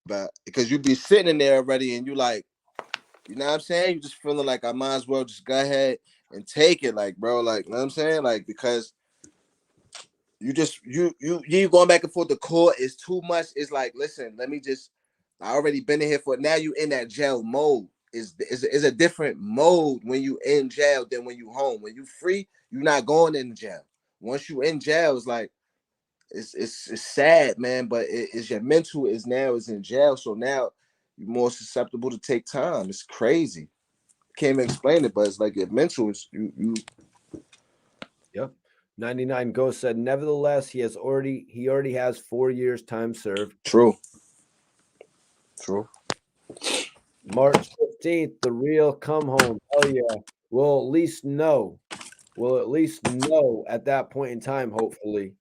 Speaker 2: but because you be sitting in there already and you like, you know what I'm saying? You just feeling like I might as well just go ahead and take it, like, bro, like, you know what I'm saying? Like, because you going back and forth the court is too much. It's like, listen, let me just, I already been in here for, now you in that jail mode. Is a different mode when you in jail than when you home. When you free, you're not going in jail. Once you in jail, it's like, it's sad, man, but it's your mental is now is in jail, so now you're more susceptible to take time. It's crazy. Can't even explain it, but it's like your mental is you.
Speaker 1: Yep. 99 Ghost said, nevertheless, he already has 4 years time served.
Speaker 2: True.
Speaker 1: March 15th, the real come home. Oh yeah. We'll at least know. We'll at least know at that point in time, hopefully.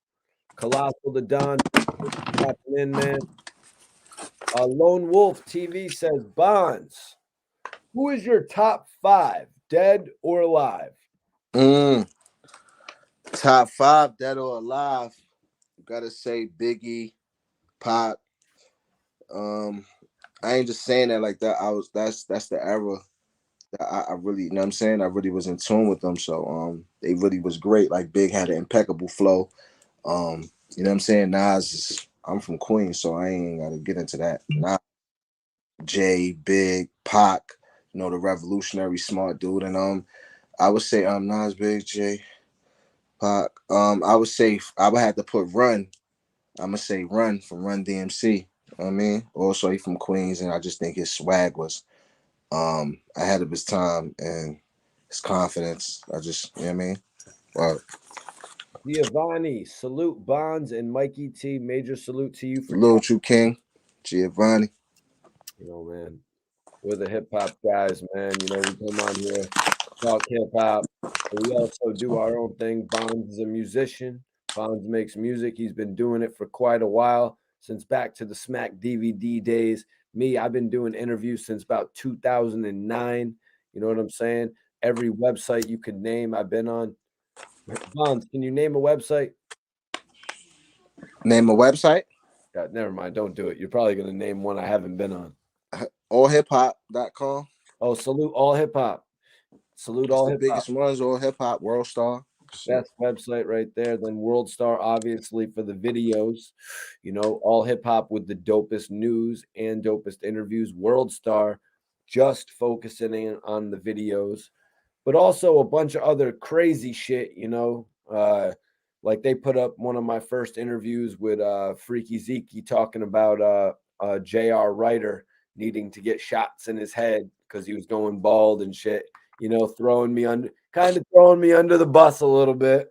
Speaker 1: Colossal the Don tapping in, man. Lone Wolf TV says, Bonds, who is your top 5, dead or alive?
Speaker 2: Top 5, dead or alive. Gotta say Biggie, Pop. I ain't just saying that like that. That's the era that I really, you know what I'm saying? I really was in tune with them. So they really was great. Like Big had an impeccable flow. You know what I'm saying? Nas is, I'm from Queens, so I ain't gotta get into that. Nas, Jay, Big, Pac, you know, the revolutionary smart dude. And I would say Nas, Big, Jay, Pac. I would say I would have to put Run. I'm gonna say Run from Run DMC. You know what I mean? Also he from Queens, and I just think his swag was ahead of his time and his confidence. I just, you know what I mean? Well,
Speaker 1: Giovanni, salute Bonds and Mikey T. Major salute to you for
Speaker 2: Lil True King, Giovanni.
Speaker 1: You know, man, we're the hip hop guys, man. You know, we come on here, talk hip hop, but we also do our own thing. Bonds is a musician. Bonds makes music. He's been doing it for quite a while, since back to the Smack DVD days. Me, I've been doing interviews since about 2009. You know what I'm saying? Every website you could name, I've been on. Bonds, can you name a website?
Speaker 2: Name a website?
Speaker 1: Never mind. Don't do it. You're probably going to name one I haven't been on.
Speaker 2: allhiphop.com.
Speaker 1: Oh, salute all hip hop. Salute
Speaker 2: It's
Speaker 1: all
Speaker 2: the
Speaker 1: hip hop.
Speaker 2: biggest ones, All Hip Hop, World Star.
Speaker 1: Best website right there. Then World Star, obviously, for the videos. You know, all hip hop with the dopest news and dopest interviews. World Star, just focusing in on the videos, but also a bunch of other crazy shit, you know. Like they put up one of my first interviews with Freaky Zeke talking about J.R. Ryder needing to get shots in his head because he was going bald and shit, you know, throwing me under the bus a little bit.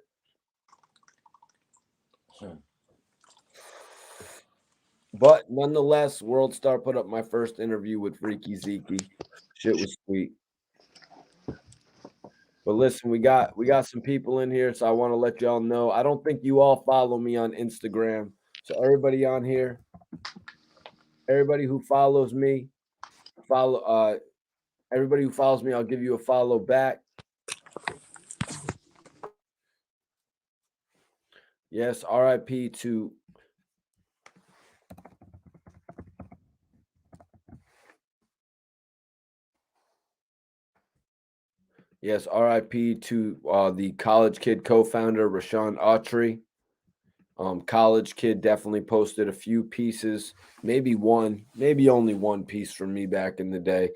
Speaker 1: But nonetheless, World Star put up my first interview with Freaky Zeke. Shit was sweet. But listen, we got some people in here, so I want to let y'all know. I don't think you all follow me on Instagram. So everybody on here, everybody who follows me, everybody who follows me, I'll give you a follow back. Yes, RIP to Yes, RIP to the College Kid co-founder Rashawn Autry. College Kid definitely posted a few pieces, maybe only one piece from me back in the day.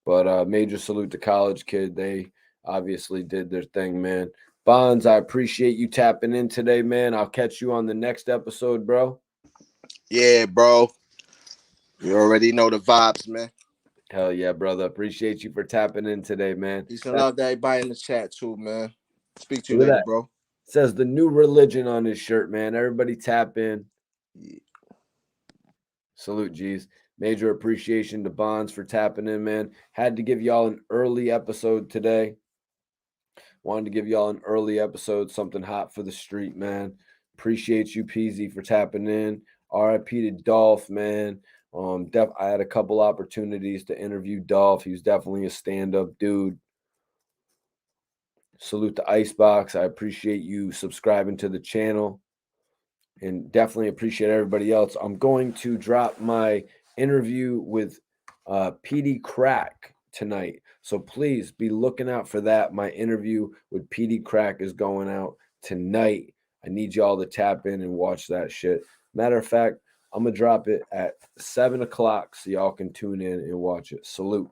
Speaker 1: But major salute to College Kid. They obviously did their thing, man. Bonds, I appreciate you tapping in today, man. I'll catch you on the next episode, bro.
Speaker 2: Yeah, bro. You already know the vibes, man.
Speaker 1: Hell yeah, brother. Appreciate you for tapping in today, man.
Speaker 2: Peace and love to everybody in the chat too, man. Speak to you
Speaker 1: Look at
Speaker 2: later,
Speaker 1: that.
Speaker 2: bro.
Speaker 1: It says the new religion on his shirt, man. Everybody tap in.
Speaker 2: Yeah.
Speaker 1: Salute, G's. Major appreciation to Bonds for tapping in, man. Had to give y'all an early episode today. Wanted to give y'all an early episode, something hot for the street, man. Appreciate you, PZ, for tapping in. RIP to Dolph, man. I had a couple opportunities to interview Dolph. He was definitely a stand-up dude. Salute to Icebox. I appreciate you subscribing to the channel. And definitely appreciate everybody else. I'm going to drop my interview with PD Crack tonight. So please be looking out for that. My interview with PD Crack is going out tonight. I need y'all to tap in and watch that shit. Matter of fact, I'm gonna drop it at 7 o'clock so y'all can tune in and watch it. Salute.